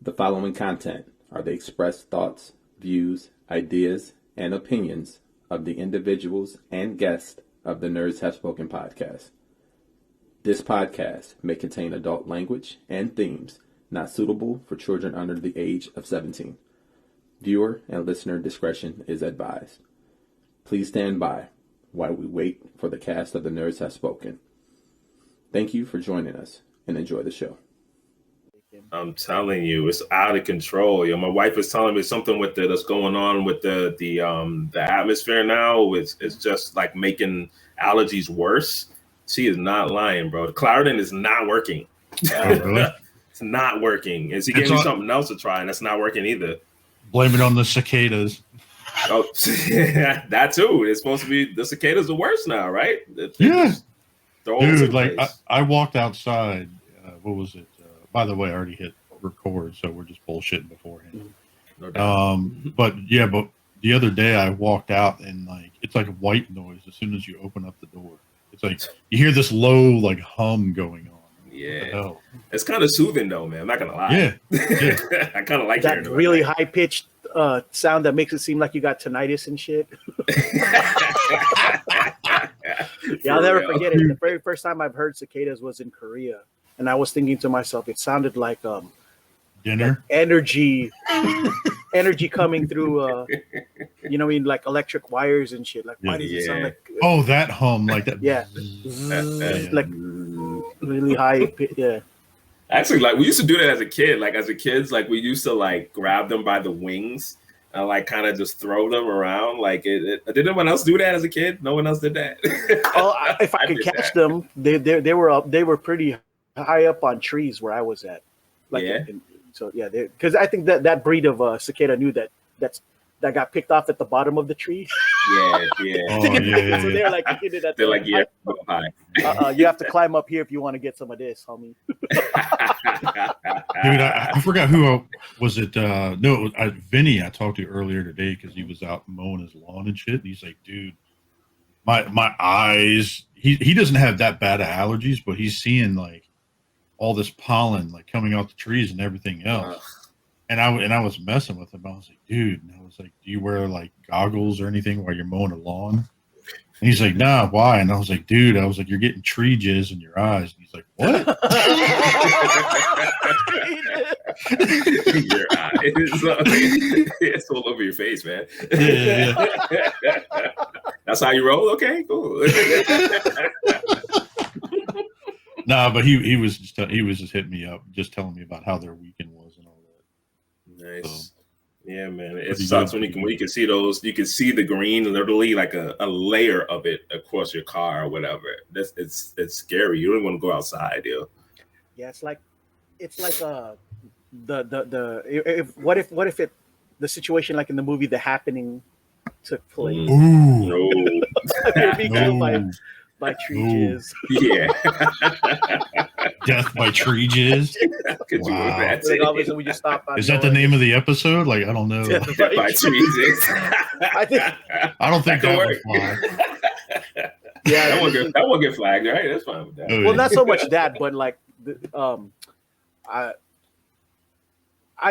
The following content are the expressed thoughts, views, ideas, and opinions of the individuals and guests of the Nerds Have Spoken podcast. This podcast may contain adult language and themes not suitable for children under the age of 17. Viewer and listener discretion is advised. Please stand by while we wait for the cast of the Nerds Have Spoken. Thank you for joining us and enjoy the show. I'm telling you, it's out of control. My wife is telling me something with that's going on with the atmosphere now. It's just like making allergies worse. She is not lying, bro. The Claritin is not working. Oh, really? It's not working. And she gave me something else to try, and that's not working either. Blame it on the cicadas. Oh, that too. It's supposed to be the cicadas are worse now, right? Yeah. Dude, like I walked outside. What was it? By the way, I already hit record, so we're just bullshitting beforehand. No doubt. But the other day I walked out and like it's like a white noise as soon as you open up the door. It's like you hear this low like hum going on. Yeah, it's kind of soothing though, man. I'm not gonna lie. Yeah. I kind of like that really high pitched sound that makes it seem like you got tinnitus and shit. I'll never forget it. The very first time I've heard cicadas was in Korea. And I was thinking to myself, it sounded like dinner energy coming through, like electric wires and shit. Like, why does it sound like? Oh, that hum, like that. Yeah, like really high. Yeah. Actually, like we used to do that as a kid. Like as a kids, like we used to like grab them by the wings and like kind of just throw them around. Like did anyone else do that as a kid? No one else did that. If I could catch them, they were pretty high up on trees where I was at, because I think that breed of cicada knew that got picked off at the bottom of the tree. Yeah. So they're like, you have to climb up here if you want to get some of this, homie. Dude, I forgot who was it. No, Vinny. I talked to earlier today because he was out mowing his lawn and shit. And he's like, dude, my eyes. He doesn't have that bad of allergies, but he's seeing like all this pollen like coming out the trees and everything else. And I was messing with him. I was like, dude, and I was like, do you wear like goggles or anything while you're mowing a lawn? And he's like, nah, why? And I was like, dude, you're getting tree jizz in your eyes. And he's like, what? Your eyes. It's all over your face, man. Yeah. That's how you roll? Okay, cool. Nah, but he was just hitting me up, just telling me about how their weekend was and all that. Nice. So, yeah, man. It sucks when you can see those. You can see the green, literally like a layer of it across your car or whatever. It's scary. You don't want to go outside, yo. Yeah, it's like what if the situation like in the movie The Happening took place. Ooh. No. By tree jizz. Yeah. Death by tree jizz. Wow. Obviously, we just stopped. Is that the name of the episode? Like, I don't know. Death by tree jizz. I don't think that would fly. Yeah, that won't get flagged, right? That's fine with that. Well, not so much that, but like, I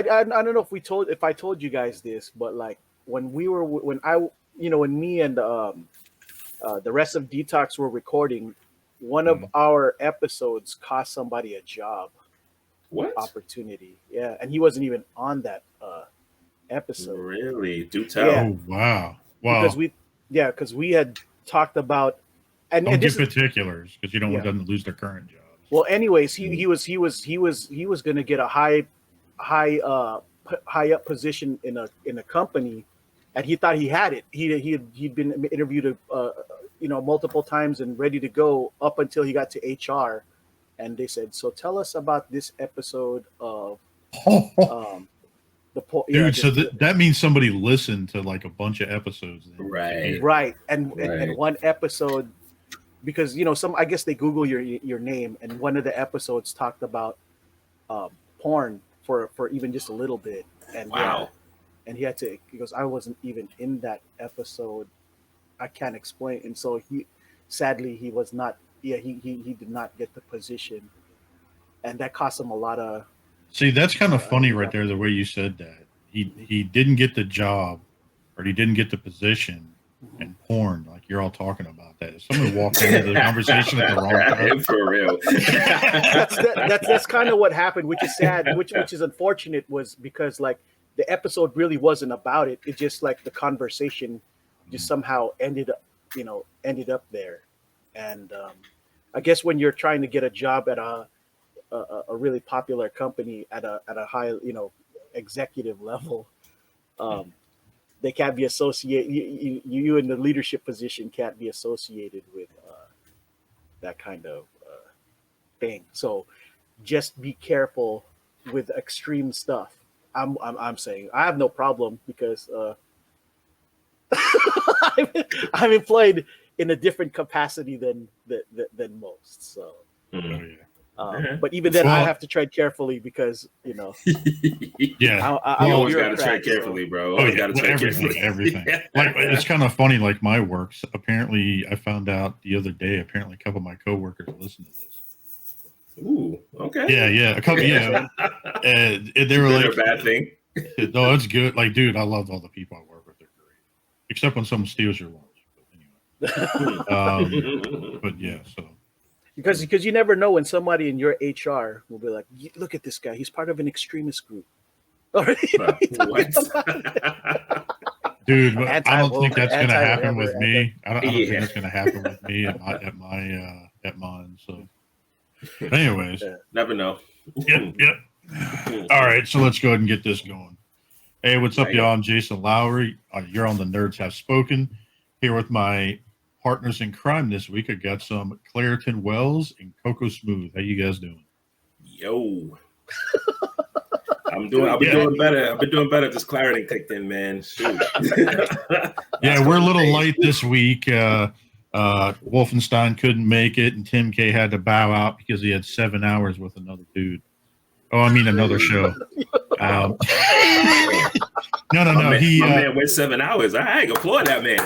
don't know if I told you guys this, but like when me and the rest of Detox were recording, one of our episodes cost somebody a job. What? Opportunity. Yeah. And he wasn't even on that episode. Really? Do tell. Yeah. Oh, wow. Because we had talked about don't give particulars because you don't want them to lose their current job. Well, anyways, he was going to get a high up position in a company. And he thought he had it. He'd been interviewed, multiple times and ready to go up until he got to HR, and they said, "So tell us about this episode of that means somebody listened to like a bunch of episodes, right? And one episode, because I guess they Google your name, and one of the episodes talked about porn for even just a little bit, and wow. And he goes, I wasn't even in that episode. I can't explain. And so he was not, he did not get the position. And that cost him a lot of See, that's kind of funny right there, the way you said that. He didn't get the job, or he didn't get the position in porn, like you're all talking about that. If someone walked into the conversation at the wrong time. For real. That's kind of what happened, which is sad, which is unfortunate, was because like the episode really wasn't about it. It just like the conversation just somehow ended up there. And I guess when you're trying to get a job at a really popular company at a high, executive level, they can't be associated. You in the leadership position can't be associated with that kind of thing. So just be careful with extreme stuff. I'm saying I have no problem because I'm employed in a different capacity than most. So. Mm-hmm. But even then, I have to tread carefully because yeah, you always got to tread carefully, bro. Always got to tread carefully. Everything. Like it's kind of funny. Like my works. Apparently, I found out the other day. Apparently, a couple of my coworkers listen to this. Ooh, okay. Yeah, a couple. Yeah, they were like, a bad thing. No, it's good. Like, dude, I love all the people I work with. They're great, except when someone steals your lunch. But anyway, but yeah, so. Because you never know when somebody in your HR will be like, look at this guy, he's part of an extremist group. Or, What? Dude, I don't think that's going to happen with me. I don't think that's going to happen with me at mine. So, anyways, never know. Yep. All right, so let's go ahead and get this going. Hey, what's up, y'all? I'm Jason Lowry. You're on the Nerds Have Spoken. Here with my partners in crime this week. I got some Claritin Wells and Cocoasmooth. How you guys doing? Yo. I've been doing better. I've been doing better. This Claritin kicked in, man. Shoot. Yeah, we're a little light this week. Wolfenstein couldn't make it, and Tim K had to bow out because he had 7 hours with another dude. Oh, I mean another show. No. My man went 7 hours. I ain't applaud that man.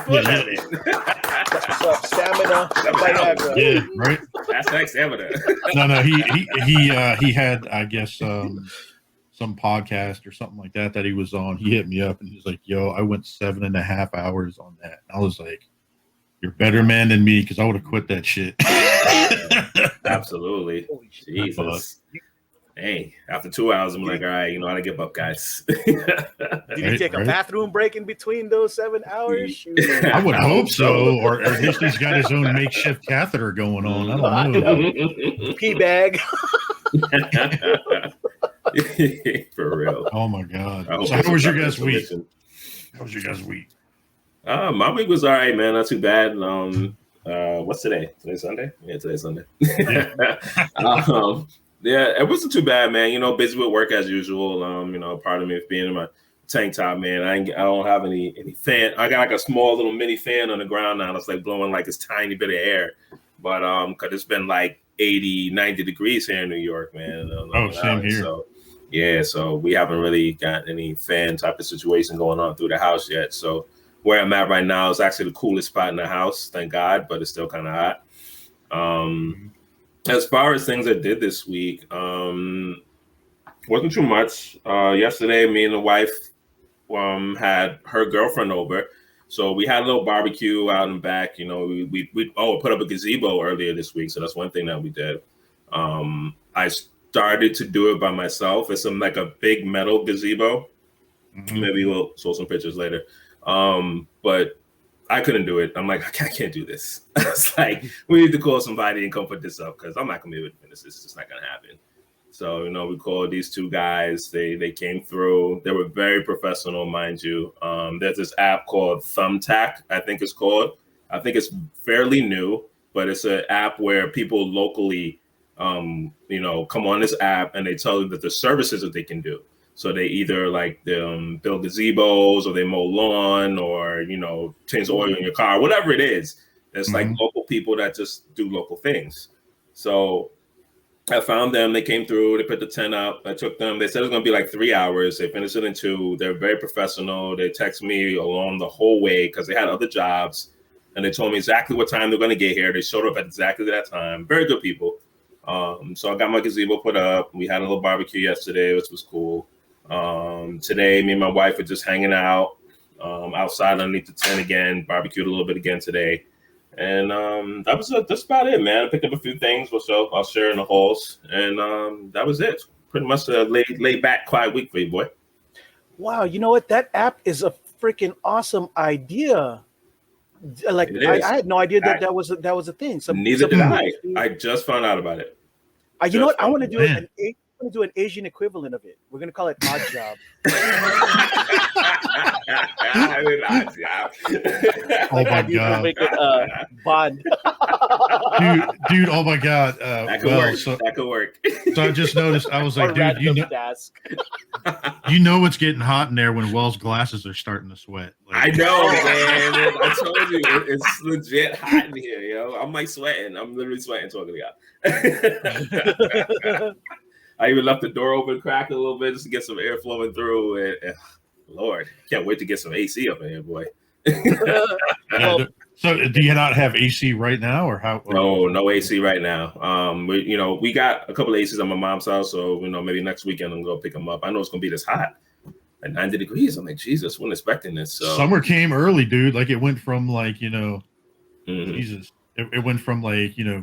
Stamina. Yeah, right. That's like stamina. No. He had, I guess, some podcast or something like that he was on. He hit me up and he was like, "Yo, I went 7.5 hours on that." And I was like, "You're a better man than me," because I would have quit that shit. Absolutely. Jesus. Hey, after 2 hours, I'm like, all right, I gotta give up, guys. Did you take a bathroom break in between those 7 hours? I would hope so, or at least he's got his own makeshift catheter going on. I don't know. Pee bag. For real. Oh my God. So how was your guys' week? My week was all right, man. Not too bad. What's today? Today's Sunday? Yeah, today's Sunday. Yeah, it wasn't too bad, man. Busy with work as usual. Part of me is being in my tank top, man. I don't have any fan. I got like a small little mini fan on the ground now. It's like blowing like this tiny bit of air. But because it's been like 80, 90 degrees here in New York, man. Same here. So we haven't really got any fan type of situation going on through the house yet. So where I'm at right now is actually the coolest spot in the house, thank God, but it's still kind of hot. As far as things I did this week, wasn't too much. Yesterday, me and the wife had her girlfriend over. So we had a little barbecue out and back. We put up a gazebo earlier this week. So that's one thing that we did. I started to do it by myself. It's like a big metal gazebo. Mm-hmm. Maybe we'll show some pictures later. But I couldn't do it. I'm like, I can't do this. It's like, we need to call somebody and come put this up because I'm not going to be able to finish this. It's just not going to happen. So, we called these two guys. They came through. They were very professional, mind you. There's this app called Thumbtack, I think it's called. I think it's fairly new, but it's an app where people locally, come on this app and they tell you that the services that they can do. So they either build gazebos or they mow lawn or, change oil in your car, whatever it is. It's like local people that just do local things. So I found them. They came through. They put the tent up. I took them. They said it was going to be like 3 hours. They finished it in 2. They're very professional. They text me along the whole way because they had other jobs. And they told me exactly what time they're going to get here. They showed up at exactly that time. Very good people. So I got my gazebo put up. We had a little barbecue yesterday, which was cool. Today, me and my wife are just hanging out outside underneath the tent again, barbecued a little bit again today. And that's about it, man. I picked up a few things, which I'll share in the halls. And that was it. Pretty much a laid back, quiet week for you, boy. Wow, you know what? That app is a freaking awesome idea. Like I had no idea that was a thing. Neither did I. I just found out about it. You know what? I want to do an Asian equivalent of it. We're gonna call it Odd Job. Oh my god! Make it, Bond. dude! Oh my god! That could work. That could work. So I just noticed. I was like, dude, you know what's getting hot in there when Wells' glasses are starting to sweat. Like, I know, man. I told you, it's legit hot in here, yo. I'm like sweating. I'm literally sweating talking to y'all. I even left the door open, cracked a little bit just to get some air flowing through. And Lord, can't wait to get some AC up in here, boy. So, do you not have AC right now, or how? No AC right now. We got a couple of ACs at my mom's house, so maybe next weekend I'm gonna pick them up. I know it's gonna be this hot, at 90 degrees. I'm like, Jesus, wasn't expecting this. So. Summer came early, dude. Like it went from mm-hmm. Jesus, it went from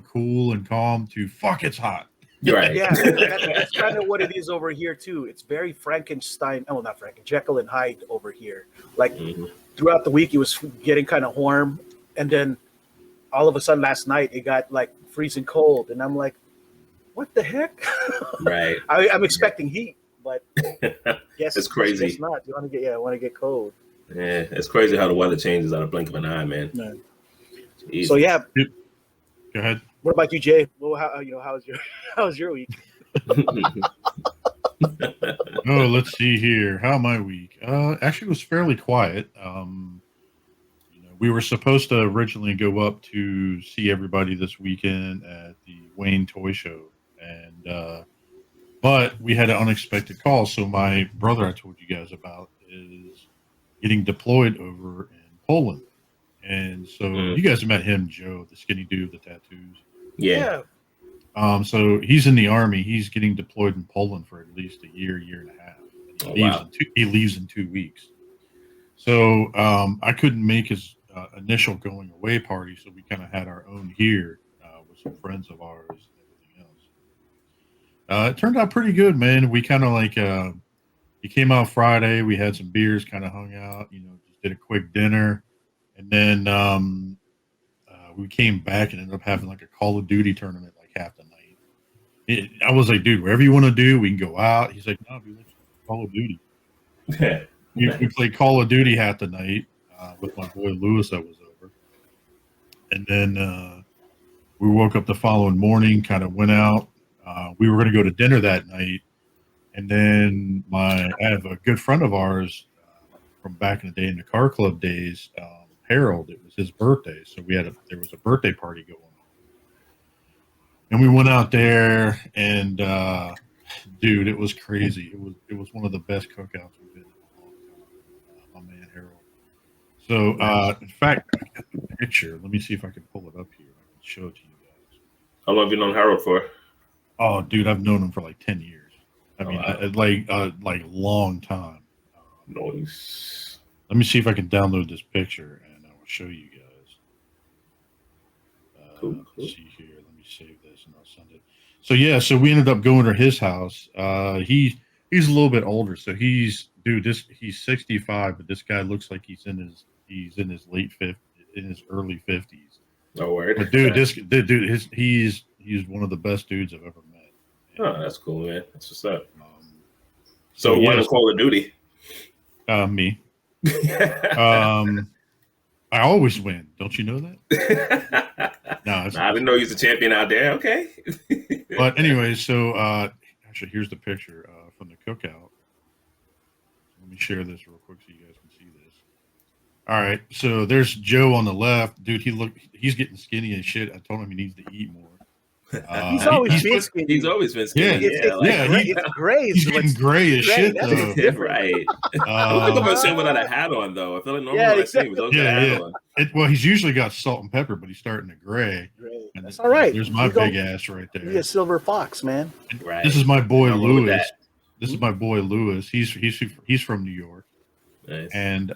cool and calm to fuck, it's hot. Right. Yeah, that's kind of what it is over here too. It's very Frankenstein. Oh, not Frankenstein, Jekyll and Hyde over here. Like throughout the week, it was getting kind of warm, and then all of a sudden last night it got like freezing cold, and I'm like, what the heck? Right. I'm expecting heat, but yes, it's crazy. It's not. I want to get cold. Yeah, it's crazy how the weather changes out of blink of an eye, man. Yeah. So yeah. Go ahead. What about you, Jay? Well, how's your week? Oh, let's see here. How my week? Actually, it was fairly quiet. We were supposed to originally go up to see everybody this weekend at the Wayne Toy Show, and but we had an unexpected call. So my brother, I told you guys about, is getting deployed over in Poland, and so you guys met him, Joe, the skinny dude with the tattoos. Yeah. So he's in the Army. He's getting deployed in Poland for at least a year and a half. He leaves in 2 weeks. So I couldn't make his initial going away party, so we kind of had our own here with some friends of ours and everything else. It turned out pretty good, man. We kind of he came out Friday. We had some beers, kind of hung out, just did a quick dinner. And then we came back and ended up having like a Call of Duty tournament like half the night. I was like, dude, wherever you want to do, we can go out. He's like, no, dude, let's Call of Duty. We played Call of Duty half the night with my boy Lewis that was over. And then we woke up the following morning, kind of went out. We were going to go to dinner that night. And then I have a good friend of ours from back in the day in the car club days, Harold. It was his birthday, so there was a birthday party going on, and we went out there, and dude, it was crazy. It was one of the best cookouts we've been in a long time. My man Harold. So, in fact, I got the picture. Let me see if I can pull it up here. I can show it to you guys. How long have you known Harold for? Oh, dude, I've known him for like 10 years. I mean, like long time. Nice. Let me see if I can download this picture and I will show you guys. Cool. Let's see here. Let me save this and I'll send it. So yeah, so we ended up going to his house. He's a little bit older, so he's 65, but this guy looks like he's in his early 50s. No word. But dude, he's one of the best dudes I've ever met. Oh, that's cool, man. That's what's up. So what is Call of Duty? Me. I always win. Don't you know that? No, I didn't know he's a champion out there. Okay. But anyway, so actually, here's the picture from the cookout. Let me share this real quick so you guys can see this. All right, so there's Joe on the left, dude. He's getting skinny as shit. I told him he needs to eat more. He's always been skinny. He's always been skinny. It's gray. He's getting gray as shit, though. Right. I don't think I'm gonna say without a hat on, though. I feel like normally when I see him, he's always got a hat on. Well, he's usually got salt and pepper, but he's starting to gray. And That's all right. There's my big ass right there. Be a silver fox, man. Right. This is my boy Lewis. This is my boy Lewis. He's from New York. Nice. And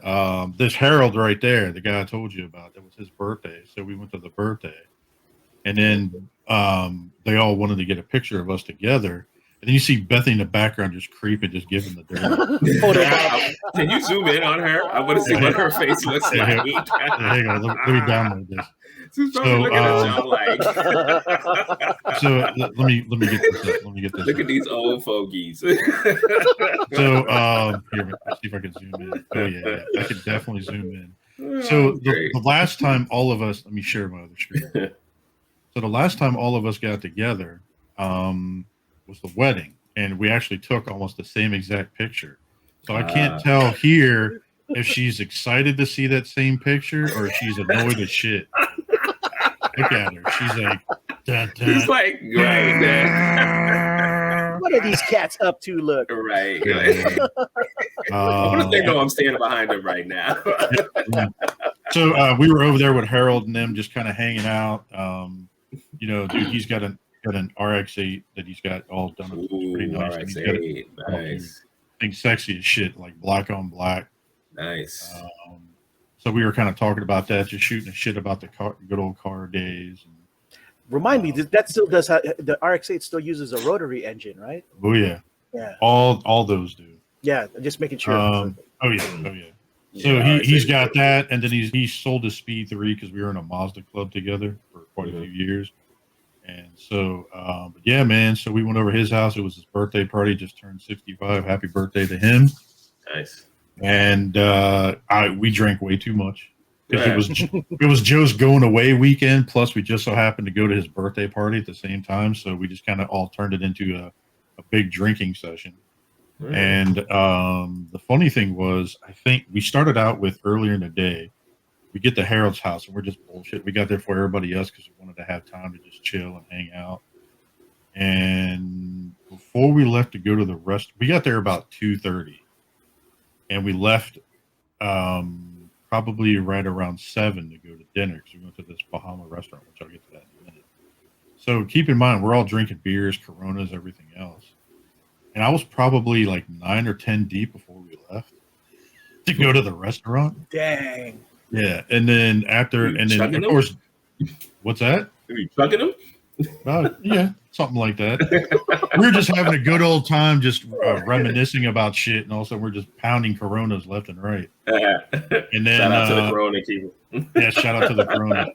this Harold right there, the guy I told you about, that was his birthday. So we went to the birthday. And then they all wanted to get a picture of us together. And then you see Bethany in the background just creeping, just giving the dirt. Can you zoom in on her? I want to see what her face looks like. Hang on, let me download this. She's probably looking at y'all like. So let me get this. Let me get this. Look at these old fogies. So here, let's see if I can zoom in. Oh yeah, I can definitely zoom in. So the last time all of us, let me share my other screen. So the last time all of us got together was the wedding, and we actually took almost the same exact picture. So I can't tell here if she's excited to see that same picture or if she's annoyed as shit. Look at her. She's like, dun, dun. She's like, right. What are these cats up to? Look. Right. What if they know I'm standing behind them right now? So we were over there with Harold and them just kind of hanging out. Dude, he's got an RX-8 that he's got all done. Ooh, pretty nice. RX-8. Nice. Thing sexy as shit, like black on black. Nice. So we were kind of talking about that, just shooting the shit about the good old car days. And, remind me, that still does the RX-8 still uses a rotary engine, right? Oh yeah. Yeah. All those do. Yeah, just making sure. Oh yeah. So he's got that, and then he sold his Speed 3 because we were in a Mazda club together for quite a few years. And so, but yeah, man. So we went over to his house. It was his birthday party. Just turned 65. Happy birthday to him. Nice. And we drank way too much because it was Joe's going away weekend. Plus, we just so happened to go to his birthday party at the same time. So we just kind of all turned it into a big drinking session. Right. And the funny thing was, I think we started out with earlier in the day. We get to Harold's house and we're just bullshit. We got there for everybody else because we wanted to have time to just chill and hang out. And before we left to go to the rest, we got there about 2:30. And we left probably right around 7 to go to dinner because we went to this Bahama restaurant, which I'll get to that in a minute. So keep in mind, we're all drinking beers, Coronas, everything else. And I was probably like 9 or 10 deep before we left to go to the restaurant. Dang. Yeah. And then of course, what's that? Are you chugging them? Yeah, something like that. We were just having a good old time, just reminiscing about shit, and also we're just pounding Coronas left and right. And then shout out to the Corona keeper. Yeah, shout out to the Corona.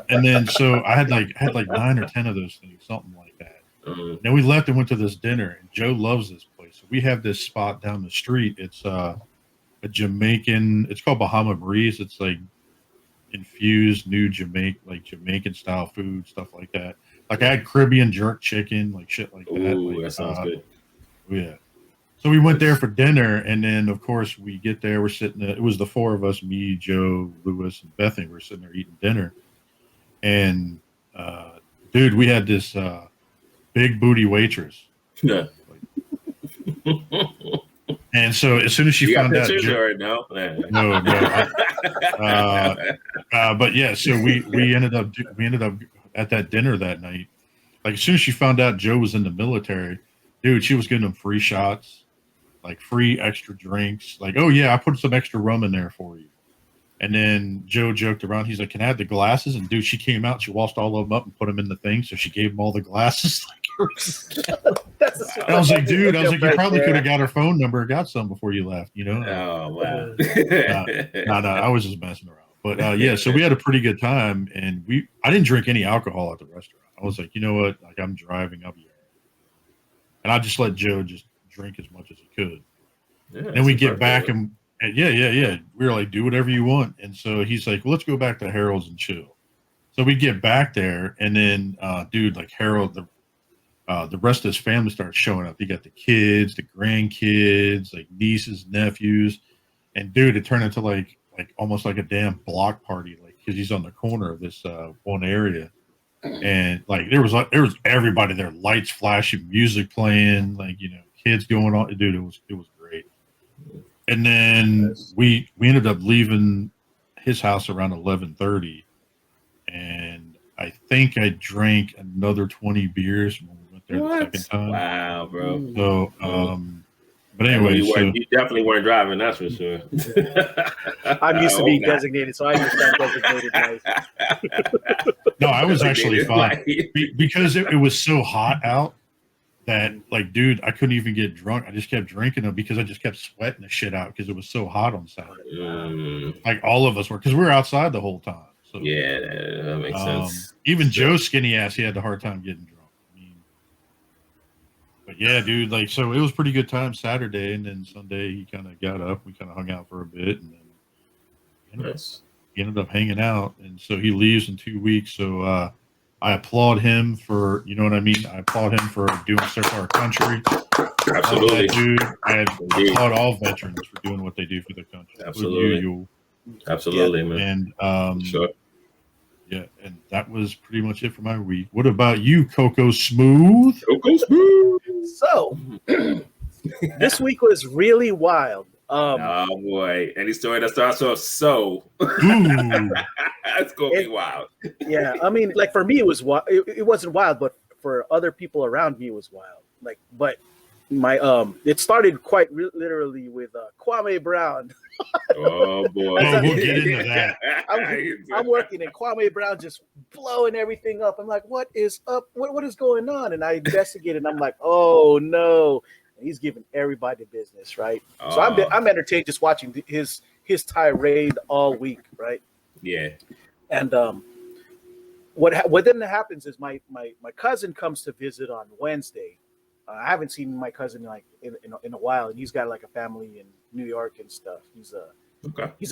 And then so I had like 9 or 10 of those things, something like that. Then we left and went to this dinner, and Joe loves this place. So we have this spot down the street. It's a Jamaican. It's called Bahama Breeze. It's like infused new Jamaican style food, stuff like that. Like I had Caribbean jerk chicken, like shit like that. Ooh, that sounds good. Yeah. So we went there for dinner, and then of course we get there. We're sitting. It was the four of us: me, Joe, Lewis, and Bethany. We're sitting there eating dinner, and dude, we had this big booty waitress. Yeah. And so as soon as she found out, no. But yeah, so we ended up at that dinner that night. Like as soon as she found out Joe was in the military, dude, she was giving him free shots, like free extra drinks. Like, oh yeah, I put some extra rum in there for you. And then Joe joked around. He's like, "Can I have the glasses?" And dude, she came out. She washed all of them up and put them in the thing. So she gave him all the glasses. I was like, dude, you probably could have got her phone number, got some before you left. You know? Oh wow. No, I was just messing around. But yeah, so we had a pretty good time, and I didn't drink any alcohol at the restaurant. I was like, you know what? Like I'm driving up here, and I just let Joe just drink as much as he could. Yeah, then we get back and yeah. We were like, do whatever you want. And so he's like, well, let's go back to Harold's and chill. So we get back there, and then dude, like Harold, the rest of his family starts showing up. They got the kids, the grandkids, like nieces, nephews, and dude, it turned into like almost like a damn block party, like because he's on the corner of this one area, and like there was everybody there, lights flashing, music playing, like kids going on. Dude, it was great. And then we ended up leaving his house around 11:30, and I think I drank another 20 beers when we went there What? the second time. Wow, bro. So, but anyway, you definitely weren't driving, that's for sure. I'm used to being designated, so I understand designated life. No, I was actually fine because it was so hot out that, like, dude, I couldn't even get drunk. I just kept drinking them because I just kept sweating the shit out because it was so hot on Saturday. Like all of us were, because we were outside the whole time. So, yeah, that makes sense. Even Joe skinny ass, he had a hard time getting drunk. But yeah, dude, like, so it was pretty good time Saturday, and then Sunday he kind of got up. We kind of hung out for a bit, and then he ended up hanging out. And so he leaves in 2 weeks. So I applaud him for, you know what I mean? I applaud him for doing stuff for our country. Absolutely, dude. I applaud all veterans for doing what they do for the country. Absolutely, absolutely, man. And sure. Yeah, and that was pretty much it for my week. What about you, Cocoasmooth? Cocoasmooth. So, this week was really wild. Oh boy, any story that starts off so that's gonna be wild. Yeah, I mean, like for me, it was wild. It wasn't wild, but for other people around me, it was wild. Like, but my it started quite literally with Kwame Brown. Oh boy, we'll get into that. I'm working and Kwame Brown just blowing everything up. I'm like, what is up? What is going on? And I investigated. And I'm like, oh no, and he's giving everybody business, right? So I'm entertained just watching his tirade all week, right? Yeah. And what then happens is my cousin comes to visit on Wednesday. I haven't seen my cousin like in a while, and he's got like a family in New York and stuff. He's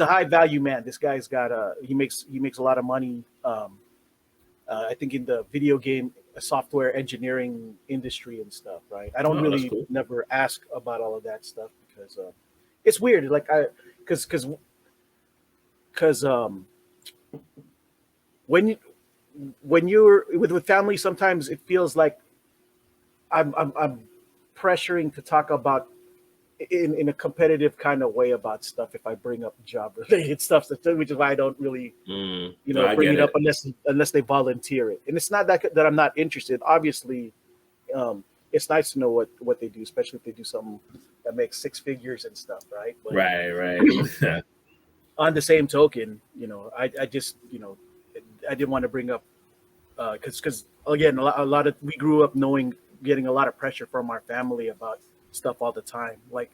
a high value man. This guy's got he makes a lot of money. I think in the video game software engineering industry and stuff, right? I don't really never ask about all of that stuff because it's weird. Like because when you're with family, sometimes it feels like I'm pressuring to talk about in a competitive kind of way about stuff if I bring up job related stuff, which is why I don't really bring it up unless they volunteer it. And it's not that I'm not interested. Obviously, it's nice to know what they do, especially if they do something that makes six figures and stuff, right? But right. On the same token, I just I didn't want to bring up because again a lot of we grew up getting a lot of pressure from our family about stuff all the time, like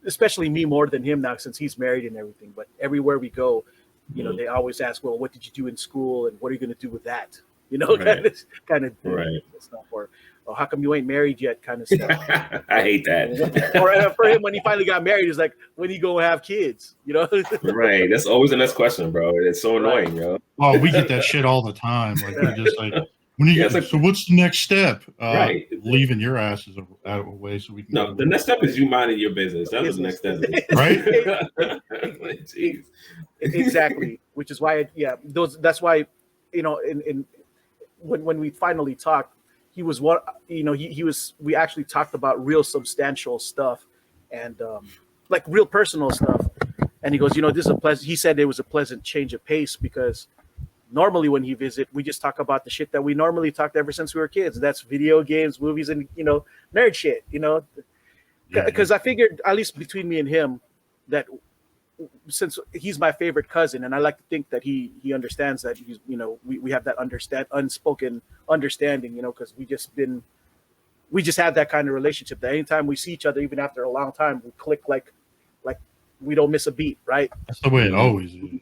especially me more than him now since he's married and everything. But everywhere we go, they always ask, well, what did you do in school and what are you going to do with that? Kind of stuff, or how come you ain't married yet kind of stuff. I hate that. Or for him, when he finally got married, he's like, when you go have kids, Right, that's always the next question, bro. It's so annoying, yo. Oh, we get that shit all the time. Like we're just like, so what's the next step? Right, leaving your asses out of the way so we can. No, the next step is you minding your business. That was the next step, right? Jeez. Exactly. Which is why, that's why, when we finally talked, he was what he was. We actually talked about real substantial stuff and like real personal stuff. And he goes, this is a pleasant. He said it was a pleasant change of pace because normally when he visit, we just talk about the shit that we normally talked ever since we were kids. That's video games, movies, and nerd shit. Because I figured, at least between me and him, that since he's my favorite cousin, and I like to think that he understands that he's we have that unspoken understanding, because we just have that kind of relationship that anytime we see each other, even after a long time, we click like we don't miss a beat, right? That's the way it always is. And,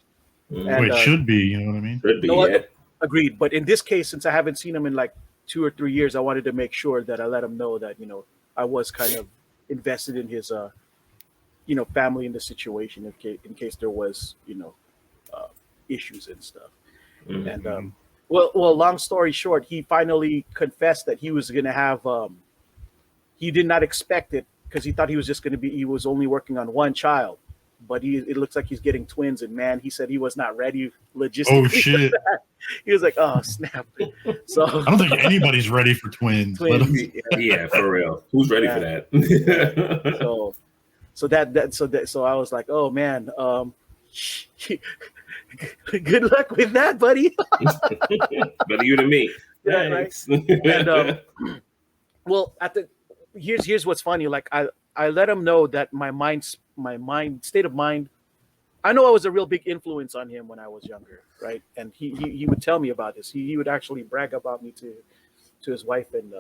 the way it should be, you know what I mean? Should be, agreed. But in this case, since I haven't seen him in like 2 or 3 years, I wanted to make sure that I let him know that I was kind of invested in his family in the situation in case there was issues and stuff. Mm-hmm. And well, long story short, he finally confessed that he was going to have he did not expect it because he thought he was only working on one child, but it looks like he's getting twins. And man, he said he was not ready logistically. Oh shit! He was like, "Oh snap!" So I don't think anybody's ready for twins. Yeah, for real. Who's ready for that? So I was like, "Oh man." Good luck with that, buddy. Better you than me. Yeah, right. And well, here's what's funny. Like I let him know that my state of mind. I know I was a real big influence on him when I was younger, right? And he would tell me about this. He would actually brag about me to his wife and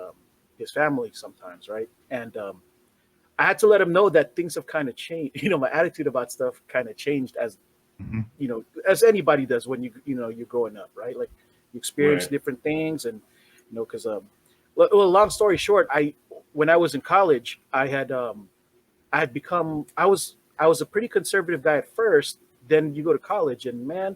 his family sometimes, right? And I had to let him know that things have kind of changed. You know, my attitude about stuff kind of changed as, you know, as anybody does when you're growing up, right? Like you experience different things, and you know, because well, long story short, when I was in college, I was a pretty conservative guy at first. Then you go to college, and man,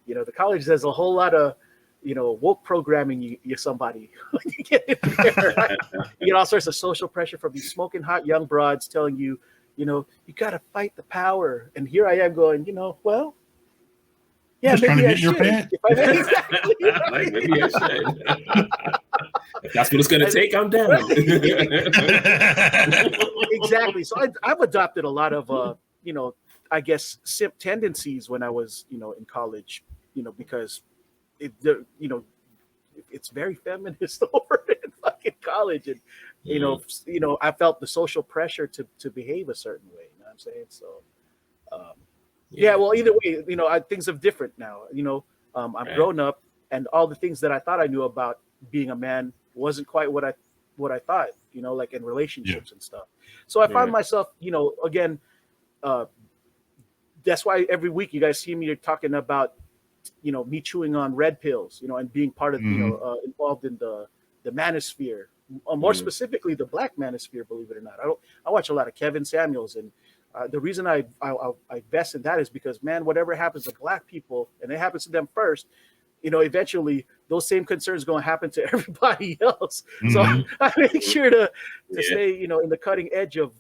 you know, the college does a whole lot of, you know, woke programming. You're somebody when you get in there. Right? You get all sorts of social pressure from these smoking hot young broads telling you, you know, you got to fight the power. And here I am going, you know, well, yeah, just maybe I should. Exactly. Like, maybe I should. If that's what it's going to take, I'm down. Exactly. So I've adopted a lot of, you know, I guess simp tendencies when I was, you know, in college, you know, because you know, it's very feminist over in fucking college, and you know, I felt the social pressure to behave a certain way. You know what I'm saying? So, yeah. Well, either way, you know, things are different now. You know, I'm grown up, and all the things that I thought I knew about being a man wasn't quite what I thought. You know, like in relationships and stuff. So I found myself, you know, again, that's why every week you guys see me talking about, you know, me chewing on red pills, you know, and being part of, you know, involved in the Manosphere, more specifically the Black Manosphere. Believe it or not, I watch a lot of Kevin Samuels, and the reason I invest in that is because, man, whatever happens to Black people, and it happens to them first, you know, eventually those same concerns are going to happen to everybody else. So I make sure to stay, you know, in the cutting edge of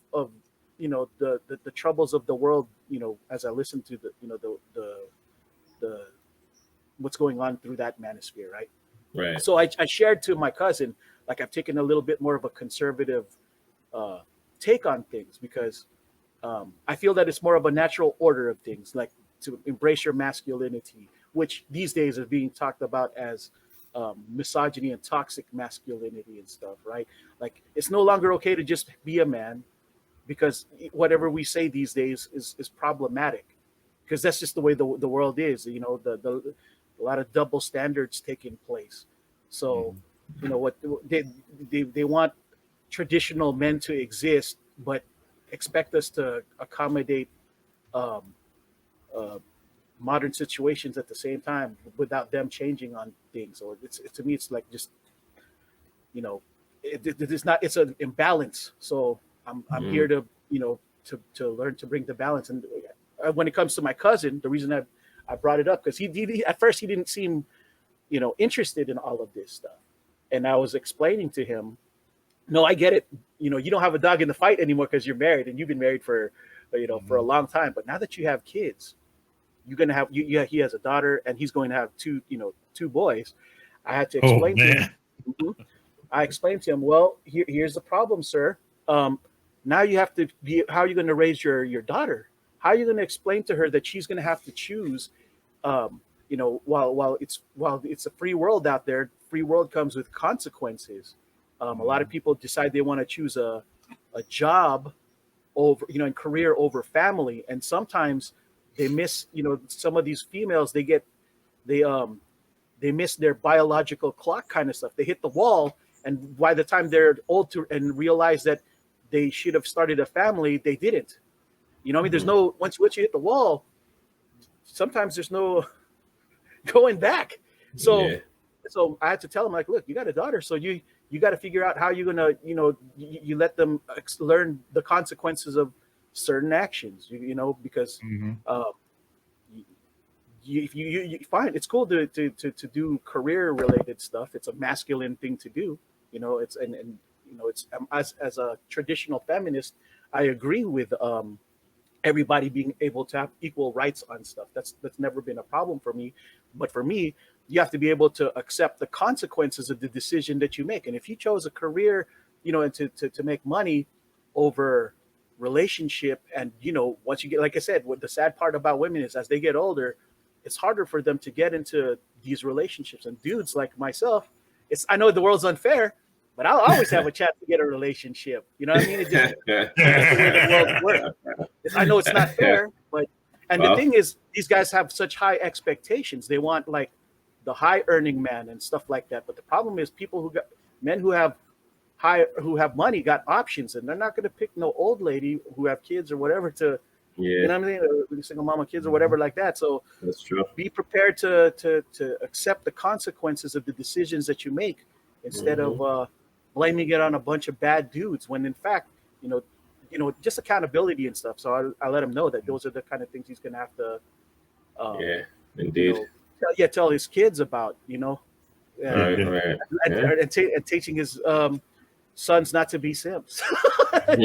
you know, the troubles of the world, you know, as I listen to the, you know, the what's going on through that manosphere, right? So I shared to my cousin, like, I've taken a little bit more of a conservative take on things, because I feel that it's more of a natural order of things, like to embrace your masculinity, which these days is being talked about as misogyny and toxic masculinity and stuff, right? Like, it's no longer okay to just be a man, because whatever we say these days is problematic, because that's just the way the world is. You know, a lot of double standards taking place. So, you know, what they want traditional men to exist, but expect us to accommodate modern situations at the same time without them changing on things. So to me, it's like, just, you know, it's an imbalance. So I'm here to, you know, to learn to bring the balance. And when it comes to my cousin, the reason I brought it up, because he at first he didn't seem, you know, interested in all of this stuff, and I was explaining to him, no, I get it. You know, you don't have a dog in the fight anymore because you're married, and you've been married for, you know, for a long time. But now that you have kids, you're gonna have he has a daughter, and he's going to have two boys. I had to explain to him. I explained to him, well, here's the problem, sir. Now you have to be, how are you going to raise your daughter? How are you going to explain to her that she's going to have to choose, you know, while it's a free world out there, free world comes with consequences. A lot of people decide they want to choose a job over, you know, and career over family. And sometimes they miss, you know, some of these females, they miss their biological clock kind of stuff. They hit the wall, and by the time they're old and realize that they should have started a family, they didn't. You know what I mean? There's no, once you hit the wall, sometimes there's no going back. So I had to tell him, like, look, you got a daughter, so you got to figure out how you're gonna, you know, you let them learn the consequences of certain actions. You know, because you fine, it's cool to do career related stuff. It's a masculine thing to do. You know, it's and you know, it's as a traditional feminist, I agree with everybody being able to have equal rights on stuff. That's never been a problem for me. But for me, you have to be able to accept the consequences of the decision that you make. And if you chose a career, you know, and to make money over relationship. And once you get, like I said, what the sad part about women is, as they get older, it's harder for them to get into these relationships. And dudes like myself, I know the world's unfair, but I'll always have a chance to get a relationship. You know what I mean? It's just that's the way the world works. I know it's not fair, but the thing is, these guys have such high expectations. They want like the high earning man and stuff like that. But the problem is, men who have money got options, and they're not going to pick no old lady who have kids or whatever to, you know what I mean, single mama kids or whatever like that. So that's true. Be prepared to accept the consequences of the decisions that you make, instead of blaming it on a bunch of bad dudes, when in fact, just accountability and stuff. So I let him know that those are the kind of things he's going to have to, indeed, tell his kids about, right. And teaching his sons not to be simps. Because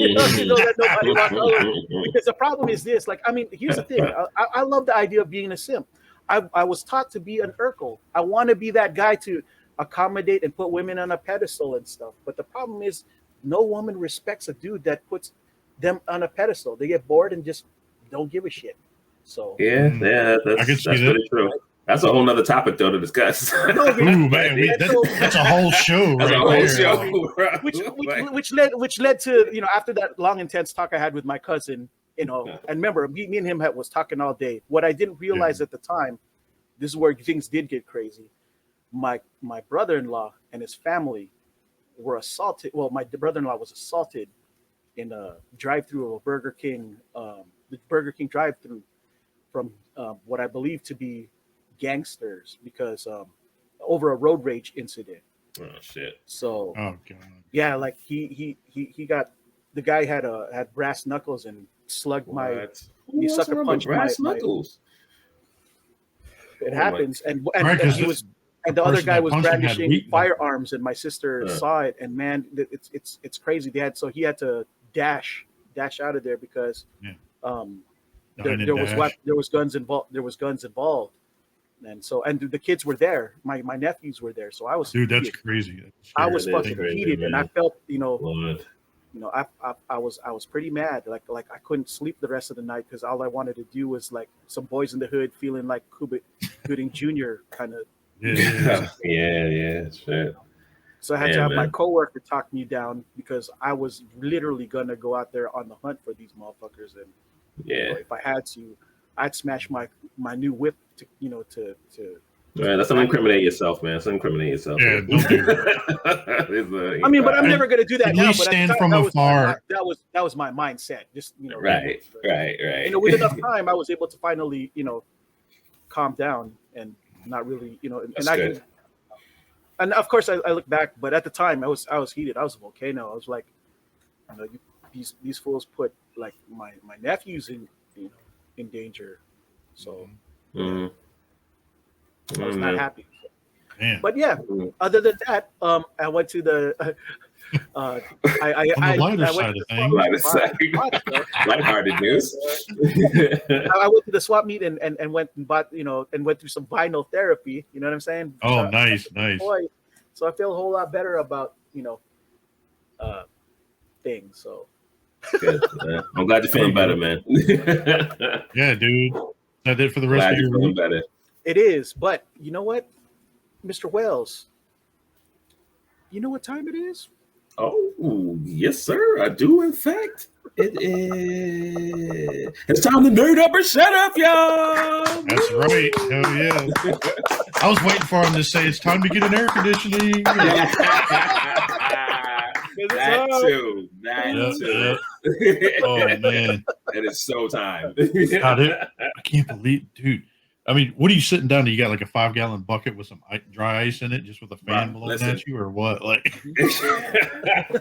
the problem is this, like, I mean, here's the thing. I love the idea of being a simp. I was taught to be an Urkel. I want to be that guy to accommodate and put women on a pedestal and stuff. But the problem is, no woman respects a dude that puts them on a pedestal. They get bored and just don't give a shit. So that's really true. That's a whole nother topic, though, to discuss. Ooh, man, that's a whole show. That's a whole show. Which led to, after that long, intense talk I had with my cousin, and remember, me and him was talking all day. What I didn't realize at the time, this is where things did get crazy. My brother-in-law and his family were assaulted. Well, my brother-in-law was assaulted in a drive-through of a Burger King, the Burger King drive-through, from what I believe to be gangsters, because over a road rage incident. Oh shit. So God. Yeah, like he got, the guy had brass knuckles and slugged he sucker punched brass knuckles. It happens, and he was, and the other guy was brandishing firearms, and my sister saw it, and man, it's crazy. He had to dash out of there because there was guns involved. And so, and the kids were there. My nephews were there. So I was, dude, that's crazy. I was fucking heated, man. And I felt, I was pretty mad. Like I couldn't sleep the rest of the night, because all I wanted to do was like some Boys in the Hood, feeling like Cuba Gooding Jr. kind of. Yeah, shit. So I had to have my coworker talk me down, because I was literally gonna go out there on the hunt for these motherfuckers, and if I had to, I'd smash my new whip to. Right, that's not incriminate yourself, man. That's incriminate yourself. Yeah, don't do that. I mean, but I'm never gonna do that now. But stand from afar. That was my mindset. Just right. With enough time, I was able to finally, calm down and not really, and of course I look back, but at the time I was heated. I was a volcano. I was like, these fools put like my nephews in danger. So I was not happy. But yeah, other than that, I went to the lighthearted news. I went to the swap meet and went and bought, and went through some vinyl therapy. You know what I'm saying? Oh, nice. So I feel a whole lot better about things. So good, I'm glad you're feeling better, man. Yeah, dude. That did for the rest of your week. Better. It is, but you know what, Mr. Wells? You know what time it is? Oh, yes, sir. I do, in fact. It is. It's time to nerd up or shut up, y'all. That's right. Hell yeah. I was waiting for him to say it's time to get an air conditioning. That too. Oh, man. It is so time. God, I can't believe, dude. I mean, what are you sitting down to? You got like a 5-gallon bucket with some dry ice in it, just with a fan blowing at you, or what? Like,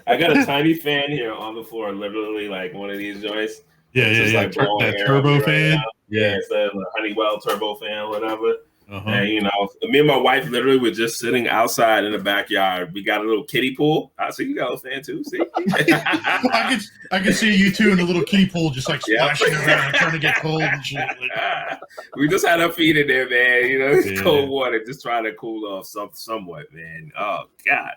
I got a tiny fan here on the floor, literally like one of these joints. Yeah. Like that turbo fan. Right, it's a Honeywell turbo fan, whatever. And me and my wife literally were just sitting outside in the backyard. We got a little kiddie pool. I see you got a fan too. See, I can see you two in the little kiddie pool, just like splashing around, trying to get cold and shit. We just had our feet in there, man. It's cold water, just trying to cool off somewhat, man. Oh God.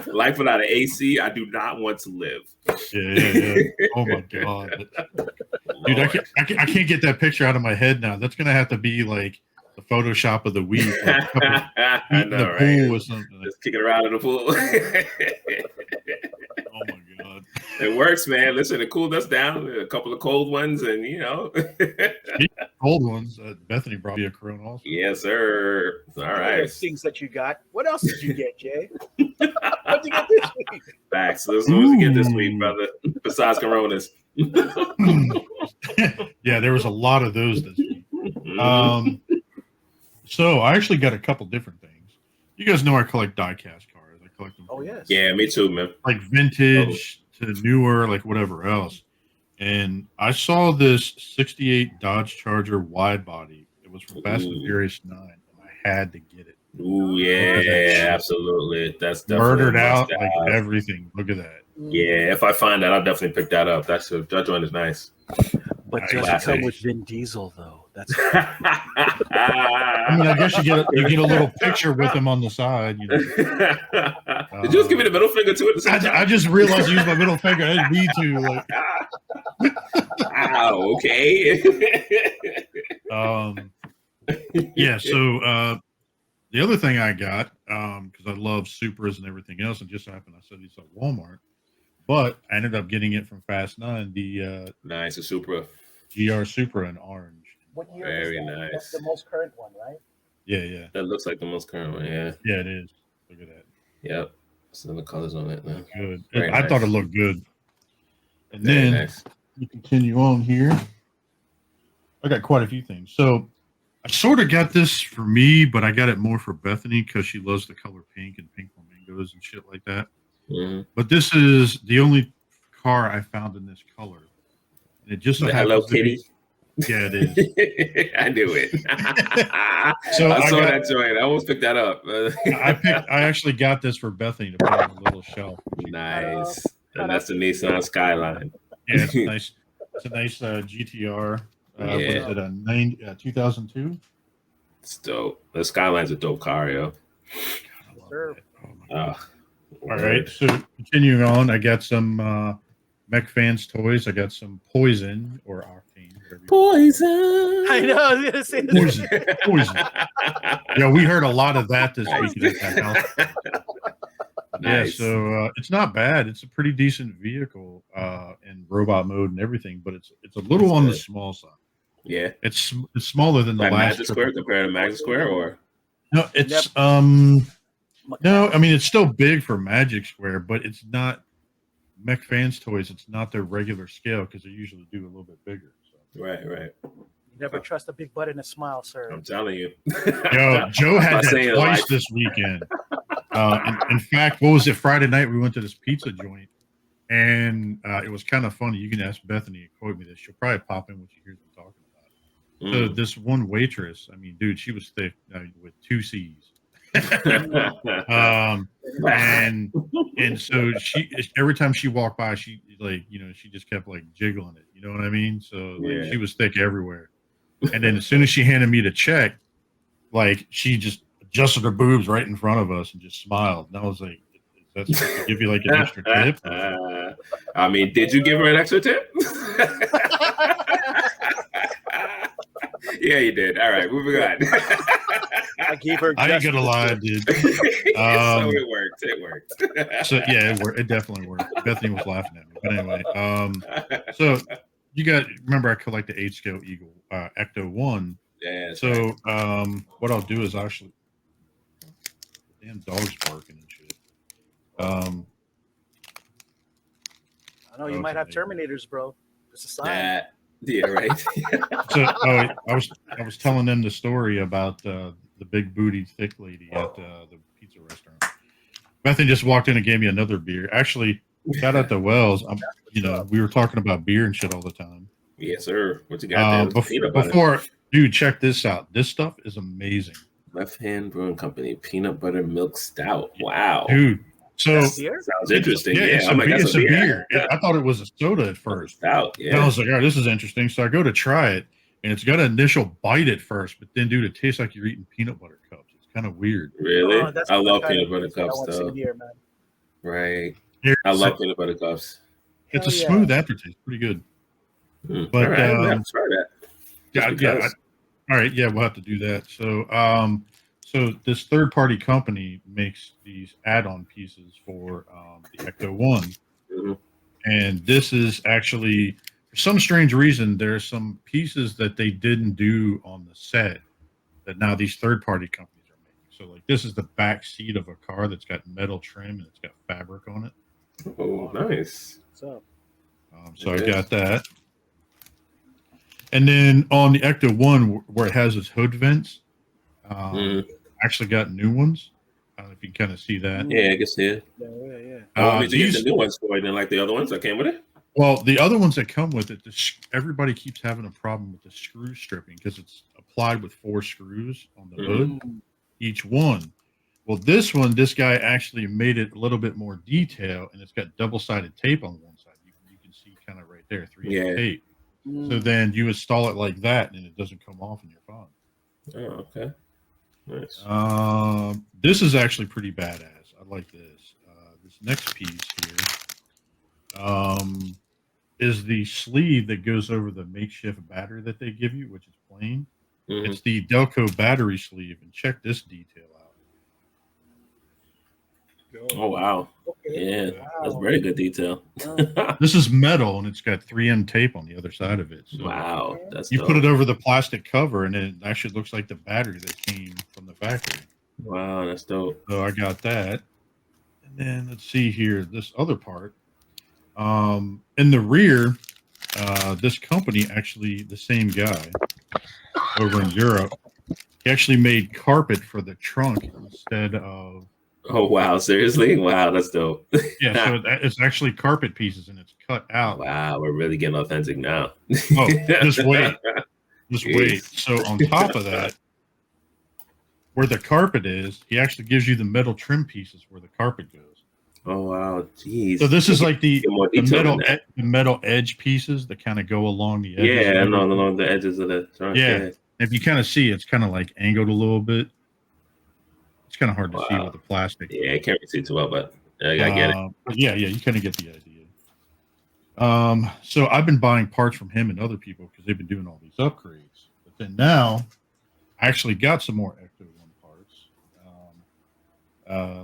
Life without an AC, I do not want to live. Yeah. Oh my god, dude, I can't get that picture out of my head now. That's gonna have to be like the Photoshop of the week. Like I know, the right? pool or something. Just kicking around in the pool. Oh my god, it works, man. Listen, it cooled us down. A couple of cold ones, and cold ones. Bethany brought me a Corona also. Yes, sir. All right. Things that you got. What else did you get, Jay? What'd you get this week? Facts. Let's what we get this week, brother. Besides Coronas. Yeah, there was a lot of those this week. So I actually got a couple different things. You guys know I collect die-cast cars. I collect them. Oh yes. Yeah, me too, man. Like vintage to newer, like whatever else. And I saw this 68 Dodge Charger wide body. It was from Fast and Furious 9. And I had to get it. Ooh, yeah, absolutely. That's definitely murdered out like everything. Look at that. Yeah, if I find that, I'll definitely pick that up. That joint is nice. But does it come with Vin Diesel though? That's I mean, I guess you get a little picture with him on the side. You know. Did you just give me the middle finger too at the same time? I just realized you used my middle finger. I didn't need to. Like. Wow. Okay. Yeah. So the other thing I got, because I love Supras and everything else, and just so happened I said these at Walmart, but I ended up getting it from Fast 9. The nice, a Supra. GR Supra in orange. what year Very is that? nice. That's the most current one, right? Yeah. That looks like the most current one. Yeah. Yeah, it is. Look at that. Yep. Some of the colors on it. Look good. Very I nice. thought it looked good. And Very then nice. we continue on here. I got quite a few things. So I sort of got this for me, but I got it more for Bethany because she loves the color pink and pink flamingos and shit like that. Mm-hmm. But this is the only car I found in this color. And it just so The happens Hello to be- Kitty. Yeah, it is. I knew it. So I saw that joint. I almost picked that up. I actually got this for Bethany to put on a little shelf. Nice. And that's the Nissan Skyline. Yeah, it's nice. It's a nice GTR. Yeah. What is it, 2002? It's dope. The Skyline's a dope car, yo. Sure. All right, so continuing on, I got some Mech Fans toys. I got some Poison or Octane. Poison. I know. I was gonna say this. Poison. Yeah, we heard a lot of that this week at that house. Nice. Yeah, so it's not bad. It's a pretty decent vehicle in robot mode and everything, but it's a little on the small side. Yeah. It's smaller than the Like last Magic Square compared to Magic Square, or no, it's no, I mean it's still big for Magic Square, but it's not Mech Fans toys. It's not their regular scale because they usually do a little bit bigger. So. right. Never trust a big butt and a smile, sir. I'm telling you. Yo, Joe had I'm that saying twice like- this weekend. In fact, what was it? Friday night we went to this pizza joint, and it was kind of funny. You can ask Bethany and quote me this. She'll probably pop in when she hears me talking about it. So this one waitress, I mean, dude, she was thick with 2 C's. And so she every time she walked by, she she just kept like jiggling it. You know what I mean? So she was thick everywhere. And then as soon as she handed me the check, like she just adjusted her boobs right in front of us and just smiled. And I was like, "Is that supposed to give you like an extra tip?" I mean, did you give her an extra tip? Yeah, you did. All right, moving on. I gave her. I ain't gonna lie, dude. So it worked. It worked. So yeah, it definitely worked. Bethany was laughing at me, but anyway. So you got remember I collect the 8-scale Eagle Ecto 1. Yeah. So what I'll do is actually, damn dog's barking and shit. I know you might have Terminators, bro. It's a sign. Yeah, right. So I was telling them the story about the big booty thick lady at the pizza restaurant. Bethany just walked in and gave me another beer. Actually, shout out to Wells. We were talking about beer and shit all the time. Yes, sir. What you got there? Before, dude, check this out. This stuff is amazing. Left Hand Brewing Company Peanut Butter Milk Stout. Wow, dude. So sounds interesting. Yeah, it's a beer. I thought it was a soda at first. Stout. Yeah. And I was like, all right, this is interesting. So I go to try it, and it's got an initial bite at first, but then, dude, it tastes like you're eating peanut butter cups. It's kind of weird. Really? That's I love the kind peanut of butter things that I cups want to though. see here, man. Right. Here, I so love peanut butter cups. it's Hell a yeah. smooth aftertaste, pretty good. All But right, we have to try that. all right, yeah, we'll have to do that. So, so this third-party company makes these add-on pieces for the Ecto One, Mhm. and this is actually, for some strange reason, there's some pieces that they didn't do on the set that now these third-party companies are making. So, like, this is the back seat of a car that's got metal trim and it's got fabric on it. Oh, nice. What's up? So I got that. And then on the Ecto One, where it has its hood vents, actually got new ones. I don't know if you can kind of see that. Yeah, I guess yeah. Yeah. I want me to get the new ones for it than like the other ones that came with it. Well, the other ones that come with it, everybody keeps having a problem with the screw stripping because it's applied with 4 screws on the hood, each one. Well, this one, this guy actually made it a little bit more detail, and it's got double-sided tape on one side. You can see kind of right there, 3/8 tape. So then you install it like that, and it doesn't come off, and you're fine. Oh, okay. Nice. This is actually pretty badass. I like this. This next piece here is the sleeve that goes over the makeshift battery that they give you, which is plain. It's the Delco battery sleeve, and check this detail out. Oh, wow. Yeah, that's very good detail. This is metal, and it's got 3M tape on the other side of it. So wow, that's you dope. put it over the plastic cover, and it actually looks like the battery that came from the factory. Wow, that's dope. So I got that. And then let's see here, this other part. In the rear, this company, actually the same guy over in Europe, he actually made carpet for the trunk instead of. Oh, wow. Seriously? Wow, that's dope. Yeah, so it's actually carpet pieces, and it's cut out. Wow, we're really getting authentic now. Oh, just wait. Just wait. So on top of that, where the carpet is, he actually gives you the metal trim pieces where the carpet goes. Oh, wow. Jeez. So this is like the metal edge pieces that kind of go along the edges. Yeah, along the edges of the trunk. Yeah. If you kind of see, it's kind of like angled a little bit. It's kind of hard to see with the plastic. Yeah, I can't really see too well, but I get it. Yeah, you kind of get the idea. So I've been buying parts from him and other people because they've been doing all these upgrades. But then now, I actually got some more Ecto One parts.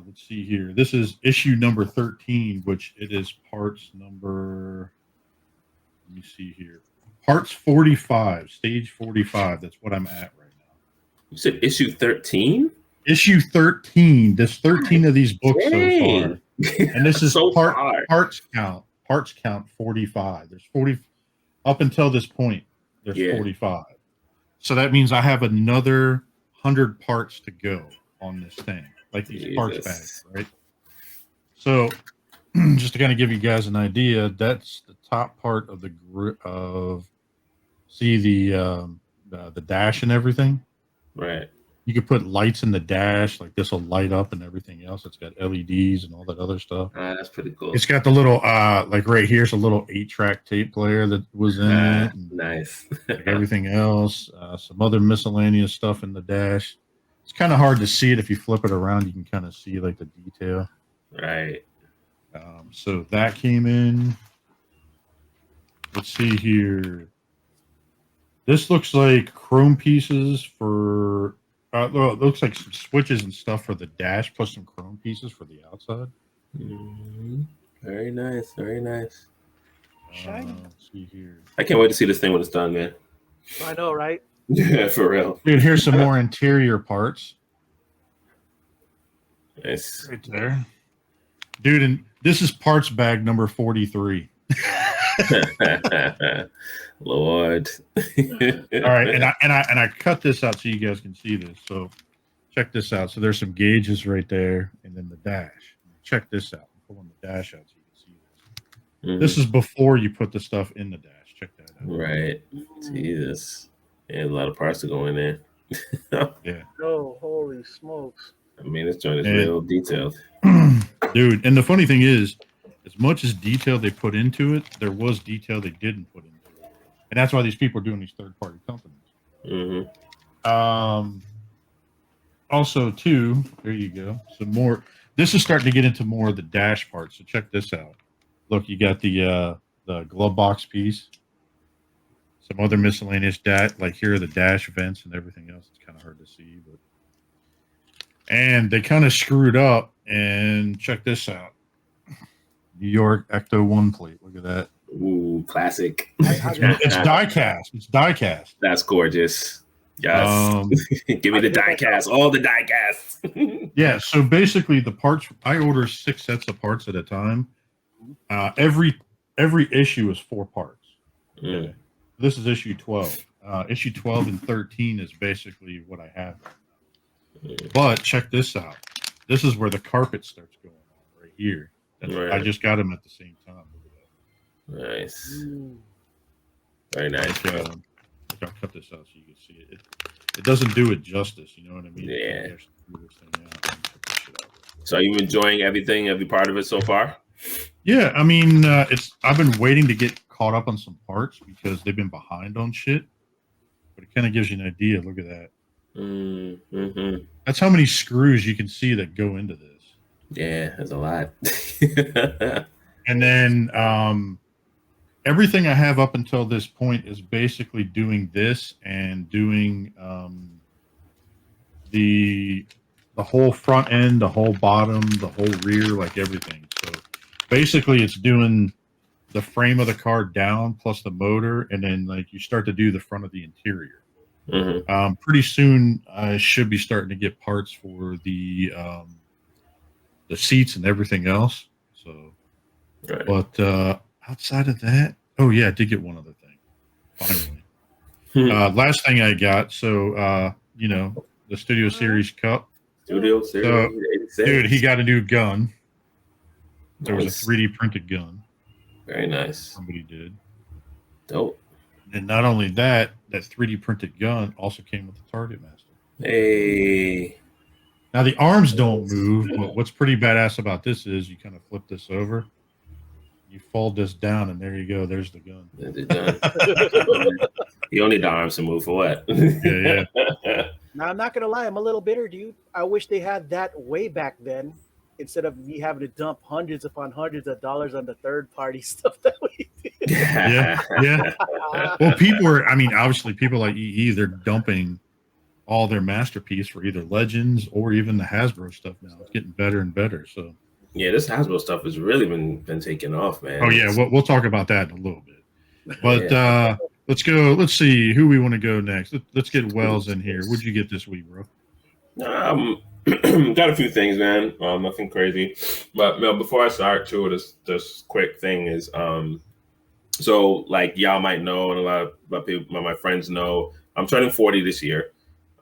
Let's see here. This is issue number 13, which it is parts number. Let me see here. Parts 45, stage 45. That's what I'm at right now. You said issue 13? Issue 13. There's 13 of these books so far. And this is so parts count. Parts count 45. There's 40 up until this point. There's 45. So that means I have another 100 parts to go on this thing, like these parts bags, right? So just to kind of give you guys an idea, that's the top part of the see the dash and everything, right? You could put lights in the dash, like this will light up and everything else. It's got LEDs and all that other stuff. That's pretty cool. It's got the little, like right here's a little 8-track tape player that was in it. Nice. Like everything else, some other miscellaneous stuff in the dash. It's kind of hard to see it if you flip it around. You can kind of see like the detail. Right. So that came in. Let's see here. This looks like chrome pieces for. It looks like some switches and stuff for the dash, plus some chrome pieces for the outside. Very nice. Very nice. Let's see here. I can't wait to see this thing when it's done, man. I know, right? Yeah, for real. Dude, here's some more interior parts. Nice. Right there. Dude, and this is parts bag number 43. Lord. All right, and I cut this out so you guys can see this. So check this out. So there's some gauges right there, and then the dash. Check this out. I'm pulling the dash out so you can see this. This is before you put the stuff in the dash. Check that out. Right. Jesus. Yeah, a lot of parts to go in there. Yeah. Oh, holy smokes. I mean, this joint is real detailed. Dude, and the funny thing is, as much as detail they put into it, there was detail they didn't put into it. And that's why these people are doing these third-party companies. Also, too, there you go. Some more this is starting to get into more of the dash part. So check this out. Look, you got the glove box piece. Some other miscellaneous like here are the dash vents and everything else. It's kind of hard to see, but and they kind of screwed up. And check this out. New York Ecto 1 plate. Look at that. Ooh, classic. It's die cast. It's die cast. That's gorgeous. Yes. Give me the die cast. All the die casts. Yeah. So basically, the parts I order 6 sets of parts at a time. Every issue is 4 parts. Mm. This is issue 12. Issue 12 and 13 is basically what I have. But check this out. This is where the carpet starts going on right here. Right. I just got them at the same time. Nice. Very nice. I'll cut this out so you can see it. It doesn't do it justice. You know what I mean? Yeah. So are you enjoying everything, every part of it so far? Yeah, I mean, I've been waiting to get caught up on some parts because they've been behind on shit. But it kind of gives you an idea. Look at that. Mm-hmm. That's how many screws you can see that go into this. Yeah, there's a lot. And then everything I have up until this point is basically doing this and doing the whole front end, the whole bottom, the whole rear, like everything. So basically it's doing the frame of the car down plus the motor, and then like you start to do the front of the interior. Mm-hmm. Pretty soon I should be starting to get parts for the seats and everything else. So, right. But outside of that, oh yeah, I did get one other thing. Finally, last thing I got. So you know, the Studio Series Cup. Studio Series. So, dude, he got a new gun. There was Nice. a 3D printed gun. Very nice. Somebody did. Dope. And not only that, that 3D printed gun also came with the Target Master. Hey. Now the arms don't move, but what's pretty badass about this is you kind of flip this over, you fold this down, and there you go. There's the gun. You don't need the arms to move for what? Yeah. Now I'm not gonna lie, I'm a little bitter, dude. I wish they had that way back then, instead of me having to dump hundreds upon hundreds of dollars on the third party stuff that we did. Yeah. Well, obviously people like EE, they're dumping all their masterpiece for either Legends or even the Hasbro stuff now. It's getting better and better. So yeah, this Hasbro stuff has really been taking off, man. oh yeah, we'll talk about that in a little bit. But let's go. Let's see who we want to go next. Let's get Wells in here. What'd you get this week, bro? Got a few things, man. Nothing crazy. But before I start, too, this quick thing is so like y'all might know, and a lot of people, my friends know, I'm turning 40 this year.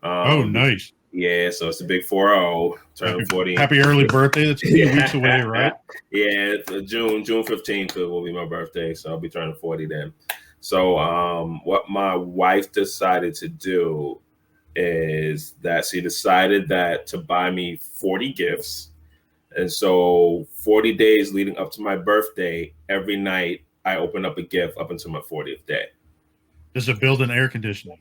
Oh, nice. Yeah, so it's a big 4-0, turning 40. Happy early birthday. That's a few weeks away, right? Yeah, it's June 15th will be my birthday, so I'll be turning 40 then. So what my wife decided to do is that she decided that to buy me 40 gifts. And so 40 days leading up to my birthday, every night I open up a gift up until my 40th day. Does it build an air conditioning?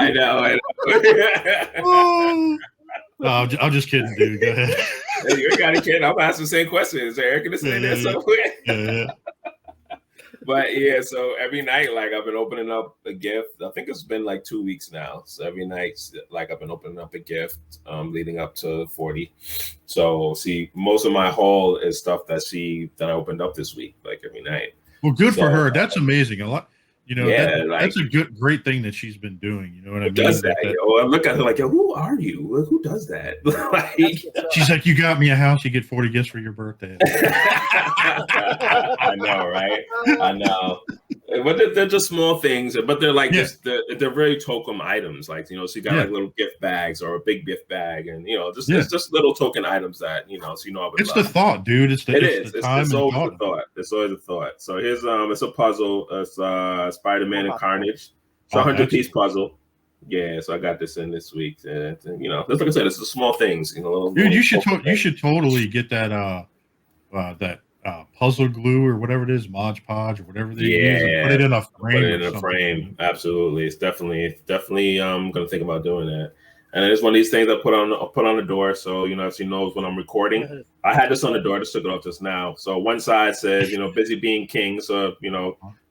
I know. No, I'm just kidding, dude. Go ahead. Hey, you got a kid. I'm asking the same question. Is there air conditioning there somewhere? Yeah. But yeah, so every night, like I've been opening up a gift. I think it's been like 2 weeks now. So every night, like I've been opening up a gift leading up to 40. So see, most of my haul is stuff that I opened up this week, like every night. Well, good for her. That's amazing. A lot. You know, yeah, that's a great thing that she's been doing. You know what I mean? Does that? Yo, I look at her like, yo, who are you? Who does that? Like, she's like, you got me a house, you get 40 gifts for your birthday. I know, right? I know. But they're just small things, but they're like they're very token items. Like, you know, so you got like little gift bags or a big gift bag, and you know, it's just little token items that, you know, so you know. It's the thought, dude. It's always the thought. It's always a thought. So here's it's a puzzle. It's Spider-Man and Carnage. It's a 100-piece puzzle. Yeah, so I got this in this week. And, you know, like I said, it's the small things. You know, dude, you should totally get that puzzle glue or whatever it is, Mod Podge or whatever they use, and put it in a frame. Put it in a frame. Absolutely, it's definitely. I'm gonna think about doing that. And it's one of these things I put on the door, so if she knows when I'm recording. I had this on the door. I just took it off just now. So one side says, busy being king. So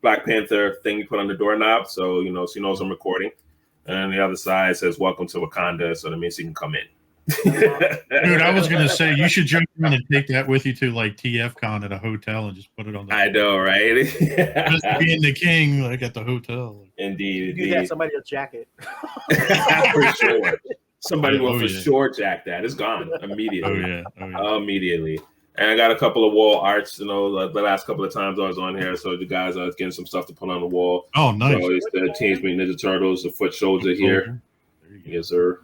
Black Panther thing you put on the doorknob, so she knows I'm recording. And the other side says, "Welcome to Wakanda," so that means she can come in. Dude, I was gonna say you should jump in and take that with you to like TFCon at a hotel and just put it on the I know, right? Just being the king, like at the hotel. Indeed. You got somebody to jack it. For sure. Somebody will for sure jack that. It's gone immediately. Oh yeah. Immediately. And I got a couple of wall arts, the last couple of times I was on here. So the guys are getting some stuff to put on the wall. Oh, nice. So it's the Teenage Mutant Ninja Turtles, the foot shoulder here. Yes, sir.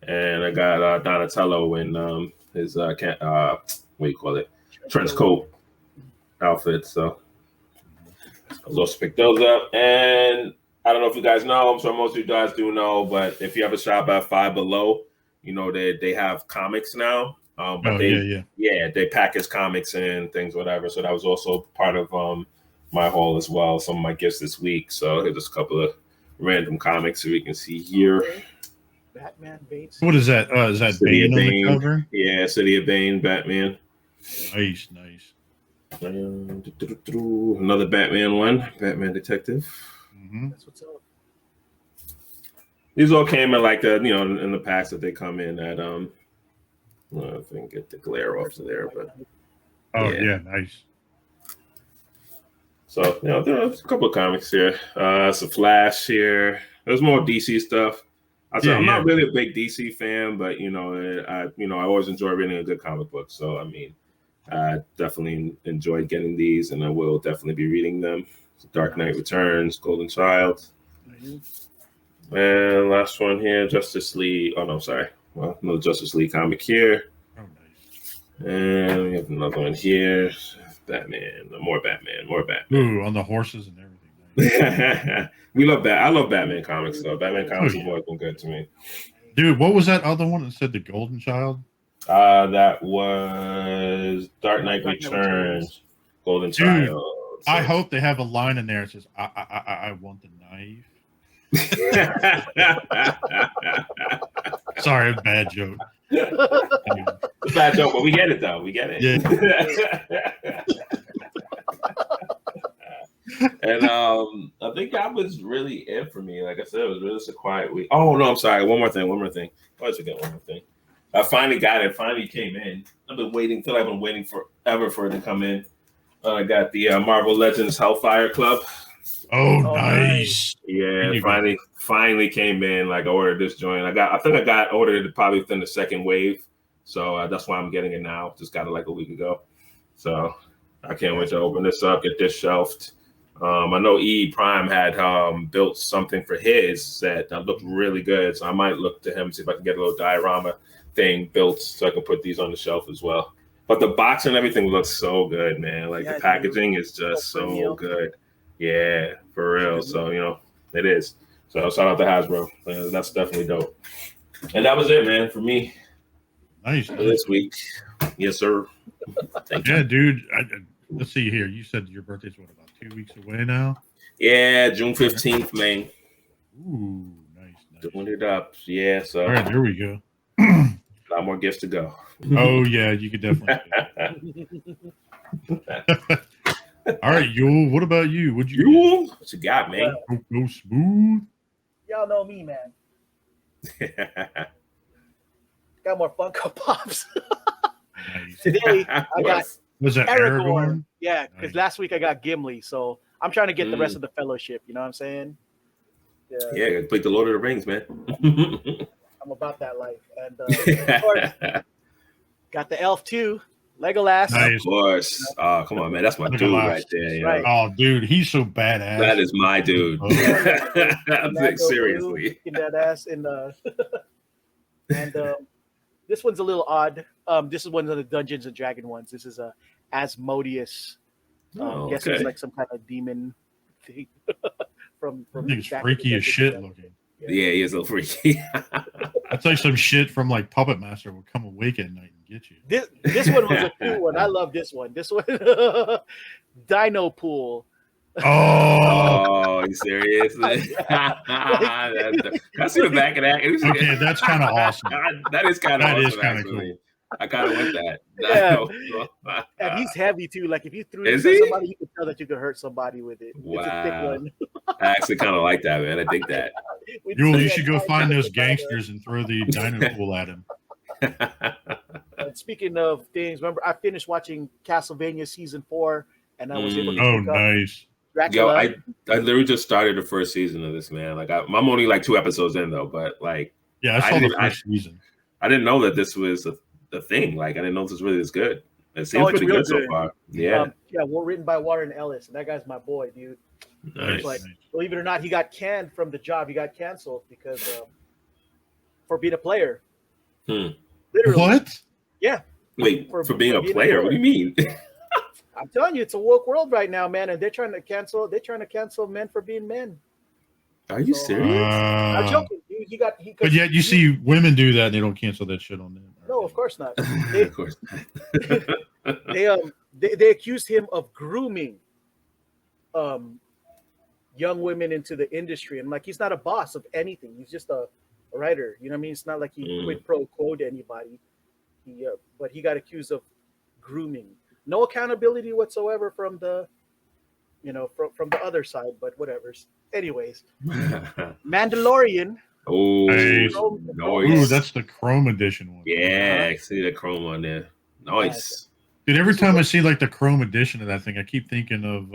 And I got Donatello in his trench coat outfit. So I'll also pick those up. And I don't know if you guys know, I'm sure most of you guys do know, but if you have a shop at Five Below, they have comics now. They package comics and things, whatever. So that was also part of my haul as well. Some of my gifts this week. So here's just a couple of random comics so we can see here. Batman Bates. What is that? Is that Bane on the cover? Yeah, City of Bane, Batman. Nice. Another Batman one, Batman Detective. Mm-hmm. That's what's up. These all came in like in the packs that they come in at if I can get the glare off of there, but yeah, nice. So there's a couple of comics here. Some Flash here. There's more DC stuff. I'm not really a big DC fan, but I always enjoy reading a good comic book. So I definitely enjoyed getting these, and I will definitely be reading them. Dark Knight Returns, Golden Child, and last one here, Justice League. Oh no, sorry. Well, another Justice League comic here. Oh, nice. And we have another one here. Batman, more Batman. Ooh, on the horses and everything. We love that. I love Batman comics though. Batman comics have always been good to me. Dude, what was that other one that said the Golden Child? That was Dark Knight Returns, Golden Child. So. I hope they have a line in there that says, I want the knife. Sorry, bad joke. It's a bad joke, but we get it though. We get it. Yeah. And I think that was really it for me. Like I said, it was really a quiet week. Oh no, I'm sorry. One more thing. I always forget one more thing. I finally got it. Finally came in. I've been waiting forever for it to come in. I got the Marvel Legends Hellfire Club. Oh, nice. Yeah, finally came in. Like I ordered this joint. I think I got ordered probably within the second wave. So that's why I'm getting it now. Just got it like a week ago. So I can't wait to open this up, get this shelved. I know E Prime had built something for his set that looked really good. So I might look to him, see if I can get a little diorama thing built so I can put these on the shelf as well. But the box and everything looks so good, man. Like the packaging is just so good. Yeah, for real. So, it is. So shout out to Hasbro. That's definitely dope. And that was it, man, for me. Nice. For this week. Yes, sir. Thank you. Dude. Let's see here. You said your birthday's about 2 weeks away now? Yeah, June 15th, man. Ooh, nice. Doing it up. Yeah, so. All right, there we go. A lot more gifts to go. Oh, yeah, you could definitely. All right, Yule, what about you? What you got, man? Cocoasmooth. Y'all know me, man. Got more Funko Pops. Nice. Today, I got Aragorn. Yeah, because last week I got Gimli, so I'm trying to get the rest of the Fellowship. You know what I'm saying? Yeah, complete the Lord of the Rings, man. I'm about that life. And of course, got the Elf too, Legolas. Nice. Of course. Oh, come on, man. That's my dude right there. Right. Oh, dude, he's so badass. That is my dude. I'm like, seriously. Kicking that ass in the and this one's a little odd. This is one of the Dungeons and Dragon ones. This is a Asmodeus. I guess it's like some kind of demon thing from freaky as shit looking. Yeah, he is a freaky. That's like some shit from like Puppet Master would come awake at night and get you. This one was a cool one. I love this one. This one, Dino Pool. Oh, you serious? I see the back of that. okay, that's kind of awesome. That is kind of That awesome, is kind of actually. cool. I kind of want that. Yeah. And he's heavy too. Like if you threw it Is at he? somebody, you could tell that you could hurt somebody with it. Wow. It's a thick one. I actually kind of like that, man. I think that. You should go find those gangsters and throw the dino pool at him. And speaking of things, remember I finished watching Castlevania season 4, and I was able to Oh, pick up nice. Yo, Dracula. I literally just started the first season of this, man. Like I'm only like 2 episodes in though, but like Yeah, I saw the first season. I didn't know that this was a thing. Like I didn't know this was really this good. It seems it's pretty real good so good. far. Yeah. Well, written by Warren Ellis, and that guy's my boy, dude. Nice. Like, believe it or not, he got canned from the job. He got canceled because for being a player. Literally. What? Yeah. Wait, for being a player? What do you mean? I'm telling you, it's a woke world right now, man, and they're trying to cancel men for being men. Are you serious? I'm joking. But yet you see women do that and they don't cancel that shit on them. No, of course not. Of course not. They accused him of grooming young women into the industry, and like he's not a boss of anything. He's just a writer. You know what I mean? It's not like he quid pro quo to anybody. But he got accused of grooming. No accountability whatsoever from the, from the other side. But whatever. Anyways, Mandalorian. Oh, nice. Nice. Ooh, that's the Chrome edition one. Yeah, I see the Chrome on there. Nice. Dude, every time I see like the Chrome edition of that thing, I keep thinking of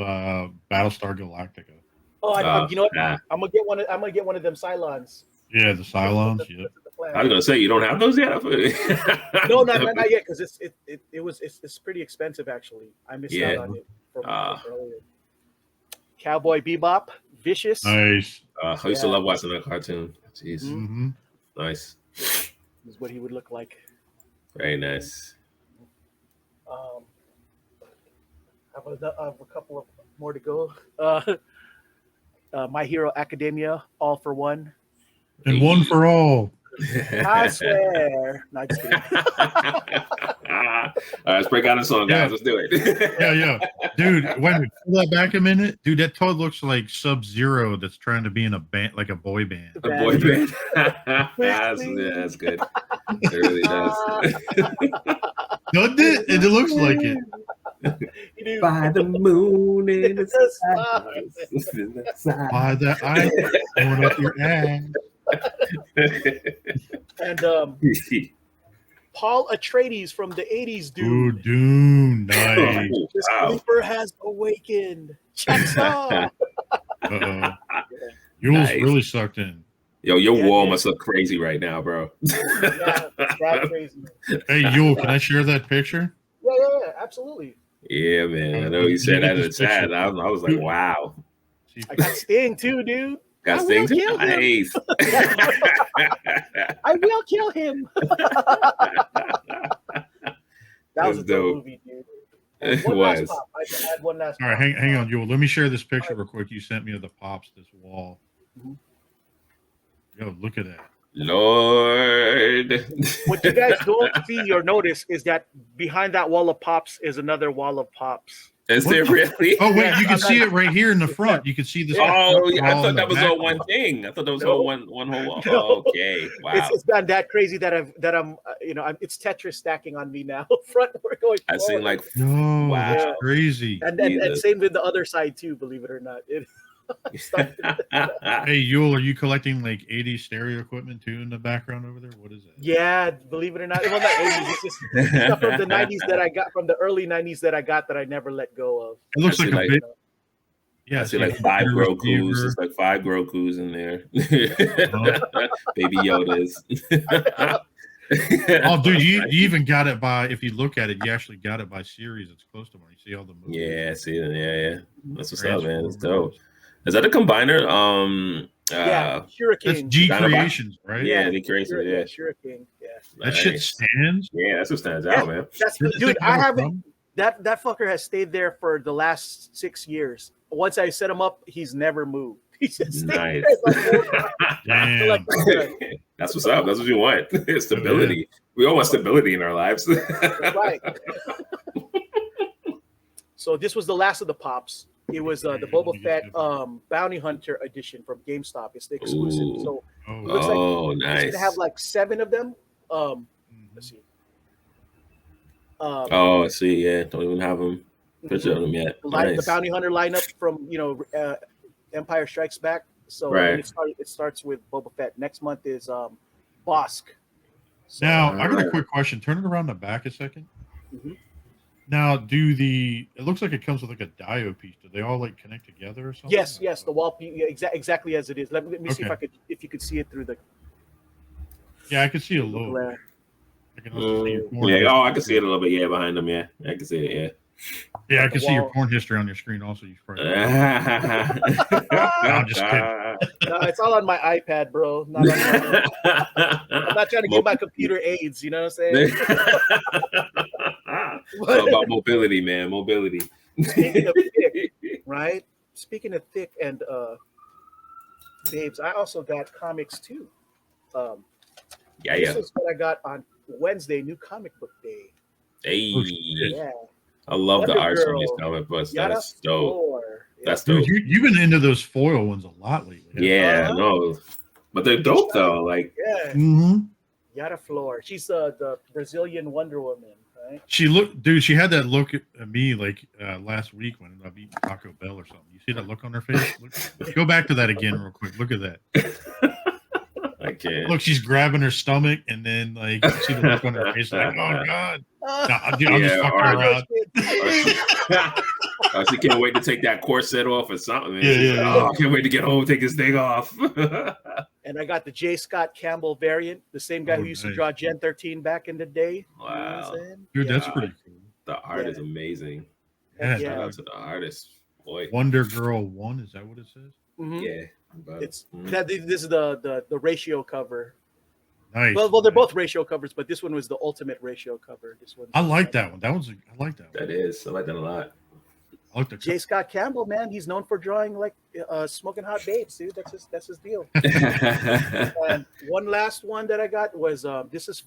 Battlestar Galactica. Oh, you know what? I'm gonna get one of them Cylons. Yeah, the Cylons. Yeah. I was gonna say you don't have those yet. No, not yet, because it's pretty expensive actually. I missed out on it from earlier. Cowboy Bebop, Vicious. Nice. I used to love watching that cartoon. Jeez. Mm-hmm. Nice. This is what he would look like. Very nice. I have a couple of more to go. My Hero Academia, All for One. And One for All. I swear. No, just kidding. All right, let's break out a song, guys. Let's do it. Yeah. Dude, wait a minute. Pull that back a minute. Dude, that toad looks like Sub-Zero that's trying to be in a band, like a boy band. A boy band. That's good. It really does. Doesn't it? It looks like it. By the moon in the sky. By the eye going up your ass. And Paul Atreides from the 80s, dude. Ooh, dude, nice. The sleeper has awakened. Checks off. Uh-oh. Yule's really sucked in. Yo, your wall must look crazy right now, bro. Yeah, that's crazy. Hey, Yule, can I share that picture? Yeah, absolutely. Yeah, man. I know you said that in the chat. I was like, wow. I got Sting too, dude. Got Sting too? Nice. I will kill him. That was a dope movie, dude. It was. I had one last. All right, hang on, Yule. Let me share this picture real quick. You sent me of the Pops, this wall. Mm-hmm. Yo, look at that. Lord. What you guys don't see or notice is that behind that wall of Pops is another wall of Pops. Is there really? Oh, wait, you can see it right here in the front. You can see this. Oh, yeah, I thought that was all one thing. I thought that was all one whole wall. No. Okay, wow. It's gotten that crazy that I'm it's Tetris stacking on me now. Front, we're going. I seem like, no, wow. that's crazy. And same with the other side too. Believe it or not. Hey, Yule, are you collecting like 80s stereo equipment too in the background over there? What is that? Yeah, believe it or not. Well, not 80s. It's just stuff from the 90s that I got, from the early 90s that I got that I never let go of. It looks like a bit. Yeah, I see like 5 Grokus. There's like 5 Grokus in there. Baby Yodas. Oh, dude, you even got it by, if you look at it, you actually got it by series. It's close to one. You see all the movies. Yeah, I see it. Yeah. That's what's up, man. That's dope. Is that a combiner? Yeah, Hurricane. That's G Creations, right? Yeah, G Creations. Yeah, Hurricane. Yeah, that shit stands. Yeah, that's what stands out, man. Dude, I haven't. That fucker has stayed there for the last 6 years. Once I set him up, he's never moved. He just stayed Nice. there the whole time. Damn. Like, That's what's up. That's what you want. Stability. We all want stability in our lives. right. So this was the last of the pops. It was the Boba Fett Bounty Hunter edition from GameStop. It's the exclusive. Ooh. So Oh, it looks like nice. it's gonna have like 7 of them. Let's see. I see. Yeah, don't even have them. Picture of them yet. The Bounty Hunter lineup from Empire Strikes Back. So Right. it starts with Boba Fett. Next month is Bosk. So, now I got a quick question. Turn it around the back a second. Mhm. Now, it looks like it comes with like a diode piece. Do they all like connect together or something? yes, the wall piece, exactly as it is. Let me see Okay. if you could see it through the Yeah, I can see a little. glare. I can also see your porn Yeah. Oh, I history. can see it a little bit. Yeah, behind them. Yeah, I can see it. Yeah. Yeah, I can The see your wall. porn history on your screen. Also, you probably. I'm just kidding. No, it's all on my iPad, bro. Not on I'm not trying to give my computer AIDS. You know what I'm saying? It's all about mobility, man. Mobility. Speaking of thick, right? Speaking of thick and babes, I also got comics too. This is what I got on Wednesday, New Comic Book Day. Hey, Yeah. I love the Wonder arts from these Girl, comic books. Yada That's dope. Floor. That's Dude, dope. you've been into those foil ones a lot lately. Yeah, no, but they're dope though. Like, Yeah. Mm-hmm. Yada Floor. She's the Brazilian Wonder Woman, right? She had that look at me like last week when I beat Taco Bell or something. You see that look on her face? Look, go back to that again real quick. Look at that. I can't. Look, she's grabbing her stomach, and then like you see the look on her face, like, oh god. I'm just fucking around. She can't wait to take that corset off or something. Yeah. Oh, I can't wait to get home, take this thing off. And I got the J. Scott Campbell variant, the same guy who used to draw Gen 13 back in the day. Wow. You know what I'm saying? Dude, that's pretty cool. The art is amazing. Yeah, Shout out to the artist, boy. Wonder Girl 1, is that what it says? Mhm. Yeah. It's this is the ratio cover. Nice. Well, they're both ratio covers, but this one was the ultimate ratio cover. This one. I like that one. I like that one. That is. I like that a lot. I like the J. Scott Campbell, man, he's known for drawing like smoking hot babes, dude. That's his deal. And one last one that I got was this is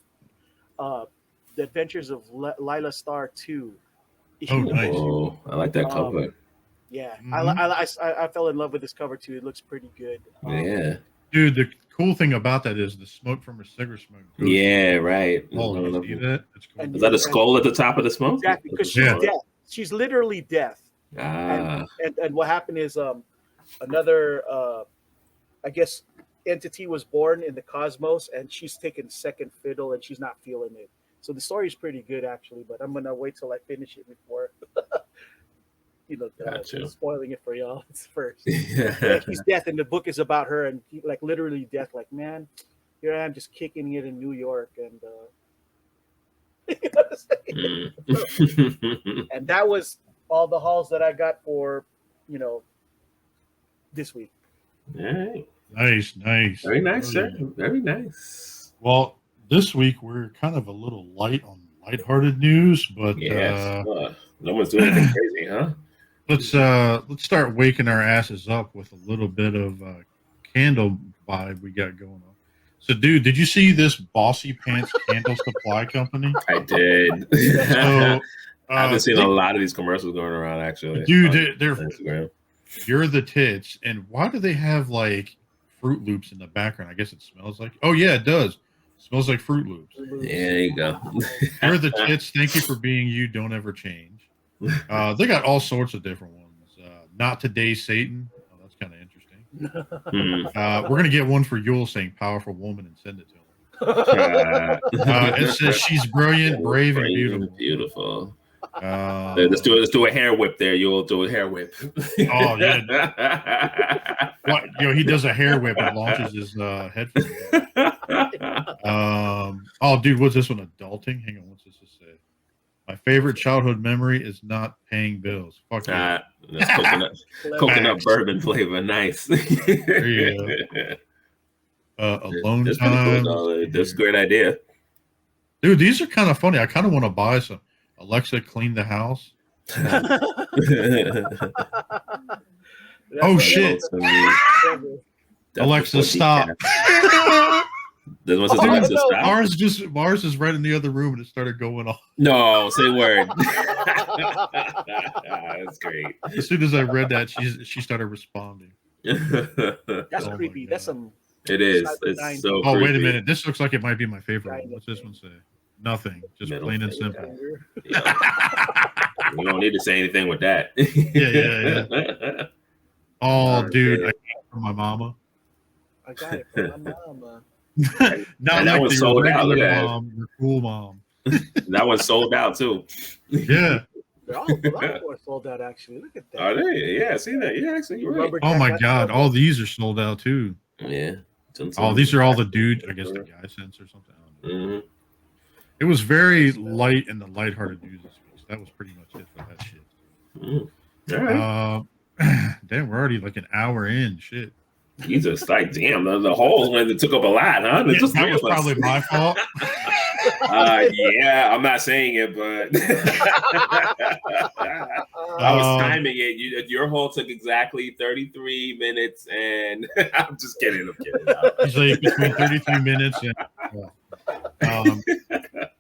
the Adventures of Lila Star 2. Oh, nice. Oh, I like that cover. Yeah, Mhm. I fell in love with this cover too. It looks pretty good. Yeah. Dude, the cool thing about that is the smoke from her cigarette smoke. goes- Yeah, right. Oh, you see that? That's cool. And- Is that a skull at the top of the smoke? Exactly, because she's Yeah. death. She's literally death. Ah. And what happened is another I guess entity was born in the cosmos, and she's taken second fiddle, and she's not feeling it. So the story is pretty good actually, but I'm gonna wait till I finish it before Gotcha. spoiling it for y'all. It's first. Yeah. He's death, and the book is about her, and he, like literally death. Like, man, here I am just kicking it in New York, and you know what I'm saying? And that was all the hauls that I got for this week. All right. Nice. Very nice, Oh, sir. yeah. Very nice. Well, this week we're kind of a little light on lighthearted news, but Yes. No one's doing anything crazy, huh? let's start waking our asses up with a little bit of candle vibe we got going on. So, dude, did you see this Bossy Pants candle supply company? I did. So, I've been seeing a lot of these commercials going around, actually. Dude, they're Instagram. you're the tits. And why do they have like Fruit Loops in the background? I guess it smells like. Oh yeah, it does. It smells like Fruit Loops. Yeah, there you go. You're the tits. Thank you for being you. Don't ever change. They got all sorts of different ones. Not Today, Satan. Oh, that's kind of interesting. We're gonna get one for Yule saying "powerful woman" and send it to him. It says she's brilliant, brave, and beautiful. Beautiful. Let's Let's do a hair whip there. You'll do a hair whip. Oh yeah. What? He does a hair whip and launches his headphones. Oh, dude, what's this one? Adulting? Hang on, what's this to say? My favorite childhood memory is not paying bills. Fuck yeah. That's coconut bourbon flavor. Nice. There you go. Alone That's time. cool, that's a great idea. Dude, these are kind of funny. I kind of want to buy some. Alexa, clean the house. Oh shit! That's Alexa, before stop. decaf. This one says Alexa, no. stop. Mars is right in the other room and it started going off. No, say word. That's great. As soon as I read that, she started responding. That's Oh my creepy. God. That's some. It is. Cyber It's nine. so Oh, creepy. wait a minute. This looks like it might be my favorite one. Kinda What's this thing. one say? Nothing. Just Middle plain and finger. simple. You don't need to say anything with that. Yeah. Oh, dude, I got it from my mama. I got it from my mama. Not And that like one's your sold out. regular Look at that. mom, your cool mom. That one's sold out too. Yeah. They're all a lot more sold out. Actually, look at that. Are they? Yeah, see that? Yeah, actually, you're right. Lumberjack Oh my got God, sold all out. these are sold out too. Yeah. Oh, these are all the dudes. I guess the guy sense or something. I don't know. Mhm. It was very light and the lighthearted news this week. So that was pretty much it for that shit. Mhm. All right. Damn, we're already like an hour in. Shit. Jesus, like, damn, the holes when it took up a lot, huh? There's just that three was of us. probably my fault. Yeah, I'm not saying it, but I was timing it. Your hole took exactly 33 minutes, and I'm just kidding. He's like between 33 minutes and.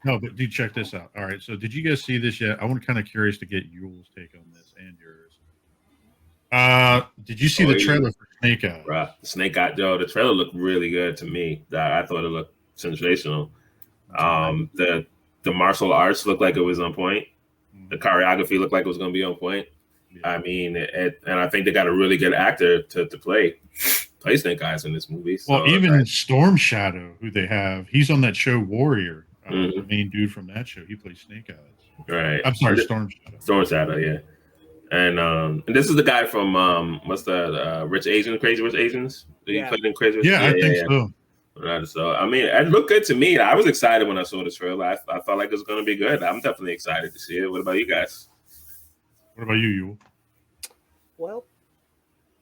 No, but dude, check this out. All right, so did you guys see this yet? I'm kind of curious to get Yule's take on this and yours. Did you see the trailer for Snake Eyes? Right, Snake Eyes. Yo, the trailer looked really good to me. I thought it looked sensational. The martial arts looked like it was on point. The choreography looked like it was going to be on point. Yeah. I mean, and I think they got a really good actor to play Snake Eyes in this movie. So, well, even Storm Shadow, who they have, he's on that show Warrior. The main dude from that show, he plays Snake Eyes. Right. I'm sorry, Storm Shadow. Storm Shadow, yeah. And this is the guy from what's that? Crazy Rich Asians. He played in Crazy Rich. Yeah, I think so. Right, so I mean, it looked good to me. I was excited when I saw the trailer. I felt like it was going to be good. I'm definitely excited to see it. What about you guys? What about you, Yule? Well,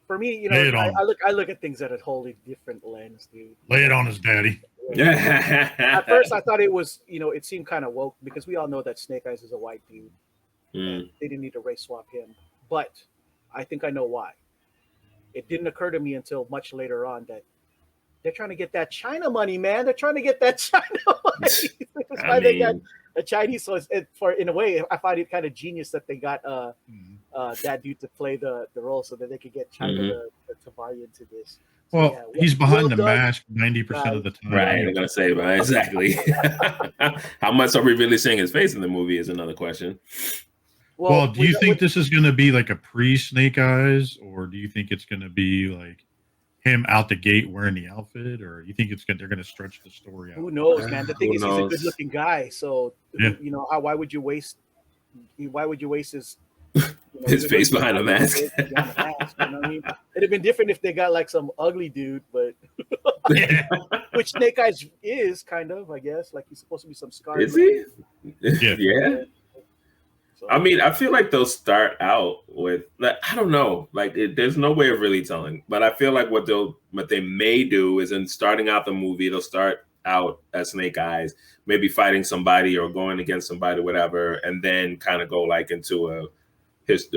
for me, you know, I look at things at a wholly different lens, dude. Lay it on us, Daddy. Yeah. At first, I thought it was, you know, it seemed kind of woke because we all know that Snake Eyes is a white dude. And they didn't need to race swap him, but I think I know why. It didn't occur to me until much later on that they're trying to get that China money, man. They're trying to get that China money. That's why they got a Chinese. So in a way, I find it kind of genius that they got that dude to play the role so that they could get China to buy into this. So, well, he's behind the mask 90% of the time. Right, I'm gonna say, but exactly. How much are we really seeing his face in the movie is another question. Well, do you think this is going to be like a pre-Snake Eyes, or do you think it's going to be like him out the gate wearing the outfit, or you think they're going to stretch the story out? Who knows, man? The thing is, he's a good-looking guy, so you know, why would you waste his his face behind a mask? You know what I mean? It'd have been different if they got like some ugly dude, but which Snake Eyes is kind of, I guess, like he's supposed to be some scar. Is he? Yeah. So, I mean, I feel like they'll start out with, like, I don't know, like there's no way of really telling, but I feel like what they may do is in starting out the movie, they'll start out as Snake Eyes, maybe fighting somebody or going against somebody, whatever, and then kind of go like into a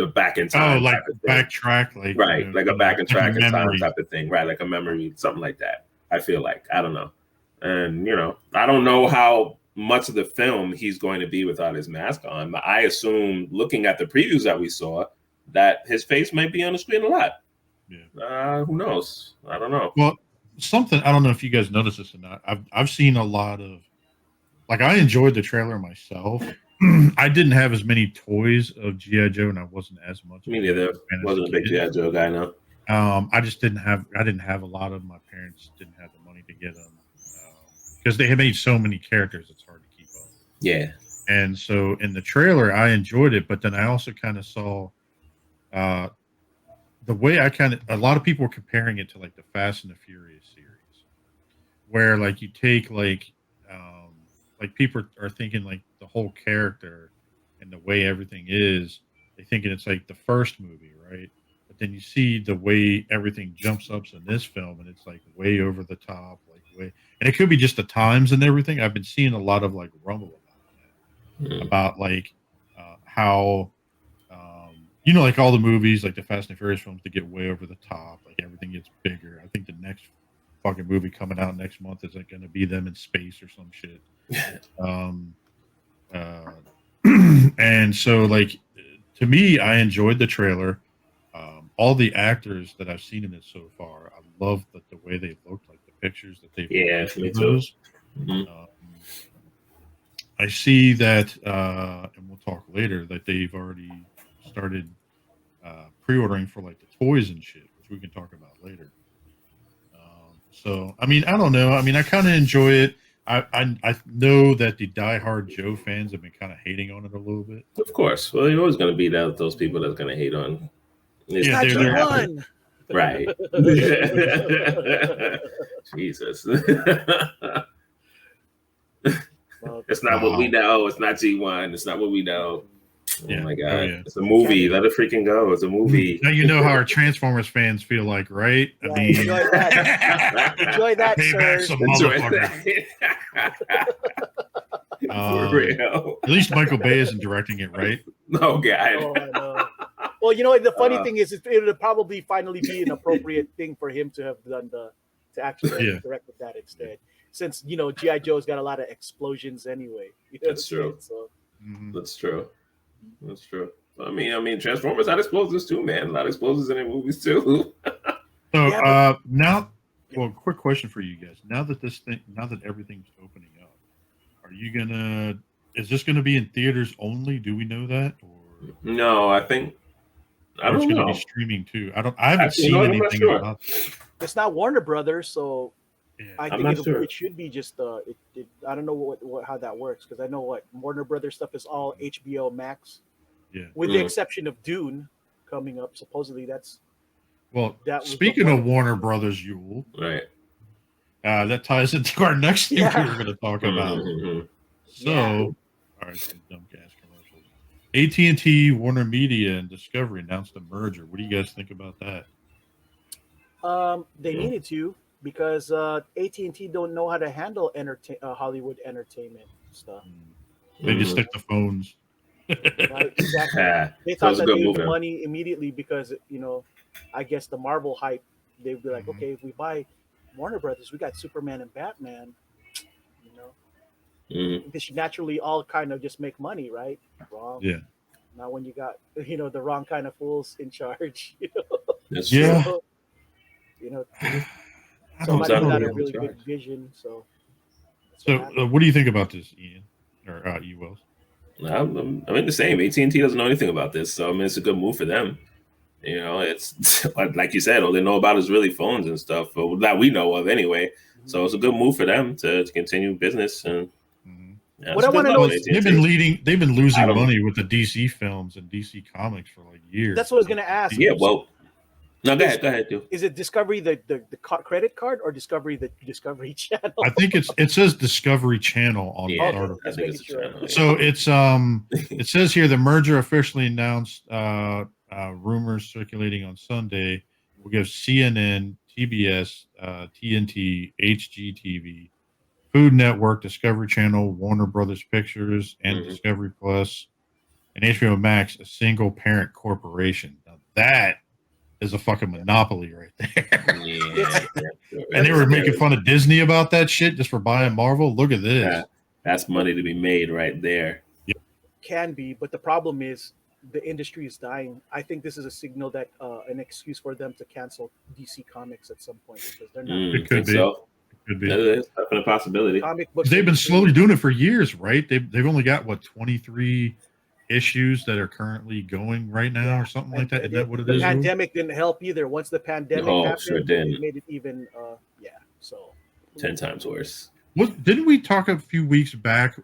back in time. Oh, like backtrack, like right, like a back and track in time memory type of thing, right? Like a memory, something like that. I feel like, I don't know, and you know, I don't know how much of the film he's going to be without his mask on. But I assume, looking at the previews that we saw, that his face might be on the screen a lot. Yeah. Who knows? I don't know. Well, something I don't know if you guys noticed this or not. I've seen a lot of, like, I enjoyed the trailer myself. I didn't have as many toys of G.I. Joe, and I wasn't as much. Me neither. Wasn't a big G.I. Joe guy, no. I just didn't have a lot of them. My parents didn't have the money to get them because they had made so many characters. It's hard to keep up. Yeah. And so in the trailer, I enjoyed it, but then I also kind of saw the way a lot of people were comparing it to like the Fast and the Furious series, where like you take like people are thinking like the whole character and the way everything is, they're thinking it's like the first movie, right? But then you see the way everything jumps up in this film, and it's like way over the top, and it could be just the times and everything. I've been seeing a lot of like rumble about that, about like how you know, like all the movies, like the Fast and Furious films, they get way over the top. Like everything gets bigger. I think the next fucking movie coming out next month is like going to be them in space or some shit. And so, like, to me, I enjoyed the trailer. All the actors that I've seen in it so far, I love the way they looked, like the pictures that they've me too. I see that, and we'll talk later, that they've already started pre-ordering for like the toys and shit, which we can talk about later. So, I mean, I don't know. I mean, I kind of enjoy it. I know that the diehard Joe fans have been kind of hating on it a little bit. Of course. Well, you're always going to be those people that's going to hate on. Yeah, they're one. Right. Jesus. It's not what we know. It's not G1. It's not what we know. Oh my God. Oh, yeah. It's a movie. Let it freaking go. It's a movie. Now you know how our Transformers fans feel like, right? I mean, enjoy that. Enjoy that, payback some motherfucker. For real. At least Michael Bay isn't directing it, right? Oh, God. Oh, I know. Well, you know, the funny thing is, it would probably finally be an appropriate thing for him to have done to actually direct with that instead. Since, you know, G.I. Joe's got a lot of explosions anyway. You know That's true. So. That's true. That's true. I mean, Transformers had explosives too, man. A lot of explosives in their movies too. So now, well, quick question for you guys. Now that everything's opening up, is this gonna be in theaters only? Do we know that? Or no, I don't know. It's gonna be streaming too. I haven't seen anything about it. It's not Warner Brothers, so I think it should be just I don't know how that works, because I know what Warner Brothers stuff is all HBO Max. Yeah. With the exception of Dune coming up. Supposedly speaking of Warner Brothers, Yule. Right. That ties into our next thing we were going to talk about. So, all right, some dumb gas commercials. AT&T, Warner Media, and Discovery announced a merger. What do you guys think about that? They needed to, because AT&T don't know how to handle Hollywood entertainment stuff. They just stick to phones. Right, exactly. They thought that they made the money immediately because, you know, I guess the Marvel hype. They'd be like, okay, if we buy Warner Brothers, we got Superman and Batman. You know, they should naturally all kind of just make money, right? Wrong. Yeah. Not when you got, you know, the wrong kind of fools in charge. You know? That's true. So, you know, somebody got a really good vision. So what do you think about this, Ian, or you, Wells? I mean, the same. AT&T doesn't know anything about this, so I mean, it's a good move for them. You know, it's like you said, all they know about is really phones and stuff that we know of anyway. So it's a good move for them to continue business. And what I want to know is they've been losing money with the DC films and DC Comics for like years. That's what I was going to ask. Yeah, well, no, go ahead, dude. Is it Discovery the credit card, or Discovery the Discovery Channel? I think it says Discovery Channel on the article. I think it's channel, So it's it says here the merger officially announced. Rumors circulating on Sunday will give CNN, TBS, TNT, HGTV, Food Network, Discovery Channel, Warner Brothers Pictures, and Discovery Plus, and HBO Max a single parent corporation. Now that is a fucking monopoly right there. And they were making fun of Disney about that shit just for buying Marvel. Look at this. That's money to be made right there. Yep. Can be, but the problem is the industry is dying. I think this is a signal that an excuse for them to cancel DC Comics at some point, because they're not. It could be. So. It could be. It's definitely a possibility. Comic books. They've been slowly doing it for years, right? They've only got 23 issues that are currently going right now, or something like that. Isn't that what it is? The pandemic didn't help either. Once the pandemic happened, sure didn't. it made it even, so 10 times worse. Didn't we talk a few weeks back?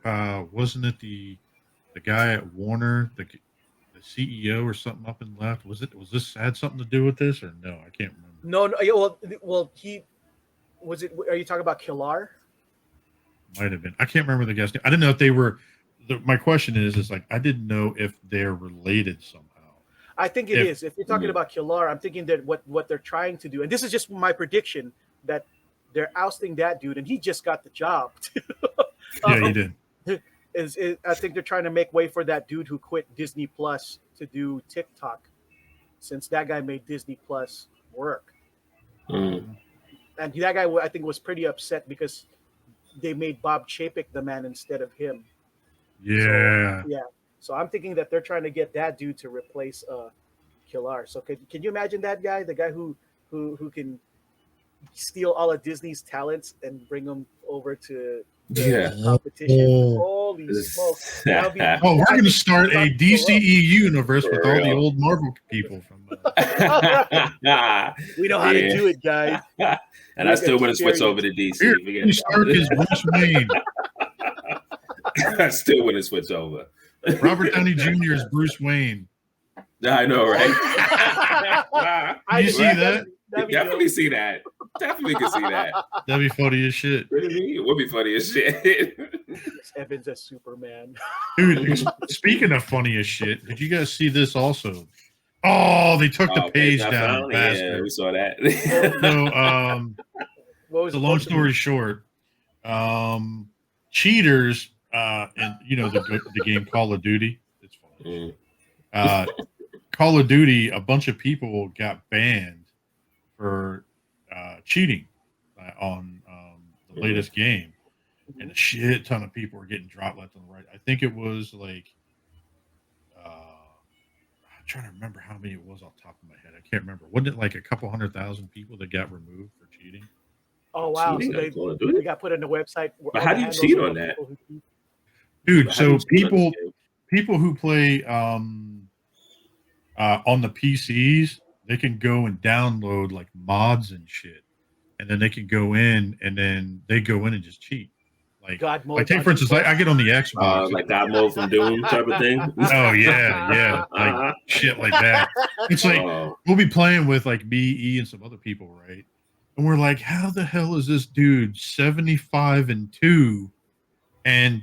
Wasn't it the guy at Warner, the CEO or something up and left? Was this had something to do with this, or no? I can't remember. No. Well, he was it. Are you talking about Killar? Might have been. I can't remember the guy's name. I didn't know if they were. My question is like, I didn't know if they're related somehow. I think it is. If you're talking about Killar, I'm thinking that what they're trying to do, and this is just my prediction, that they're ousting that dude, and he just got the job. Yeah, he did. I think they're trying to make way for that dude who quit Disney Plus to do TikTok. since that guy made Disney Plus work. Mm. And that guy, I think, was pretty upset because they made Bob Chapek the man instead of him. Yeah. So, yeah. So I'm thinking that they're trying to get that dude to replace Killar. So can you imagine that guy, the guy who can steal all of Disney's talents and bring them over to the competition? Holy smoke! Oh, we're going to start a DCEU universe with all the old Marvel people from. We know how to do it, guys. And I still want to switch over to DC. Tony Stark is Bruce Wayne. I still want to switch over. Robert Downey Jr. is Bruce Wayne. I know, right? You see that? Definitely see that. Definitely can see that. That'd be funny as shit. It would be funny as shit. Evans as Superman. Dude, speaking of funny as shit, did you guys see this also? Oh, they took the page down. Yeah, we saw that. So, the long story short, cheaters, and you know the game Call of Duty. It's funny. Call of Duty, a bunch of people got banned for cheating on the latest game, and a shit ton of people were getting dropped left and right. I think it was like. I'm trying to remember how many it was off the top of my head. I can't remember. Wasn't it like a couple 100,000 people that got removed for cheating? Oh wow! So they got put on the website. But how do you cheat on that, dude? So people who play on the PCs, they can go and download like mods and shit, and then they can go in and just cheat. Like, God mode, like take for instance, like I get on the Xbox, like God mode from Doom type of thing. Oh yeah, like shit like that. It's like we'll be playing with like me, E, and some other people, right? And we're like, how the hell is this dude 75-2, and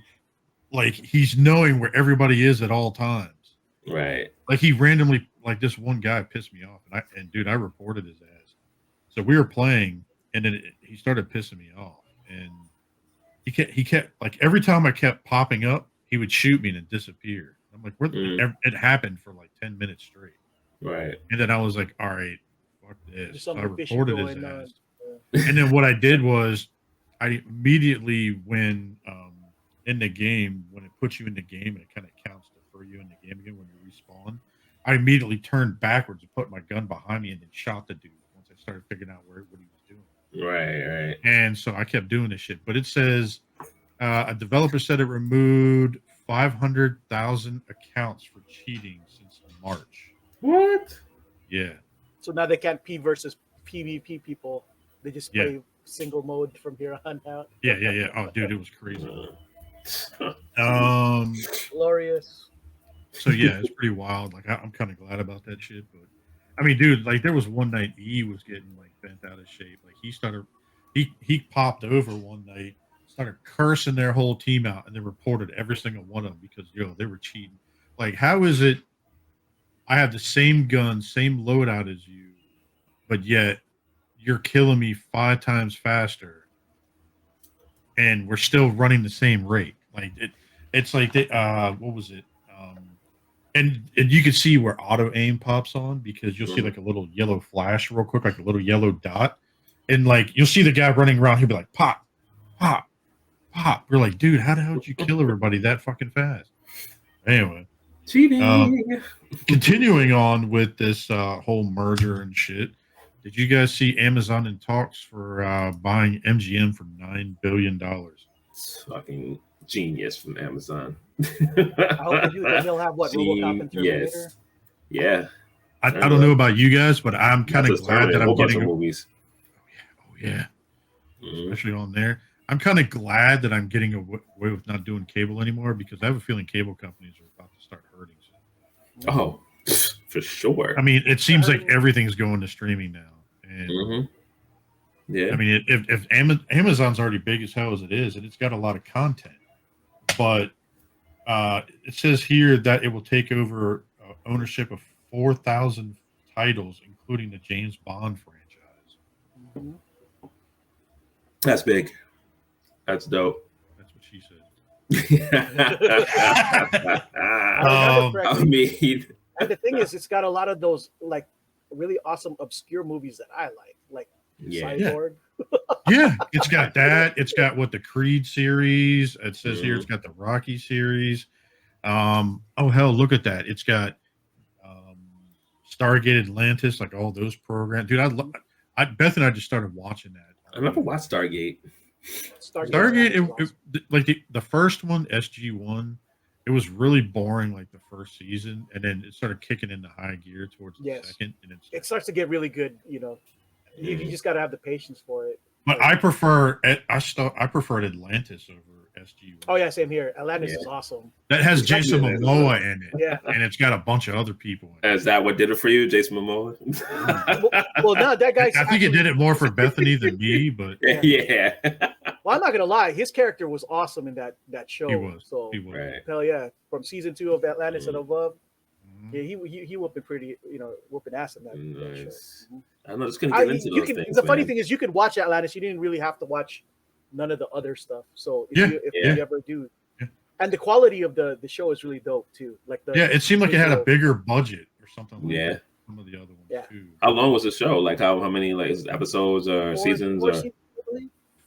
like he's knowing where everybody is at all times, right? Like he randomly, like this one guy pissed me off, and dude, I reported his ass. So we were playing, and then he started pissing me off, and. He kept like every time I kept popping up, he would shoot me and then disappear. I'm like, it happened for like 10 minutes straight. Right. And then I was like, all right, fuck this. So I reported his ass. On. And then what I did was I immediately when in the game, when it puts you in the game and it kind of counts for you in the game again when you respawn, I immediately turned backwards and put my gun behind me and then shot the dude once I started figuring out what he was doing. Right. And so I kept doing this shit. But it says a developer said it removed 500,000 accounts for cheating since March. What? Yeah. So now they can't P versus PvP people. They just play single mode from here on out. Yeah. Oh, dude, it was crazy. Glorious. So yeah, it's pretty wild. Like I'm kind of glad about that shit. But I mean, dude, like there was one night E was getting like bent out of shape. Like he popped over one night, started cursing their whole team out, and then reported every single one of them because they were cheating. Like, how is it? I have the same gun, same loadout as you, but yet you're killing me 5 times faster, and we're still running the same rate. Like it's like what was it? And you can see where auto aim pops on because you'll see like a little yellow flash real quick, like a little yellow dot. And like you'll see the guy running around, he'll be like, pop, pop, pop. We're like, dude, how the hell did you kill everybody that fucking fast? Anyway. Cheating. Continuing on with this whole merger and shit. Did you guys see Amazon in talks for buying MGM for $9 billion? It's fucking genius from Amazon. I hope he'll have what, RoboCop and Terminator? Yes. Yeah. I don't know about you guys, but I'm kind of glad that I'm getting movies. Oh yeah. Especially on there. I'm kind of glad that I'm getting away with not doing cable anymore because I have a feeling cable companies are about to start hurting soon. Oh, for sure. I mean, it seems like everything's going to streaming now. And yeah. I mean, if Amazon's already big as hell as it is, and it's got a lot of content, but it says here that it will take over ownership of 4,000 titles, including the James Bond franchise. That's big. That's dope. That's what she said. I mean, And the thing is, it's got a lot of those like really awesome obscure movies that I like Cyborg. Yeah, it's got that. It's got the Creed series. It says here it's got the Rocky series. Oh hell, look at that! It's got Stargate Atlantis, like all those programs. Dude, Beth and I just started watching that. I never watched Stargate. Stargate, like the first one, SG-1, it was really boring, like the first season, and then it started kicking into high gear towards the second. And it starts to get really good. You know, you just got to have the patience for it. But I preferred Atlantis over SG-1. Oh yeah, same here. Atlantis is awesome. That has Jason Momoa in it. Yeah, and it's got a bunch of other people in it. Is that what did it for you, Jason Momoa? well, no, that guy. I think it did it more for Bethany than me, but yeah. Well, I'm not gonna lie. His character was awesome in that show. He was. So Right. hell yeah, from season 2 of Atlantis and above. Yeah, he whooping pretty, whooping ass in that show. I'm just gonna get into those things. The funny thing is, you could watch Atlantis. You didn't really have to watch none of the other stuff. So if you ever do, and the quality of the show is really dope too. Like it seemed like it had a bigger budget or something. Like some of the other ones too. How long was the show? Like how many episodes or seasons?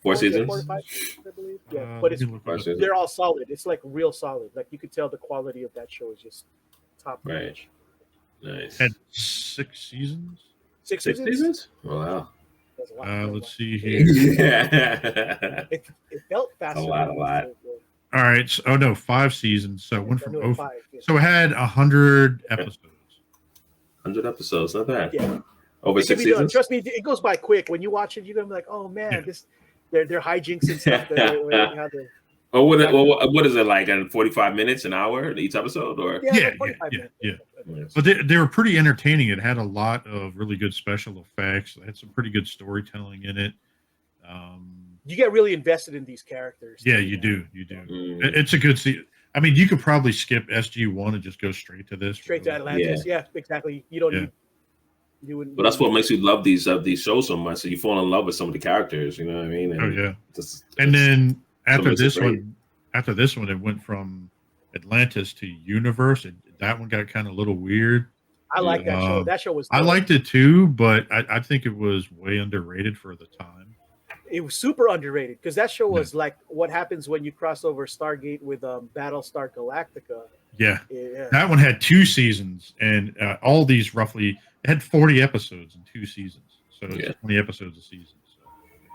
Four seasons. 4 or 5, I believe. Yeah, but they're all solid. It's like real solid. Like you could tell the quality of that show is just top notch. Nice. Had 6 seasons. 6 seasons? Oh, wow. Let's see here. It felt fast. A lot. All right. So, 5 seasons. So it went from 5. So it had 100 episodes. 100 episodes, not bad. Yeah. Over 6 seasons. Trust me, it goes by quick. When you watch it, you're gonna be like, "Oh man, they're hijinks and stuff." What is it like? 45 minutes, an hour each episode, or yeah. But they were pretty entertaining. It had a lot of really good special effects. It had some pretty good storytelling in it. You get really invested in these characters. Yeah, you do. It's a good season. I mean, you could probably skip SG-1 and just go straight to this. Straight to Atlantis. Yeah, exactly. You don't need. But that's what makes you love these shows so much. So you fall in love with some of the characters. You know what I mean? And and then after this one, it went from Atlantis to Universe. That one got kind of a little weird. I like that show. That show was dope. I liked it too, but I think it was way underrated for the time. It was super underrated because that show was like what happens when you cross over Stargate with Battlestar Galactica. Yeah, that one had 2 seasons, and all these roughly had 40 episodes in 2 seasons, so it's 20 episodes a season. So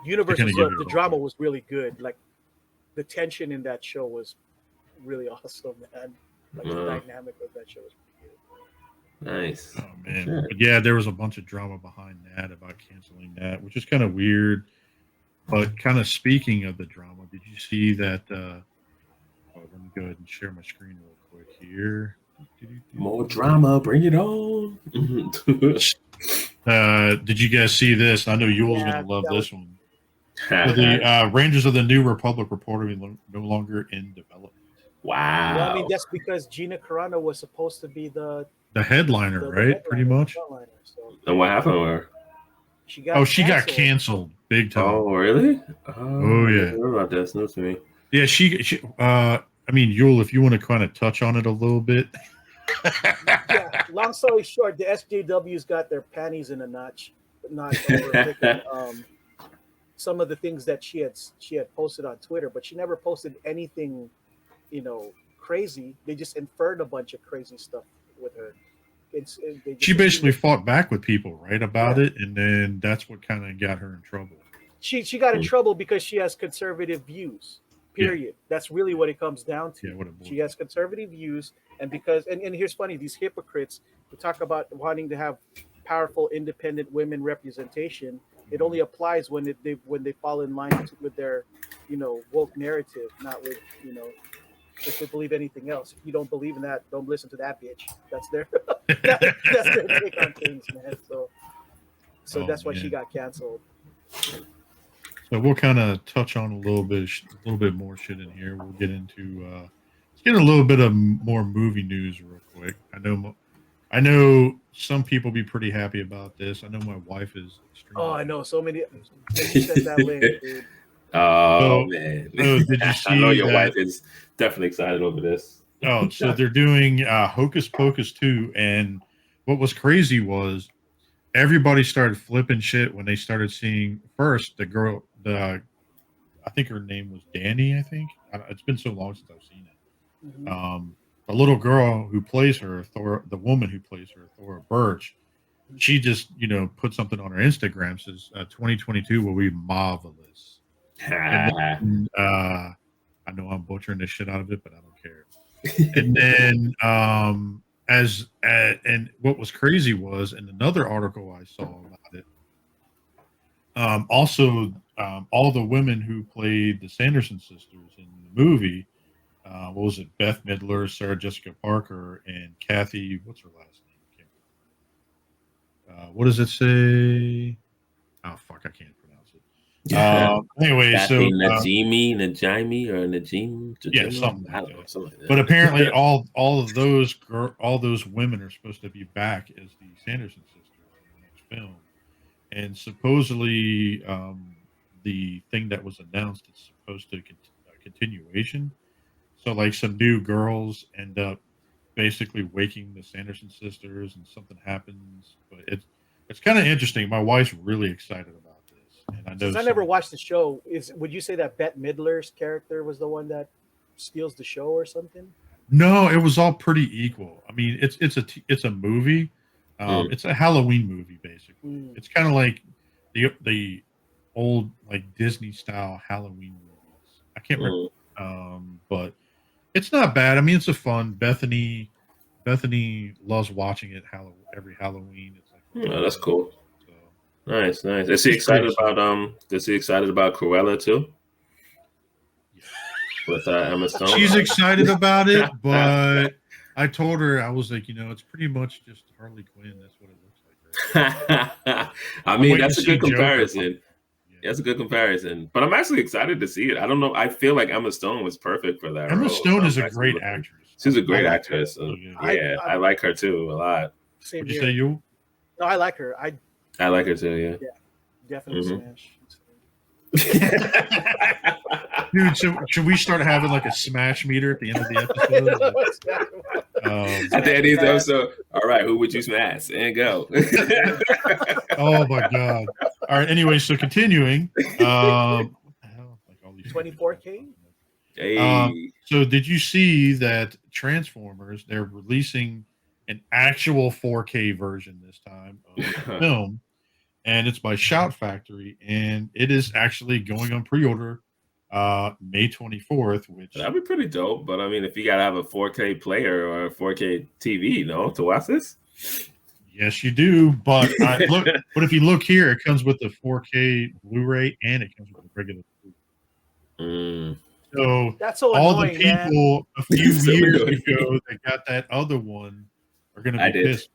Universe, the drama was really good. Like the tension in that show was really awesome, man. Like the dynamic of that show was pretty good. Nice. Oh man, sure. But yeah, there was a bunch of drama behind that about canceling that, which is kind of weird. But kind of speaking of the drama, did you see that? Let me go ahead and share my screen real quick here. More drama, bring it on. Did you guys see this? I know Yule's going to love this one. So the Rangers of the New Republic reportedly no longer in development. Wow. Well, I mean, that's because Gina Carano was supposed to be the headliner, right? Pretty much. And what happened with her? She got canceled big time. Oh, really? Oh yeah. I don't know about that. It's new to me. Yeah, she I mean, Yule, if you want to kind of touch on it a little bit. Yeah, long story short, the SJWs got their panties in a notch, not over some of the things that she had posted on Twitter, but she never posted anything, crazy. They just inferred a bunch of crazy stuff with her. She basically fought back with people, right, about it, and then that's what kind of got her in trouble. She got in trouble because she has conservative views. Period. Yeah. That's really what it comes down to. Yeah, she has conservative views, and because and here's funny, these hypocrites who talk about wanting to have powerful, independent women representation. It only applies when they fall in line with their, woke narrative, not with, if they believe anything else. If you don't believe in that, don't listen to that bitch. That's their that's their take on things, man. So that's why she got canceled. So we'll kind of touch on a little bit more shit in here. We'll get into let's get a little bit of more movie news real quick. I know some people be pretty happy about this. I know my wife is extremely. Oh, I know so many. You sent that link, dude. Oh man! So did you see I know your wife is definitely excited over this. Oh, so they're doing Hocus Pocus 2, and what was crazy was everybody started flipping shit when they started seeing first the girl, I think her name was Danny. I think it's been so long since I've seen it. Mhm. The little girl who plays her, Thor, the woman who plays her, Thora Birch, she just put something on her Instagram, says 2022 will be marvelous, and then, I know I'm butchering the shit out of it, but I don't care. And then and what was crazy was in another article I saw about it, also all the women who played the Sanderson sisters in the movie, what was it, Beth Midler, Sarah Jessica Parker, and Kathy, what's her last name? What does it say? Oh fuck, I can't pronounce it. Anyway, so Najimi, or Najim, yeah, something I like don't know, that. something like that. But apparently, all of those all those women are supposed to be back as the Sanderson sisters in the next film, and supposedly the thing that was announced is supposed to a continuation. So like some new girls end up basically waking the Sanderson sisters, and something happens. But it's kind of interesting. My wife's really excited about this, and I know Since I never watched the show, would you say that Bette Midler's character was the one that steals the show or something? No, it was all pretty equal. I mean, it's a movie. It's a Halloween movie, basically. Mm. It's kind of like the old like Disney style Halloween movies. I can't remember, but it's not bad. I mean, it's a fun. Bethany loves watching it every Halloween. It's like, oh, that's cool. So, nice. Is he excited about Is he excited about Cruella too? yeah. With Emma Stone. She's excited about it, but I told her, I was like, it's pretty much just Harley Quinn. That's what it looks like. Right? I mean, that's a good Joker. comparison. That's a good comparison. But I'm actually excited to see it. I don't know. I feel like Emma Stone was perfect for that. Emma role. Stone is a great actress. She's a great actress. So, I I like her too a lot. Same Would you here. say you? No, I like her. I like her too. Yeah. Definitely smash. Dude, so should we start having like a smash meter at the end of the episode? At the end of the episode, all right, who would you smash? And go. Oh my god! All right. Anyway, so continuing. What the hell? Like all these 24K. Hey. So did you see that Transformers? They're releasing an actual 4K version this time of the film, and it's by Shout Factory, and it is actually going on pre-order May 24th, which that'd be pretty dope. But I mean, if you gotta have a 4K player or a 4K TV, to watch this. Yes, you do. But but if you look here, it comes with the 4K Blu-ray and it comes with the regular. So that's so all annoying, the people man. a few years ago that got that other one are going to be pissed.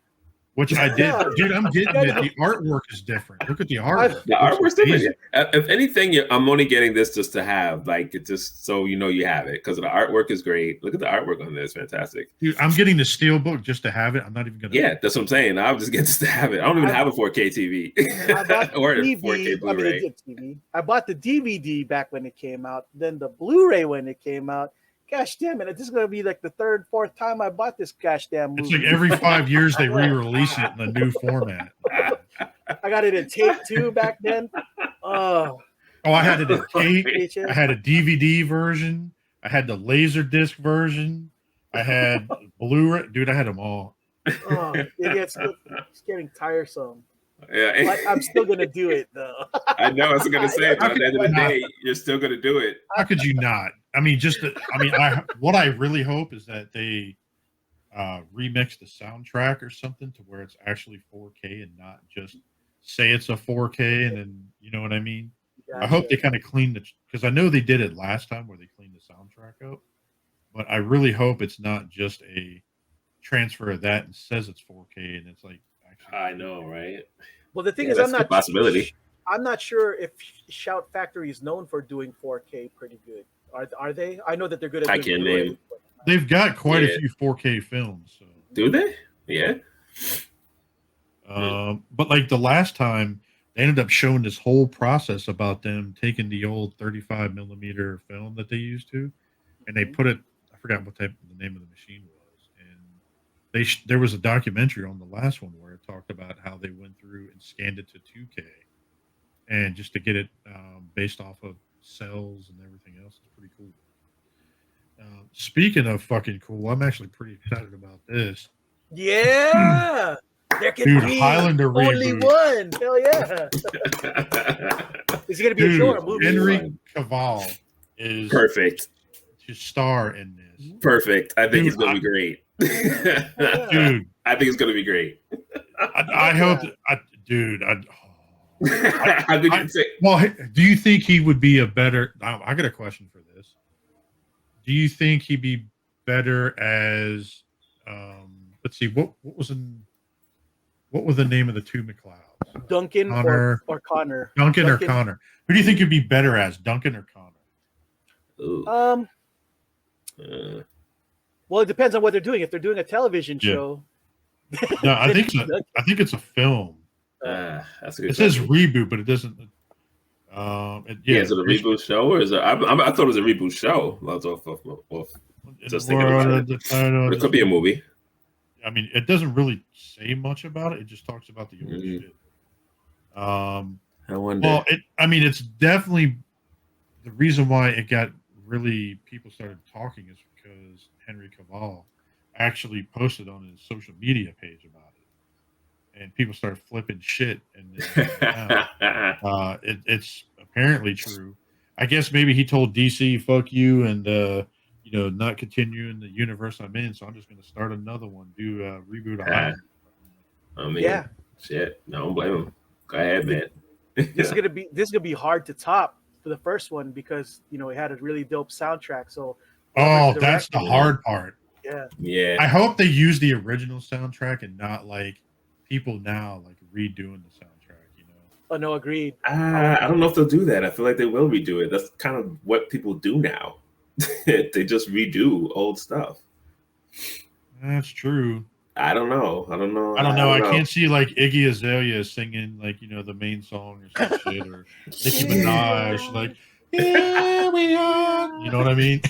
Which I did, dude. I'm getting it. The artwork is different. Look at the artwork. The artwork's different. If anything, I'm only getting this just to have, like, it just so you have it because the artwork is great. Look at the artwork on this, fantastic. Dude, I'm getting the steelbook just to have it. I'm not even gonna. Yeah, that's what I'm saying. I'll just get to have it. I don't even have a 4K TV or a 4K Blu-ray. I bought the DVD back when it came out. Then the Blu-ray when it came out. Gosh damn it! This is gonna be like the third, fourth time I bought this gosh damn movie. It's like every 5 years they re-release it in a new format. I got it in tape too back then. Oh, I had it in tape. I had a DVD version. I had the Laserdisc version. I had Blu-ray. Dude, I had them all. Oh, it's getting tiresome. Yeah, but I'm still gonna do it though. I know. I was gonna say, but at the end of the day, you're still gonna do it. How could you not? I mean, what I really hope is that they remix the soundtrack or something to where it's actually 4K and not just say it's a 4K and then you know what I mean. Gotcha. I hope they kind of clean because I know they did it last time where they cleaned the soundtrack up, but I really hope it's not just a transfer of that and says it's 4K and it's like. I know, right? Well, the thing is, I'm not sure if Shout Factory is known for doing 4K pretty good. Are they? I know that they're good at. I can't name. They've got quite a few 4K films. So. Do they? Yeah. But like the last time, they ended up showing this whole process about them taking the old 35 millimeter film that they used to, and they put it. I forgot what the name of the machine was, and there was a documentary on the last one where it talked about how they went through and scanned it to 2K, and just to get it based off of cells and everything else. It's pretty cool. Speaking of fucking cool, I'm actually pretty excited about this. Yeah, there can Dude, be Highlander only reboot. one. Hell yeah! Is it gonna be a show or a movie? Henry Cavill is perfect to star in this. Perfect. I think it's gonna be great. Dude, I think it's gonna be great. I hope. Dude, How could you say? Well, do you think he would be a better? I got a question for this. Do you think he'd be better as? Let's see. What was the name of the two McLeods? Duncan Connor, or Connor? Duncan or Connor? Who do you think would be better as, Duncan or Connor? Ooh. Well, it depends on what they're doing. If they're doing a television show, no, I think it's a film. That's a good. It says reboot, but it doesn't. Is it a reboot show or is it? I thought it was a reboot show. Just thinking about it. But it could be a movie. I mean, it doesn't really say much about it. It just talks about the old shit. I wonder. Well, it's definitely the reason why it got really people started talking is because Henry Cavill actually posted on his social media page about it, and people started flipping shit. And it's apparently true. I guess maybe he told DC, "Fuck you," and not continue in the universe I'm in, so I'm just going to start another one, do a reboot of Highlander. I mean, shit. No, don't blame him. Go ahead, man. This is gonna be hard to top for the first one because it had a really dope soundtrack. So that's the hard part. Yeah. I hope they use the original soundtrack and not like people now like redoing the soundtrack. Oh no, agreed. I don't know if they'll do that. I feel like they will redo it. That's kind of what people do now. They just redo old stuff. That's true. I don't know. I can't see like Iggy Azalea singing like the main song or some shit, or Nicki Minaj like here we are. You know what I mean?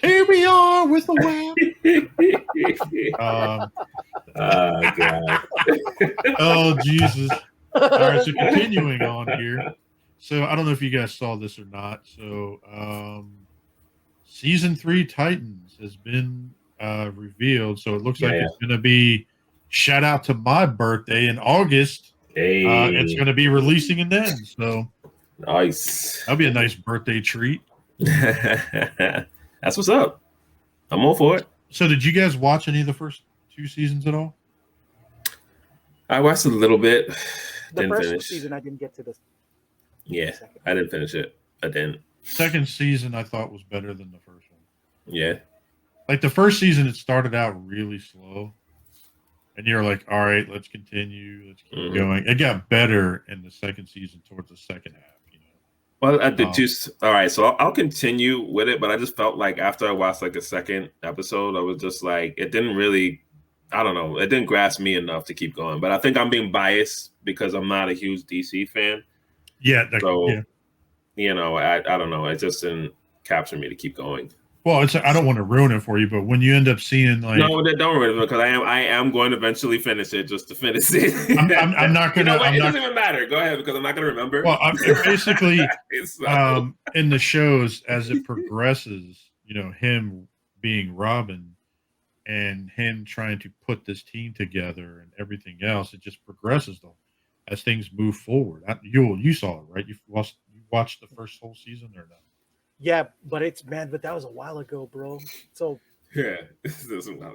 Here we are with the wham. Oh God. Oh Jesus. All right, so continuing on here. So I don't know if you guys saw this or not. So season 3 Titans has been revealed. So it looks like it's going to be, shout out to my birthday in August. Hey. It's going to be releasing and then. So nice. That'll be a nice birthday treat. That's what's up. I'm all for it. So did you guys watch any of the first 2 seasons at all? I watched a little bit. The didn't first finish. season I didn't get to this. Yeah, I didn't finish it. I didn't. Second season I thought was better than the first one. Yeah. Like the first season, it started out really slow. And you're like, all right, let's continue. Let's keep going. It got better in the second season towards the second half. Well, I did just all right. So I'll continue with it, but I just felt like after I watched like a second episode, I was just like, it didn't really, I don't know, it didn't grasp me enough to keep going. But I think I'm being biased because I'm not a huge DC fan. Yeah. I don't know. It just didn't capture me to keep going. Well, I don't want to ruin it for you, but when you end up seeing like no, don't ruin it because I am going to eventually finish it just to finish it. I'm not gonna. It doesn't even matter. Go ahead because I'm not gonna remember. Well, basically, in the shows as it progresses, him being Robin and him trying to put this team together and everything else, it just progresses though as things move forward. You saw it, right? You watched the first whole season or not? Yeah, but that was a while ago, bro. So yeah,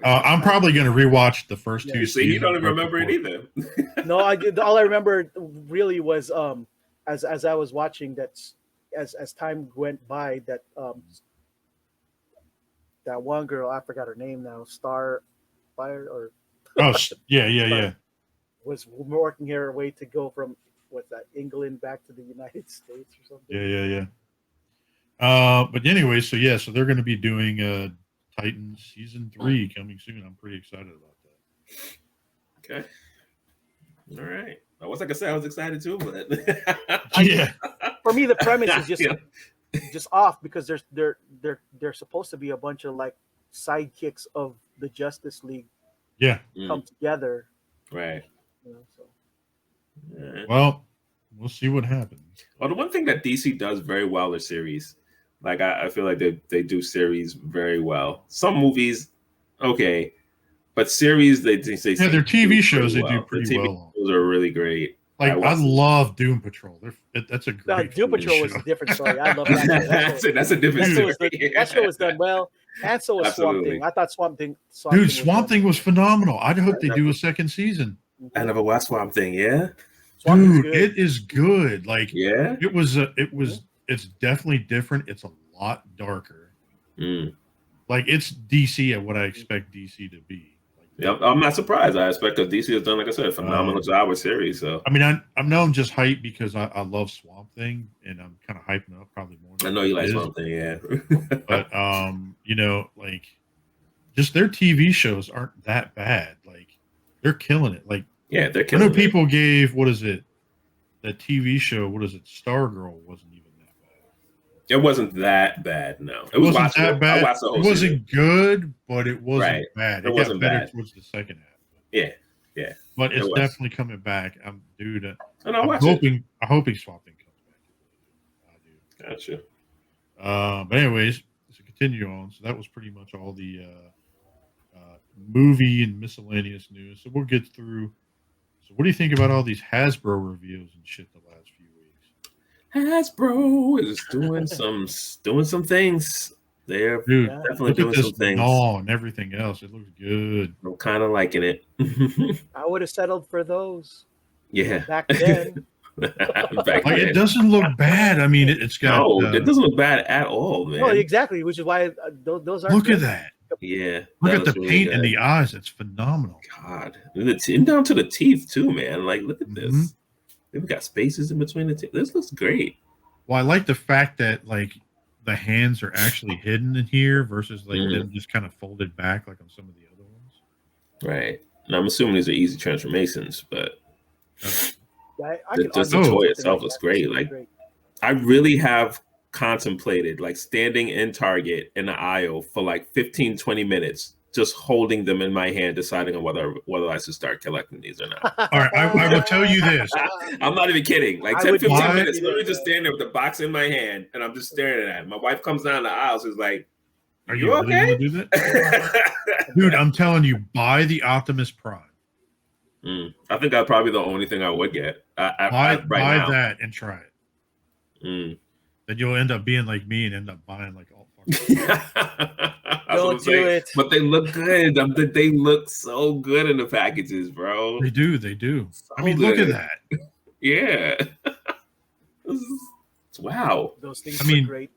I'm probably going to rewatch the first 2 seasons. You don't even remember it either. No, I did. All I remember really was as I was watching that, as time went by, that that one girl, I forgot her name now, Starfire or yeah. Was working her way to go from England back to the United States or something. Yeah. But anyway, so they're going to be doing Titans season 3 coming soon. I'm pretty excited about that. Okay. All right. Like I said, I was excited too, but for me, the premise is just just off because they're supposed to be a bunch of like sidekicks of the Justice League Yeah. come together. Right. So. Yeah. Well, we'll see what happens. Well, the one thing that DC does very well is series. Like I feel like they do series very well. Some movies, okay, but series they their TV shows they do pretty well. Those are really great. Like I love Doom Patrol. That's a great. Doom Patrol was a different story. I love that. That's a different story. That show was done well, and so was Swamp Thing. I thought Swamp Thing was phenomenal. I hope they do a second season. I never watched Swamp Thing. Yeah, dude, it is good. Like, yeah, it's definitely different. It's a lot darker. Mm. Like it's DC at what I expect DC to be. Yeah, I'm not surprised. I expect because DC has done, like I said, a phenomenal job with series. So I mean, I'm just hyped because I love Swamp Thing, and I'm kind of hyping up probably more. I know you like Swamp Thing, yeah. But you know, like just their TV shows aren't that bad. Like they're killing it. Like yeah, they're killing it. I know people gave what is it? That TV show, what is it? Stargirl wasn't even that bad. It wasn't that bad. No, it wasn't that bad. I watched the whole it wasn't season. Good, but it wasn't bad. It wasn't got better bad towards the second half. Yeah. But it's definitely coming back. I'm hoping Swamp Thing comes back. I do. Gotcha. But anyways, to continue on, so that was pretty much all the movie and miscellaneous news. So we'll get through. So what do you think about all these Hasbro reveals and shit the last few weeks? Hasbro is doing some things. They're definitely doing some things. And everything else. It looks good. I'm kind of liking it. I would have settled for those. Yeah. Back then. It doesn't look bad. I mean, it's got. No, it doesn't look bad at all, man. No, exactly. Which is why those are. Look at that. Yeah. Look at the paint in the eyes. It's phenomenal. God. And down to the teeth, too, man. Like, look at this. They've got spaces in between the teeth. This looks great. Well, I like the fact that, like, the hands are actually hidden in here versus, like, them just kind of folded back, like on some of the other ones. Right. And I'm assuming these are easy transformations, but just the toy itself looks great. Like, I really have contemplated like standing in Target in the aisle for like 15-20 minutes just holding them in my hand, deciding on whether I should start collecting these or not. All right, I will tell you this. I'm not even kidding. Like 10-15 minutes, literally just standing there with the box in my hand and I'm just staring at it. My wife comes down the aisle, she's like, are you okay? Really do that? Dude, I'm telling you, buy the Optimus Prime. I think that's probably the only thing I would get. Buy that and try it. Then you'll end up being like me and end up buying like all. Don't do it. But they look good. They look so good in the packages, bro. They do. So I mean, good. Look at that. Yeah. Wow. Those things look great.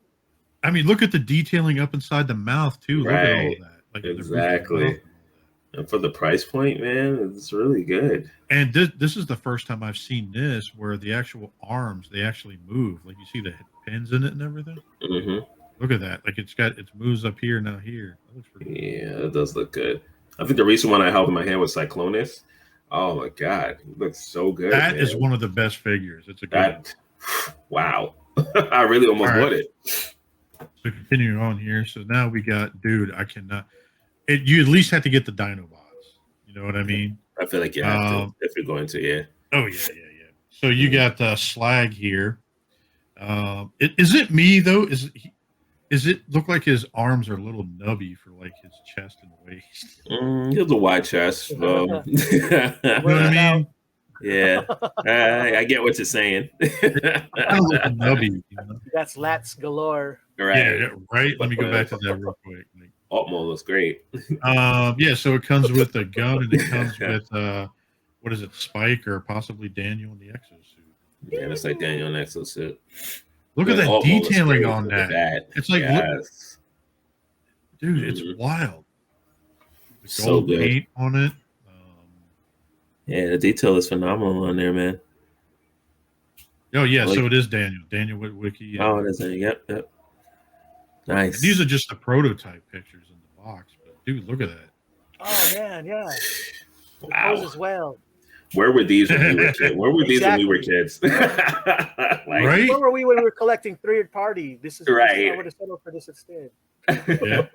I mean, look at the detailing up inside the mouth too. Look at all that. Like, exactly. And for the price point, man, it's really good. And this is the first time I've seen this where the actual arms, they actually move. Like you see the pins in it and everything. Look at that. Like it moves up here, now here. That looks pretty good. Yeah, it does look good. I think the recent one I held in my hand was Cyclonus. Oh my God. It looks so good. That is one of the best figures. It's a good one. Wow. I really almost bought it. So continuing on here. So now we got, dude, I cannot. You at least have to get the Dinobots. You know what I mean? I feel like you have to if you're going to, yeah. Oh, yeah. So you got Slag here. Is it me, though? Is it look like his arms are a little nubby for like his chest and waist? He has a wide chest. You know what I mean? Yeah, I get what you're saying. Nubby, you know? That's lats galore. Right. Yeah, right. Let me go back to that real quick. Altmo looks great. Yeah, so it comes with a gun and it comes with what is it, Spike or possibly Daniel in the exosuit. Yeah, it's like Daniel in the exosuit. Look at that detailing on that. It's like, yes. Dude, it's wild. The so gold good. paint on it. Yeah, the detail is phenomenal on there, man. Oh yeah, so it is Daniel. Daniel Witwicky. Oh, it is. Yep. Nice. And these are just the prototype pictures in the box, but dude, look at that. Oh man, yeah. Wow. Those as well. Where were these when we were kids? Where were these when we were kids? Right? Where were we when we were collecting third party? This is Right. I would have settled for this instead. Yeah.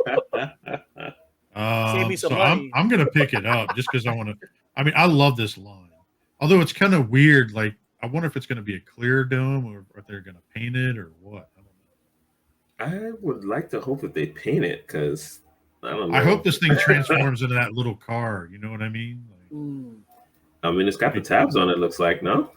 Save me some So money. I'm gonna pick it up just because I want to. I mean, I love this line, although it's kind of weird. Like, I wonder if it's gonna be a clear dome or if they're gonna paint it or what. I don't know. I would like to hope that they paint it because I don't know. I hope this thing transforms into that little car. You know what I mean? Like, I mean, it's got the tabs on it. Looks like no.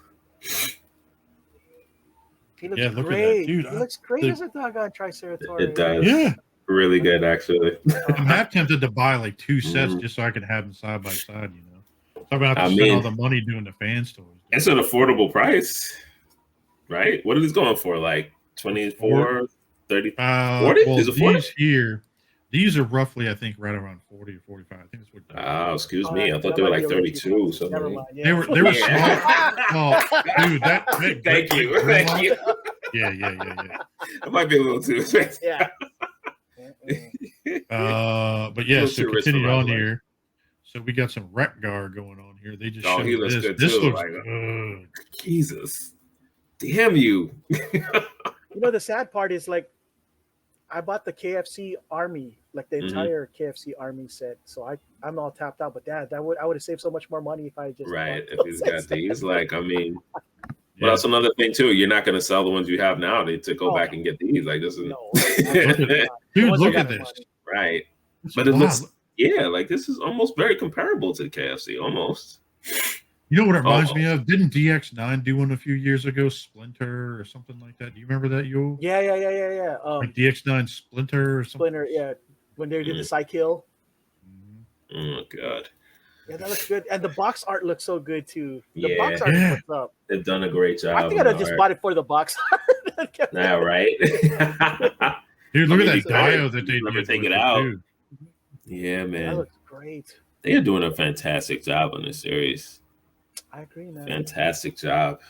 He looks look at that, great. dude. He looks great as a doggone Triceratops. It does. Yeah, Really good, actually. I'm half tempted to buy like 2 sets Mhm. just so I can have them side by side. You know, so I'm gonna have to I spend mean- all the money doing the fan stores. It's an affordable price, right? What are these going for? Like 24, 30? 40? Well, Is it 40? these are roughly, I think, right around 40 or 45. I think that's what. Oh, excuse me. I thought they were like 32. So Never mind. They were small. Yeah. Oh, dude, that Thank you. Thank you. Yeah. It might be a little too expensive. Yeah. But yeah, Little so too rich continue for my on blood. here. So we got some Wreck-Gar going on here. They just Oh, showed he looks this. good This too, looks like- good. Jesus. Damn you. You know, the sad part is like, I bought the KFC Army, like the Mhm. entire KFC Army set. So I'm all tapped out. But I would have saved so much more money if I just Right. bought If those he's got sets. these, like, I mean, well, Yeah. that's another thing too. You're not going to sell the ones you have now to go Oh. back and get these. Like, this is No. Dude, Once I look got at the this. money. right. It's But it looks, wild. yeah, like this is almost very comparable to KFC, almost. You know what it reminds Oh. me of? Didn't DX9 do one a few years ago, Splinter or something like that? Do you remember that, Yo? Yeah. Like DX9 Splinter or something? Splinter, yeah. When they did the psych hill. Mhm. Oh god, Yeah, that looks good. And the box art looks so good too. The Yeah. box art Yeah. is what's up. they've done a great job. I think I'd have just bought it for the box art. Now, right? Dude, look I mean, at you that could. dio that they Never did. take with it out. Dude. Yeah, That man, looks great. they are doing a fantastic job on this series. I agree, man. Fantastic job.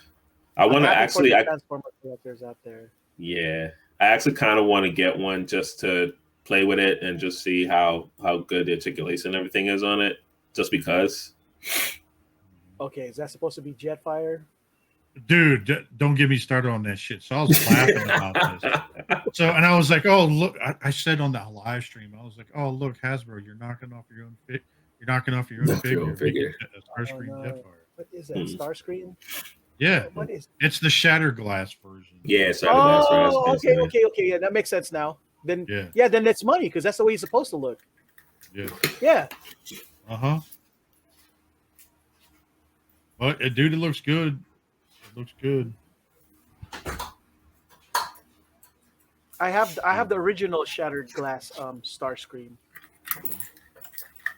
I I'm want to happy for actually, the Transformer collectors out there. yeah, I actually kind of want to get one just to play with it and just see how good the articulation and everything is on it. Just because. Okay, is that supposed to be Jetfire? Dude, don't get me started on that shit. So I was laughing about this. So, and I was like, oh, look, I said on that live stream, I was like, oh, look, Hasbro, you're knocking off your own figure. You're knocking off your own Knock your figure. own figure. A Starscream no. Jetfire. What is that? Hmm. Starscream? Yeah, What is? it's the Shatterglass version. Yeah, sorry, that's what I was Oh, gonna say. okay. Yeah, that makes sense now. Then, Yeah. yeah, then it's money because that's the way he's supposed to look. Yeah. Yeah. Uh-huh. But dude, it looks good. It looks good. I have the original Shattered Glass Starscream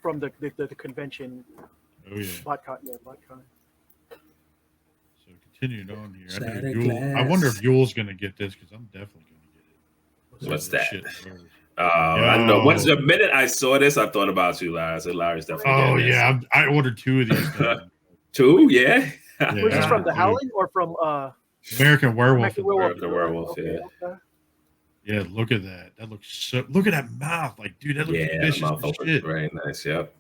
from the convention. Oh yeah. BotCon, yeah, BotCon. So continuing on here. I, know Shattered Yule, I wonder if Yule's gonna get this because I'm definitely gonna get it. What's This that? shit first. I know. Once the minute I saw this, I thought about you, Lars. And Lars definitely. Oh getting this. yeah, I ordered 2 of these things. 2, yeah. Yeah. Where's this from? The dude. Howling or from American Werewolf. American Werewolf? American Werewolf, Okay, yeah. okay. Yeah, look at that. That looks so. Look at that mouth. Like, dude, that looks Yeah, vicious mouth as open. shit. Very nice. Yep.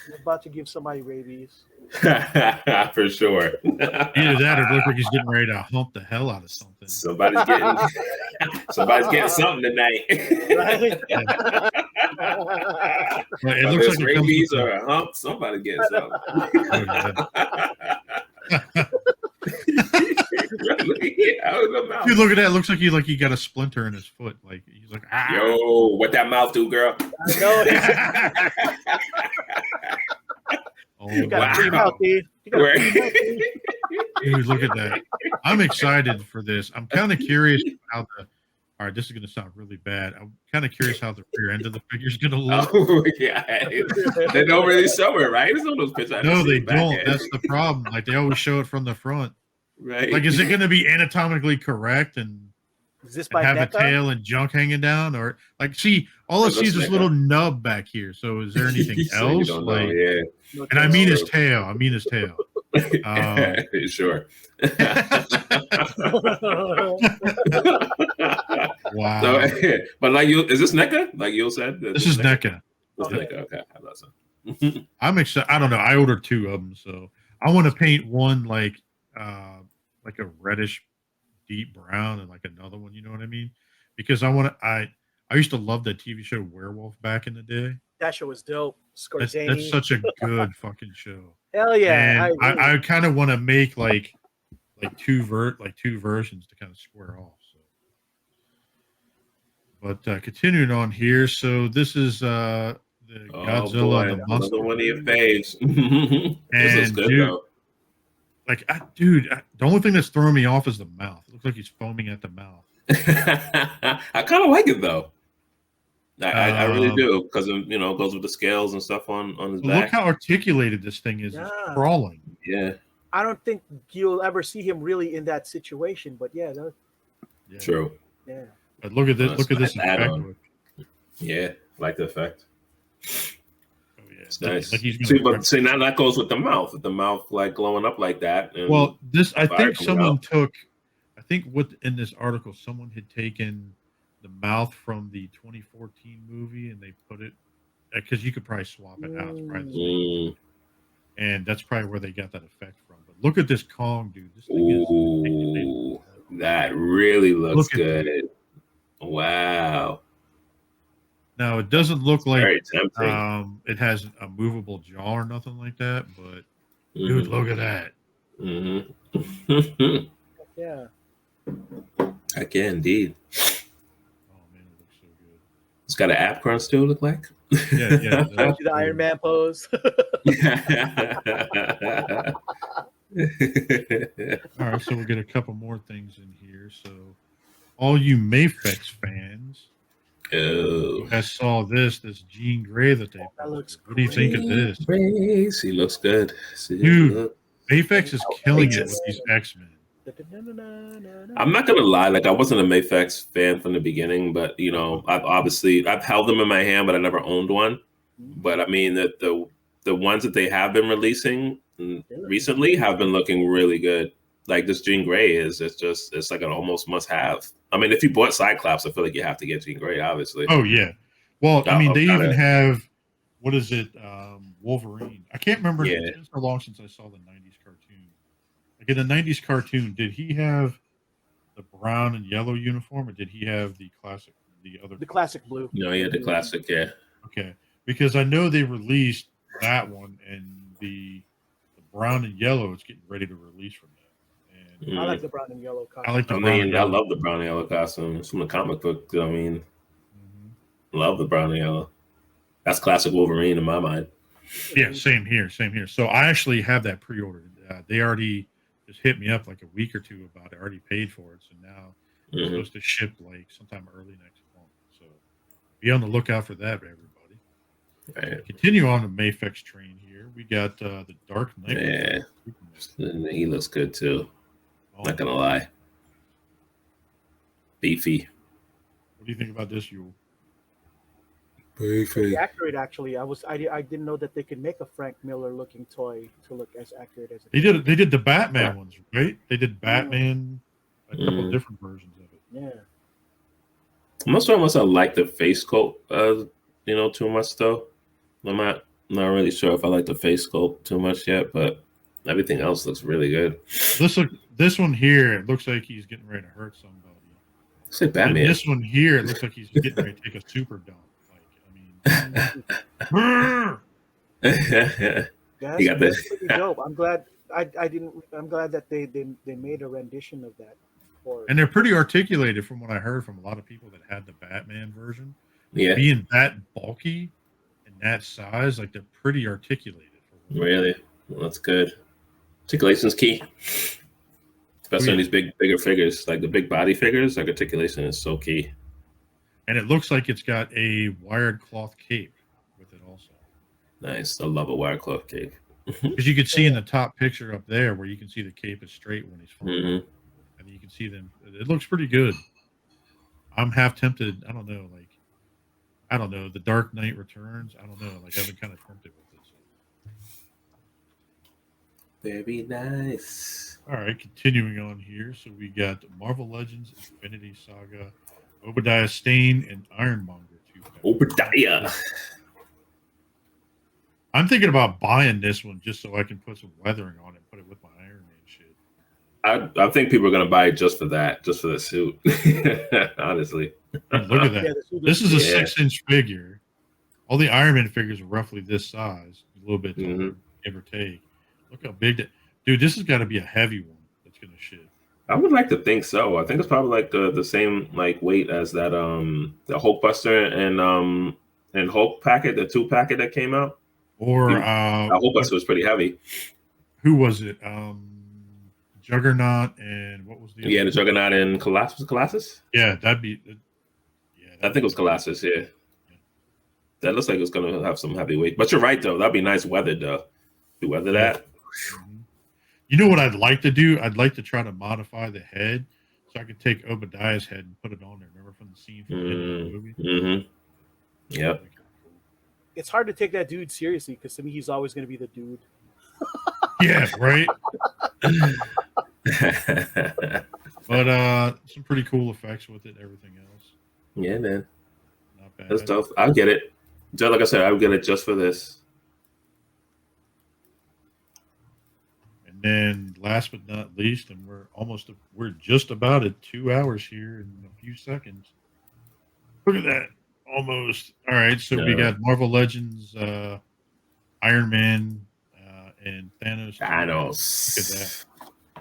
I'm about to give somebody rabies. For sure. Either that or it looks like he's getting ready to hump the hell out of something. Somebody's getting something tonight. Right? But it Whether looks it's like it comes rabies with or a hump, somebody getting something. Really? Out of the mouth. Dude, look at that. It looks like he got a splinter in his foot. Like he's like, ah. Yo, what that mouth do, girl? I know. Oh, You got Wow. a clean mouth, dude. You got a Where- clean mouth, dude. dude, look at that. I'm excited for this. I'm kind of curious how the. All right, this is going to sound really bad. I'm kind of curious how the rear end of the figure is going to look. Oh, yeah. They don't really show it, right? It's on those pictures. I No, haven't they seen back don't. end. That's the problem. Like they always show it from the front. right. Like, is it going to be anatomically correct and Is this by have a NECA? tail and junk hanging down, or like, see, all I It see is looks this like little nub back here. So, is there anything So you else? don't know, Like, yeah. No and I mean tail. his tail. I mean his tail. Sure. Wow. So, but like you, is this NECA? Like you said, This is NECA. This is Okay. NECA. Okay, I thought so. I'm excited. I don't know. I ordered 2 of them, so I want to paint one like a reddish deep brown and like another one. You know what I mean? Because I used to love that TV show Werewolf back in the day. That show was dope. That's Scorzani. such a good fucking show. Hell yeah. And I agree. I kind of want to make like two versions to kind of square off. So, but continuing on here, so this is the Godzilla and the Monster. Another one of your faves. This is good dude, though. Like, the only thing that's throwing me off is the mouth. It looks like he's foaming at the mouth. I kind of like it though. I really do, because it goes with the scales and stuff on his back. Look how articulated this thing is. Yeah. It's crawling. Yeah. I don't think you'll ever see him really in that situation, but yeah. True. Yeah. But look at this. Look at this effect. Yeah, like the effect. Oh yeah, it's nice. Like see, now that goes with the mouth. The mouth like glowing up like that. And well, I think someone took. I think in this article, someone had taken the mouth from the 2014 movie and they put it, because you could probably swap it out. It's probably the same. And that's probably where they got that effect from. But look at this Kong, dude. This thing that really looks good. Wow. Now it doesn't look like very tempting. It has a movable jaw or nothing like that, but dude, look at that. Yeah. I can indeed. Oh man, it looks so good. It's got an ab crunch still look like. Yeah. Do the Iron Man pose. All right, so we'll get a couple more things in here. So, all you Mafex fans who has saw this Jean Grey that they put. That looks what do you think of this? He looks good. Dude, Mafex is killing it with these X-Men. I'm not gonna lie, like I wasn't a Mafex fan from the beginning, but I've held them in my hand, but I never owned one. But I mean that the ones that they have been releasing recently have been looking really good. Like this Jean Grey it's like an almost must have. I mean, if you bought Cyclops, I feel like you have to get Jean Grey, obviously. Oh yeah. Well, I mean, they even have, what is it? Wolverine. I can't remember. Yeah. It's been so long since I saw the 90s cartoon. Like in the 90s cartoon, did he have the brown and yellow uniform, or did he have the classic, the classic blue? No, he had the classic, yeah. Okay. Because I know they released that one, and the brown and yellow is getting ready to release from that. And I like the brown and yellow costume. I love the brown and yellow costumes from the comic book. I mean, love the brown and yellow. That's classic Wolverine in my mind. Yeah, same here. So I actually have that pre-ordered. They already just hit me up like a week or two about it. I already paid for it, so now it's supposed to ship like sometime early next month. So be on the lookout for that, everybody. Right. Continue on the Mafex train here. We got the Dark Knight. Yeah, he looks good too. Not gonna lie, beefy. What do you think about this, Yul? Beefy. Accurate, actually. I didn't know that they could make a Frank Miller looking toy to look as accurate as it They did the Batman ones, right? They did Batman, a couple of different versions of it. Yeah. Unless I like the face sculpt, too much though. I'm not really sure if I like the face sculpt too much yet, but everything else looks really good. This one here, it looks like he's getting ready to hurt somebody. Looks like Batman. And this one here, it looks like he's getting ready to take a super dump. You got that's pretty dope. I'm glad I'm glad that they made a rendition of that. And they're pretty articulated from what I heard from a lot of people that had the Batman version. Yeah. Being that bulky and that size, like they're pretty articulated. Really? Well, that's good. Articulation's key. Especially on these bigger figures, like the big body figures, like articulation is so key. And it looks like it's got a wired cloth cape with it also. Nice. I love a wired cloth cape. Because you can see in the top picture up there where you can see the cape is straight when he's falling. And you can see them. It looks pretty good. I'm half tempted. I don't know. The Dark Knight Returns. I don't know. Like, I've been kind of tempted with it. So. Very nice. All right. Continuing on here. So we got Marvel Legends, Infinity Saga, Obadiah Stane, and Ironmonger. Obadiah. I'm thinking about buying this one just so I can put some weathering on it and put it with my Iron Man shit. I think people are gonna buy it just for that, just for the suit. Honestly. Dude, look at that. Yeah, This is a 6-inch figure. All the Iron Man figures are roughly this size, a little bit taller, give or take. Look how big that. Dude, this has got to be a heavy one that's gonna shit. I would like to think so. I think it's probably like the same like weight as that the Hulkbuster and Hulk packet, the 2 packet that came out. Or Hulkbuster was pretty heavy. Who was it? Juggernaut and what was the? Yeah, the Juggernaut and Colossus. Yeah, that'd be. I think it was Colossus. Yeah. That looks like it's gonna have some heavy weight. But you're right though. That'd be nice weathered though. To weather that. You know what I'd like to do? I'd like to try to modify the head so I could take Obadiah's head and put it on there. Remember from the scene from the movie? Mm-hmm. Yep. It's hard to take that dude seriously because to me he's always going to be the dude. Yeah, right. But some pretty cool effects with it. Everything else. Yeah, man. Not bad. That's tough. I'll get it. Just like I said, I'll get it just for this. And then, last but not least, and we're just about at 2 hours here in a few seconds. Look at that. Almost. All right, so we got Marvel Legends, Iron Man, and Thanos. Thanos. Look at that.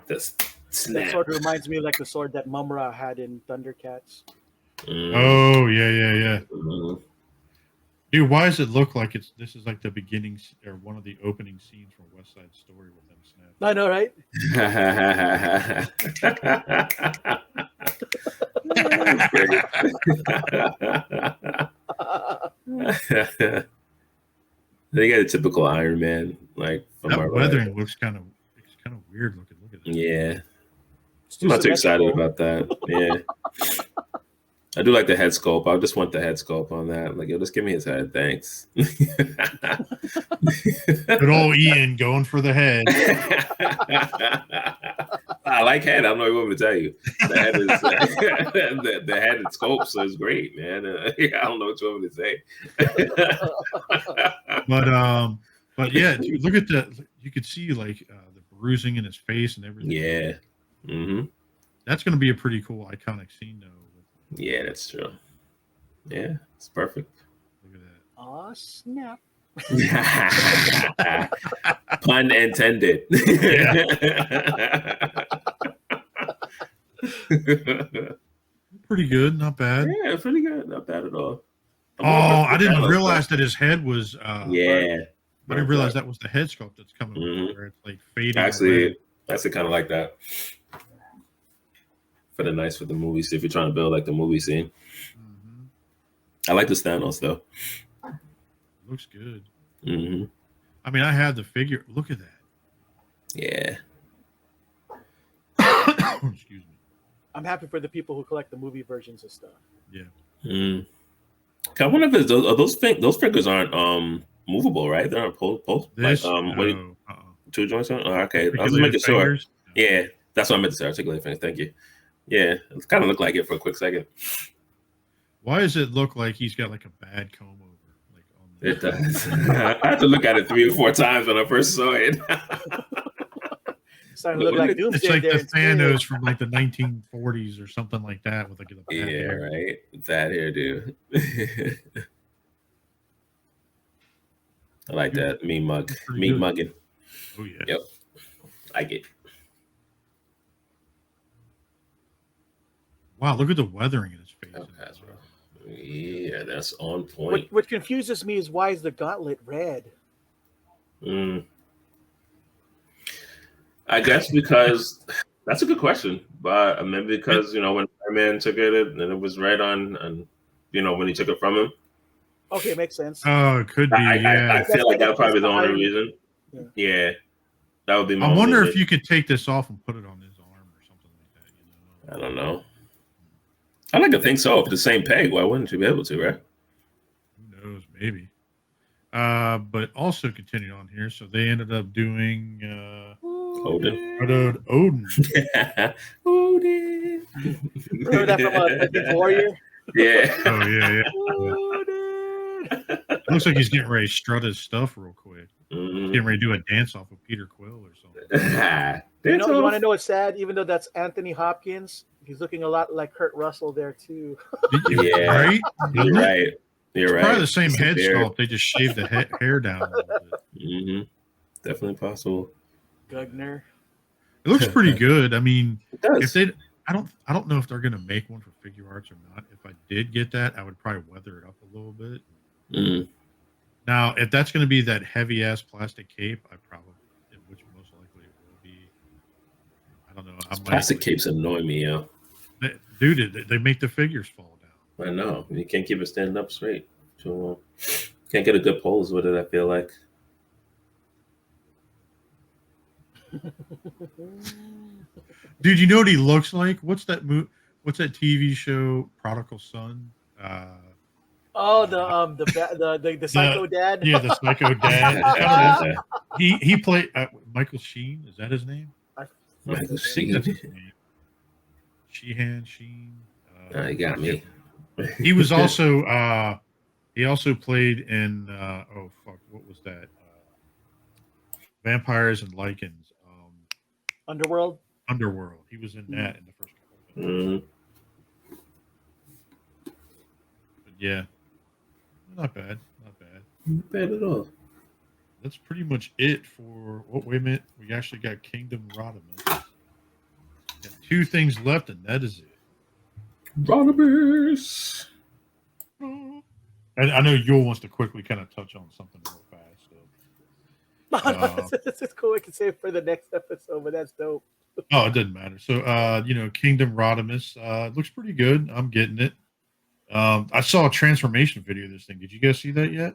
This That sword reminds me of like the sword that Mumra had in Thundercats. Oh, yeah. Mm-hmm. Dude, why does it look like this is like the beginning or one of the opening scenes from West Side Story with them snaps? I know, right? They got a typical Iron Man, like from that our weathering looks kind of weird looking. Look at that. Yeah, I'm not too excited about that. Yeah, I do like the head sculpt. I just want the head sculpt on that. Like, yo, just give me his head, thanks. Good old Ian going for the head. I like head. I don't know what you want me to tell you. The head is the head and sculpts is great, man. I don't know what you want me to say. But yeah, dude, look at the. You could see like the bruising in his face and everything. Yeah. Mm-hmm. That's going to be a pretty cool iconic scene, though. Yeah, that's true. Yeah, it's perfect. Look at that. Oh, snap. Pun intended. Pretty good, not bad. Yeah, pretty good. Not bad at all. I didn't realize that his head was. Yeah. I didn't realize that was the head sculpt that's coming. Where it's like fading. Actually, that's kind of like that. For the movie, see if you're trying to build like the movie scene. Mm-hmm. I like the Thanos though. Looks good. Mm-hmm. I mean, I have the figure. Look at that. Yeah. Excuse me. I'm happy for the people who collect the movie versions of stuff. Yeah. Mm. I wonder if those figures aren't movable, right? They're not pulled. This, like two joints on. Oh, okay, I was making sure. Yeah, that's what I meant to say. Articulated fingers. Thank you. Yeah, it kind of looked like it for a quick second. Why does it look like he's got like a bad comb over? Like on the... It does. I had to look at it 3 or 4 times when I first saw it. Starting to look like Doomsday. It's like the Thanos from like the 1940s or something like that with like a bad hair. Right. That hairdo. I like that meat mugging. Oh yeah. Yep. I get. Wow, look at the weathering in his face. Yeah, that's on point. What confuses me is why is the gauntlet red? I guess because that's a good question, but maybe because when Iron Man took it and it was red on when he took it from him. Okay, makes sense. Oh, it could be. I feel like that probably the only reason. Yeah, that would be. I wonder if you could take this off and put it on his arm or something like that. I don't know. I like to think so. If the same peg, why wouldn't you be able to, right? Who knows? Maybe. But also continued on here. So they ended up doing Odin. Odin. Odin. Remember that from Warrior? Yeah. Oh yeah. Looks like he's getting ready to strut his stuff real quick. Getting ready to do a dance off of Peter Quill or something. You want to know what's sad? Even though that's Anthony Hopkins, he's looking a lot like Kurt Russell there too. Yeah, right. You're right. You're right. Probably the same head sculpt. They just shaved the hair down a little bit. Definitely possible. Gugner. It looks pretty good. I mean, It does. if they, I don't know if they're gonna make one for figure arts or not. If I did get that, I would probably weather it up a little bit. Now, if that's gonna be that heavy ass plastic cape, which most likely it will be. I don't know. Plastic capes annoy me, yo. Dude, they make the figures fall down. I know. You can't keep it standing up straight. So, can't get a good pose with it, I feel like. Dude, you know what he looks like? What's that TV show, Prodigal Son? The Psycho Dad. Yeah, the Psycho Dad. he played Michael Sheen. Is that his name? Michael Sheen. You got me. He was also he also played in what was that? Vampires and Lycans. Underworld. He was in that in the first couple of minutes. But yeah, not bad. Not bad at all. That's pretty much it for wait a minute. We actually got Kingdom Rodimus. Got 2 things left, and that is it. Rodimus. And I know Yul wants to quickly kind of touch on something real fast. This is cool. I can save for the next episode, but that's dope. Oh, it doesn't matter. So, Kingdom Rodimus looks pretty good. I'm getting it. I saw a transformation video of this thing. Did you guys see that yet?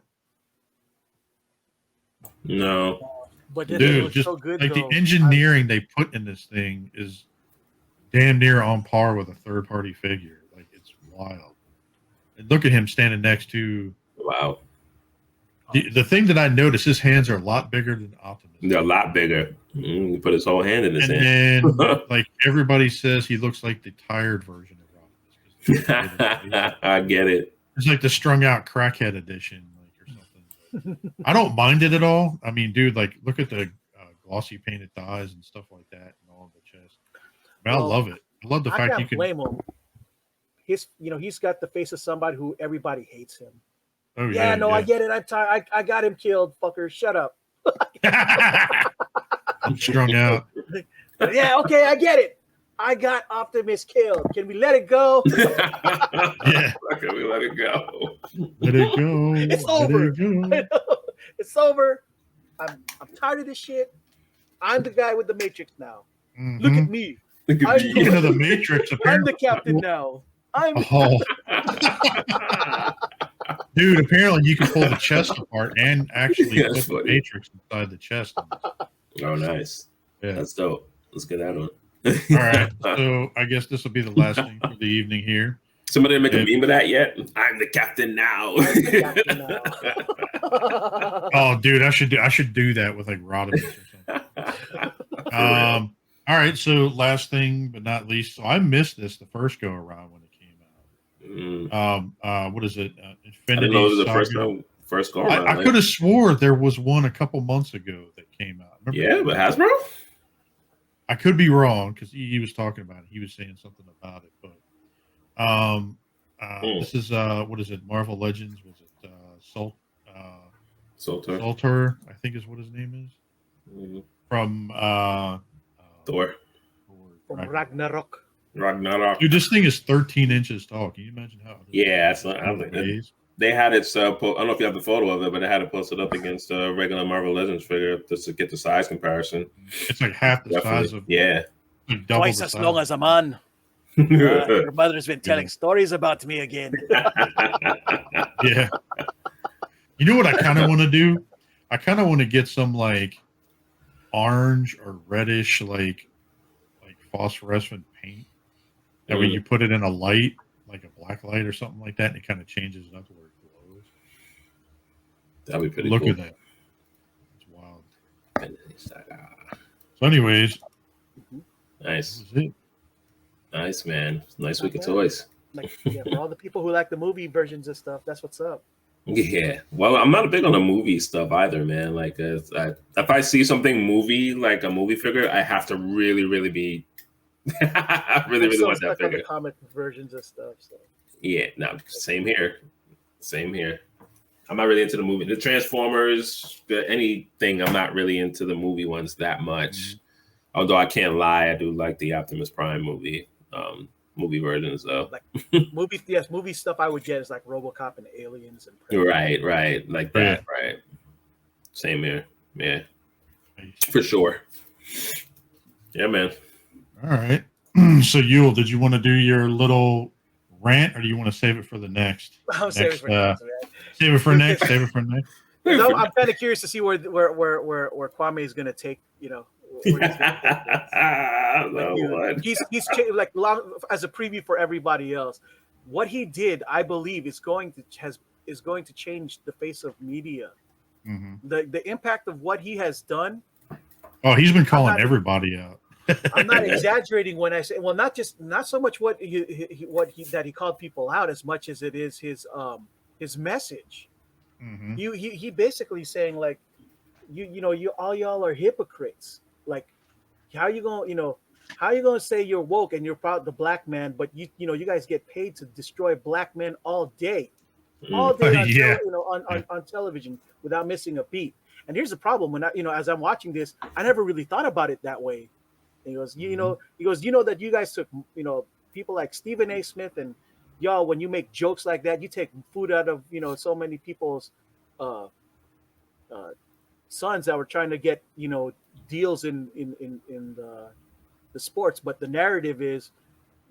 No. But dude, just so good, like the engineering they put in this thing is damn near on par with a third-party figure. Like, it's wild. And look at him standing next to. Wow. The thing that I noticed, his hands are a lot bigger than Optimus. They're a lot bigger. He put his whole hand in his hand. And then, like, everybody says he looks like the tired version of Optimus. I get it. It's like the strung out crackhead edition, like, or something. I don't mind it at all. I mean, dude, like, look at the glossy painted thighs and stuff like that, and all of the chest. I mean, I love it. I love the fact you can blame him. He's got the face of somebody who everybody hates him. Oh, yeah, I get it. I'm tired. I got him killed, fucker. Shut up. I'm strung out. Yeah, okay, I get it. I got Optimus killed. Can we let it go? Yeah. Can we let it go? Let it go. It's over. It's over. I'm tired of this shit. I'm the guy with the Matrix now. Mm-hmm. Look at me. Speaking of the Matrix, apparently. I'm the captain now. Dude, apparently you can pull the chest apart and actually put the Matrix inside the chest. Oh, nice. Yeah. That's dope. Let's get that one. All right. So I guess this will be the last thing for the evening here. Somebody make a meme of that yet? I'm the captain now. Oh, dude, I should do that with like Rodimus or something. All right. So last thing but not least, so I missed this the first go around when it came out. What is it? Infinity. I didn't know it was the first go around. I could have swore there was one a couple months ago that came out. Remember but Hasbro? I could be wrong because he was talking about it. He was saying something about it, but this is what is it? Marvel Legends? Was it Solter? I think is what his name is. From Thor. From Ragnarok. Dude, this thing is 13 inches tall. Can you imagine how? Yeah, they had it. I don't know if you have the photo of it, but they had it posted up against a regular Marvel Legends figure just to get the size comparison. It's like half the size of twice as long as a man. Your mother's been telling stories about me again. Yeah. You know what I kind of want to do? I kind of want to get some like orange or reddish like phosphorescent paint. That way you put it in a light, like a black light or something like that, and it kind of changes it up to where it glows. That'd be pretty cool. Look at that. It's wild. So anyways. Nice. Nice, man. Nice week of toys. For all the people who like the movie versions of stuff, that's what's up. Yeah, well, I'm not big on the movie stuff either, man. Like, if I see something movie, like a movie figure, I have to really, really be, I really, I'm really so want that stuck on the figure. comic versions of stuff. So Yeah, no, same here, same here. I'm not really into the movie, the Transformers, anything. I'm not really into the movie ones that much. Although I can't lie, I do like the Optimus Prime movie versions though. like movie stuff I would get is like RoboCop and Aliens and Right, like that, right. Same here, yeah, for sure. Yeah, man. All right. So, Yule, did you want to do your little rant, or do you want to save it for the next? Save it for next. Save it for next. Save it for next. No, I'm kind of curious to see where Kwame is going to take. He's like as a preview for everybody else. What he did, I believe, is going to change the face of media. Mm-hmm. The impact of what he has done. Oh, he's been calling everybody out. I'm not exaggerating when I say, well, not so much what he called people out as much as it is his message. Mm-hmm. He basically saying like, you all y'all are hypocrites. Like, how you gonna say you're woke and you're proud of the black man, but you guys get paid to destroy black men all day on television without missing a beat. And here's the problem: when as I'm watching this, I never really thought about it that way. And he goes, that you guys took, people like Stephen A. Smith and y'all, when you make jokes like that, you take food out of, so many people's sons that were trying to get, deals in the sports. But the narrative is,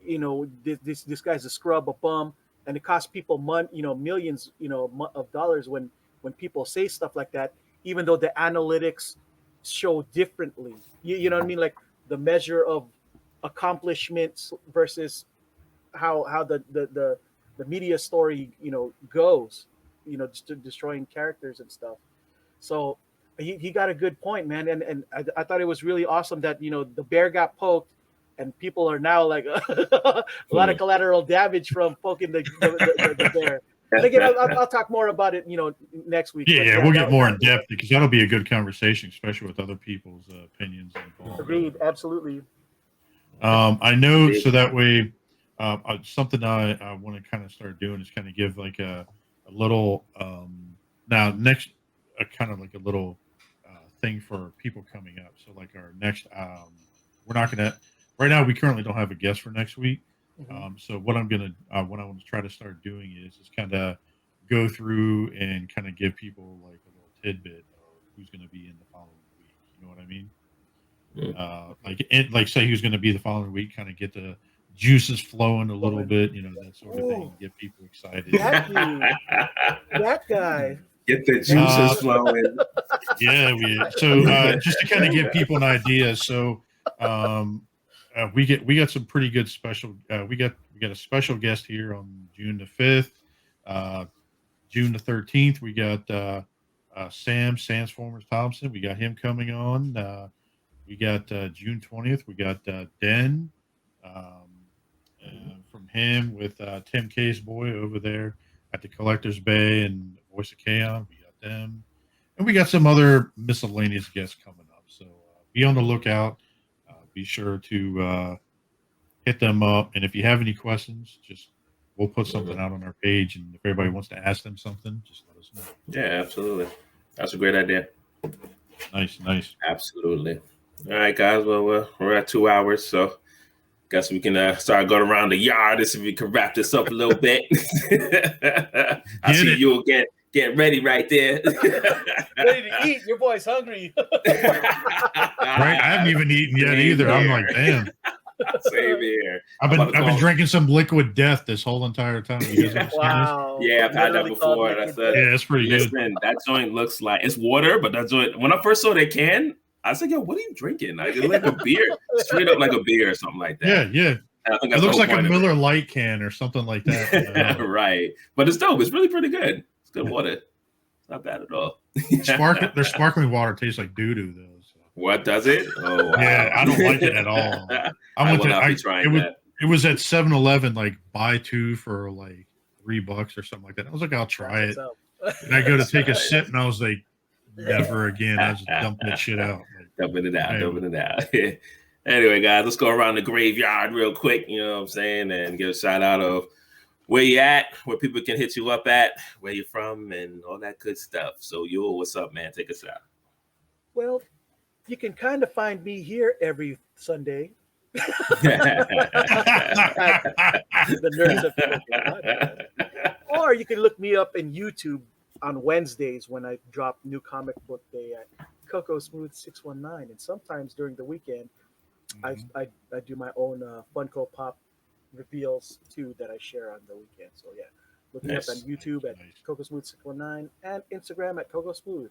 this guy's a scrub, a bum, and it costs people millions, of dollars when people say stuff like that, even though the analytics show differently. You know what I mean? Like, the measure of accomplishments versus how the media story goes, destroying characters and stuff. So he got a good point, man, and I thought it was really awesome that the bear got poked, and people are now like a lot of collateral damage from poking the bear. And again, I'll talk more about it, next week. Yeah, we'll get more in depth because that'll be a good conversation, especially with other people's opinions. Agreed, absolutely. I know, so that way, something I want to kind of start doing is kind of give like a little kind of like a little thing for people coming up. So like our next, we're not gonna right now. We currently don't have a guest for next week. So what I want to try to start doing is kind of go through and kind of give people like a little tidbit of who's going to be in the following week. You know what I mean? Like say who's going to be the following week, kind of get the juices flowing a little bit, that sort of thing, get people excited. That guy. Get the juices flowing. Yeah. So just to kind of give people an idea, so. We got some pretty good special. We got a special guest here on June the 5th, June the 13th. We got Transformers Thompson. We got him coming on. We got June 20th. We got Den from him with Tim K's boy over there at the Collector's Bay and Voice of Chaos. We got them, and we got some other miscellaneous guests coming up. So be on the lookout. Be sure to hit them up. And if you have any questions, we'll put something out on our page. And if everybody wants to ask them something, just let us know. Yeah, absolutely. That's a great idea. Nice. Absolutely. All right, guys. Well, we're at 2 hours, so guess we can start going around the yard and see if we can wrap this up a little bit. I see you again. Get ready right there. Ready to eat. Your boy's hungry. Right? I haven't even eaten yet either. I'm like, damn. Same here. I've been drinking some liquid death this whole entire time. Wow. Yeah, I've had that before. It's pretty good. That joint looks like it's water, but that joint, when I first saw that can, I was like, yo, what are you drinking? Like, it's like a beer. Straight up like a beer or something like that. Yeah. I think it looks like a Miller Lite can or something like that. Right. But it's dope. It's really pretty good. It's good water. It's not bad at all. Their sparkling water tastes like doo-doo, though. So. What does it? Oh, wow. Yeah, I don't like it at all. It was at 7-Eleven, like buy two for like $3 or something like that. I was like, I'll try it. And I go to take a sip, and I was like, never again. I just dumped that shit out. Like, dumping it out. Anyway, guys, let's go around the graveyard real quick. You know what I'm saying, and give a shout out of where you at, where people can hit you up at, where you're from, and all that good stuff. So, what's up, man? Take us out. Well, you can kind of find me here every Sunday. The Nerds Have Spoken podcast. Or you can look me up in YouTube on Wednesdays when I drop new comic book day at Cocoasmooth 619, and sometimes during the weekend, I do my own Funko Pop reveals too that I share on the weekend. So yeah, look me up on YouTube at Cocoasmooth 619 and Instagram at Cocoasmooth.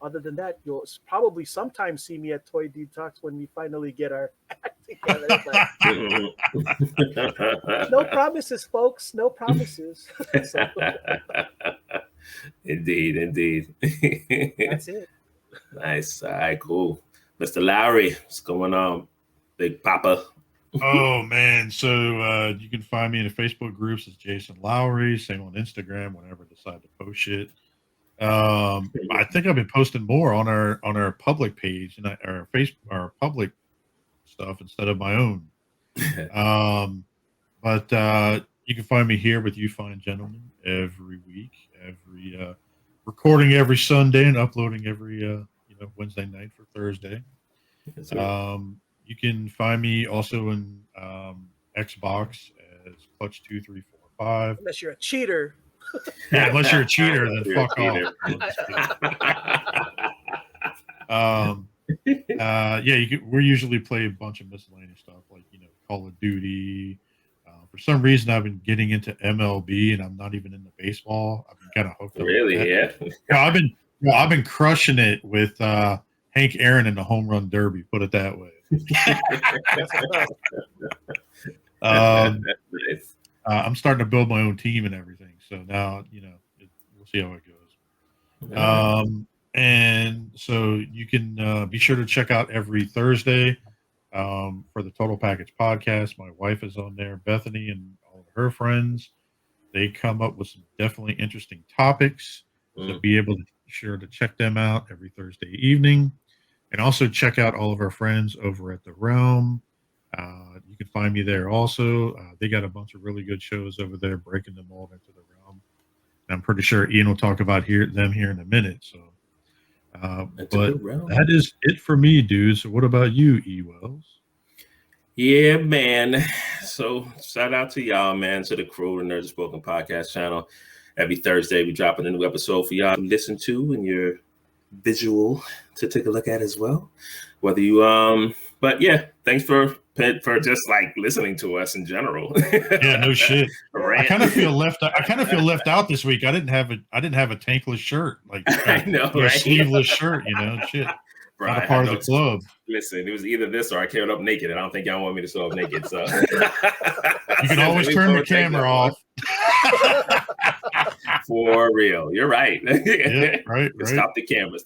Other than that, you'll probably sometimes see me at Toy Detox when we finally get our act together. But no promises, folks. No promises. So, Indeed. that's it. Nice. All right, cool. Mr. Lowry, what's going on? Big Papa. Oh man, so you can find me in the Facebook groups as Jason Lowry. Same on Instagram whenever I decide to post shit. I think I've been posting more on our public page and our public stuff instead of my own. But you can find me here with You Fine Gentlemen every week, recording every Sunday and uploading every Wednesday night for Thursday. You can find me also in Xbox as Clutch2345. Unless you're a cheater. Yeah, unless you're a cheater, then fuck off. We usually play a bunch of miscellaneous stuff like Call of Duty. For some reason, I've been getting into MLB, and I'm not even into baseball. I've been kind of hooked up. Really? Yeah. I've been crushing it with Hank Aaron in the home run derby. Put it that way. Nice. I'm starting to build my own team and everything. So now, we'll see how it goes. And so you can be sure to check out every Thursday for the Total Package podcast. My wife is on there, Bethany, and all of her friends. They come up with some definitely interesting topics. So be able to check them out every Thursday evening. And also check out all of our friends over at The Realm. You can find me there also. They got a bunch of really good shows over there, breaking them all into The Realm. And I'm pretty sure Ian will talk about them here in a minute. So, but that is it for me, dude. So what about you, E. Wells? Yeah, man. So shout out to y'all, man, to the crew, the Nerds Have Spoken podcast channel. Every Thursday, we dropping a new episode for y'all to listen to and your visual to take a look at as well. Whether you but yeah, thanks for just like listening to us in general. Yeah, no shit. I kind of feel left out this week. I didn't have a tankless shirt, like I know, right? Sleeveless shirt, shit. Bro, not a part of the club. Listen, it was either this or I came up naked, and I don't think y'all want me to show up naked. So you can always turn the camera off. For real, you're right. Yeah, right. Stop the camera.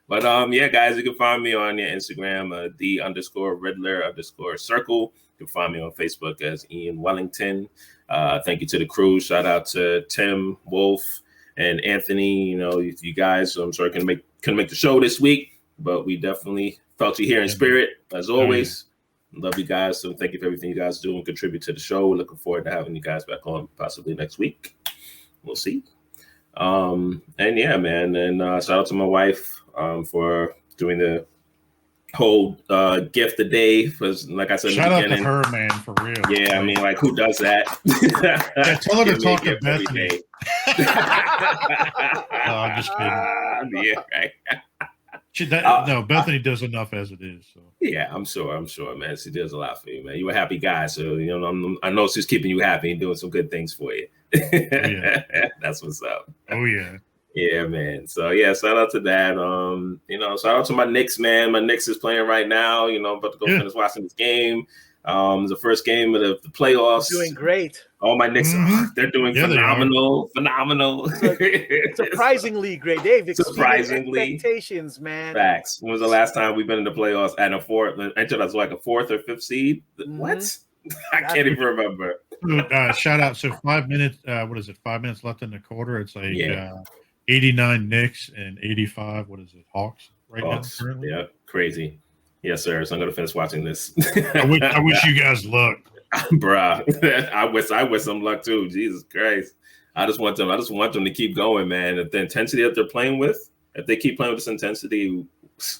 But yeah, guys, you can find me on your Instagram, _Riddler_circle. You can find me on Facebook as Ian Wellington. Thank you to the crew. Shout out to Tim, Wolf, and Anthony. You guys, I'm sorry, couldn't make the show this week, but we definitely felt you here in spirit as always. Love you guys. So thank you for everything you guys do and contribute to the show. Looking forward to having you guys back on possibly next week. We'll see. And yeah, man. And shout out to my wife for doing the whole gift a day. Because like I said, shout out to her, man, for real. Yeah, I mean, like, who does that? Yeah, tell her to talk to Bethany. No, I'm just kidding. Yeah, right. No, Bethany does enough as it is. So. Yeah, I'm sure, man. She does a lot for you, man. You're a happy guy, so I know she's keeping you happy and doing some good things for you. Oh, yeah. That's what's up. Oh yeah. Yeah, man. So yeah, shout out to that. Shout out to my Knicks, man. My Knicks is playing right now. I'm about to go finish watching this game. It's the first game of the playoffs. Doing great. All my Knicks, they're doing phenomenal. Surprisingly great. They've exceeded expectations, man. Facts. When was the last time we've been in the playoffs at a fourth? Entered as like a fourth or fifth seed. What? I can't even remember. Shout out. So 5 minutes. What is it? 5 minutes left in the quarter. It's like Yeah. 89 Knicks and 85. What is it? Hawks right Hawks. now. Currently. Yeah, crazy. Yes, sir. So I'm gonna finish watching this. I wish you guys luck, Bruh. I wish them luck too. Jesus Christ. I just want them to keep going, man. If the intensity that they're playing with, if they keep playing with this intensity,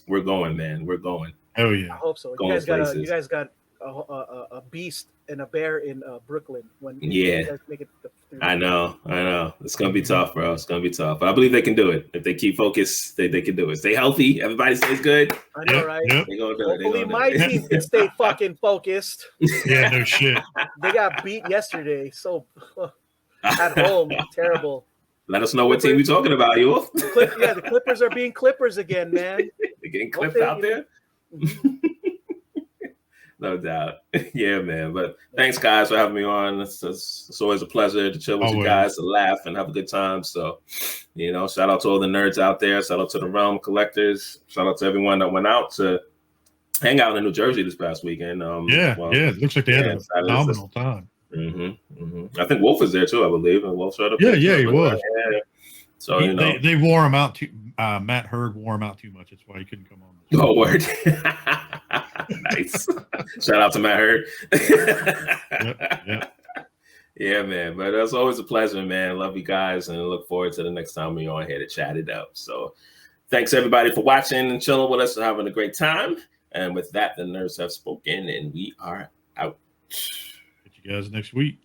we're going, man. We're going. Oh I yeah. hope so. You guys got a beast and a bear in Brooklyn when Yeah. you guys make it. I know. It's gonna be tough, bro. It's gonna be tough. But I believe they can do it. If they keep focused, they can do it. Stay healthy. Everybody stays good. I know, right? Yep. They gonna do it. Hopefully my team can stay fucking focused. Yeah, no shit. They got beat yesterday, so at home, terrible. Let us know what team you're talking about, you. The Clippers are being Clippers again, man. They're getting clipped out there. Mhm. No doubt. Yeah, man. But thanks, guys, for having me on. It's always a pleasure to chill with you guys, to laugh and have a good time. So, shout out to all the nerds out there. Shout out to the Realm collectors. Shout out to everyone that went out to hang out in New Jersey this past weekend. It looks like they had a phenomenal time. I think Wolf is there too, I believe. And Wolf showed up. Yeah, he was. Yeah. So they wore him out too. Matt Hurd wore him out too much. That's why he couldn't come on. Oh, word. Nice. Shout out to Matt Hurd. Yep. Yeah, man. But it's always a pleasure, man. Love you guys, and look forward to the next time we're on here to chat it up. So thanks everybody for watching and chilling with us and having a great time. And with that, the nerds have spoken, and we are out. Catch you guys next week.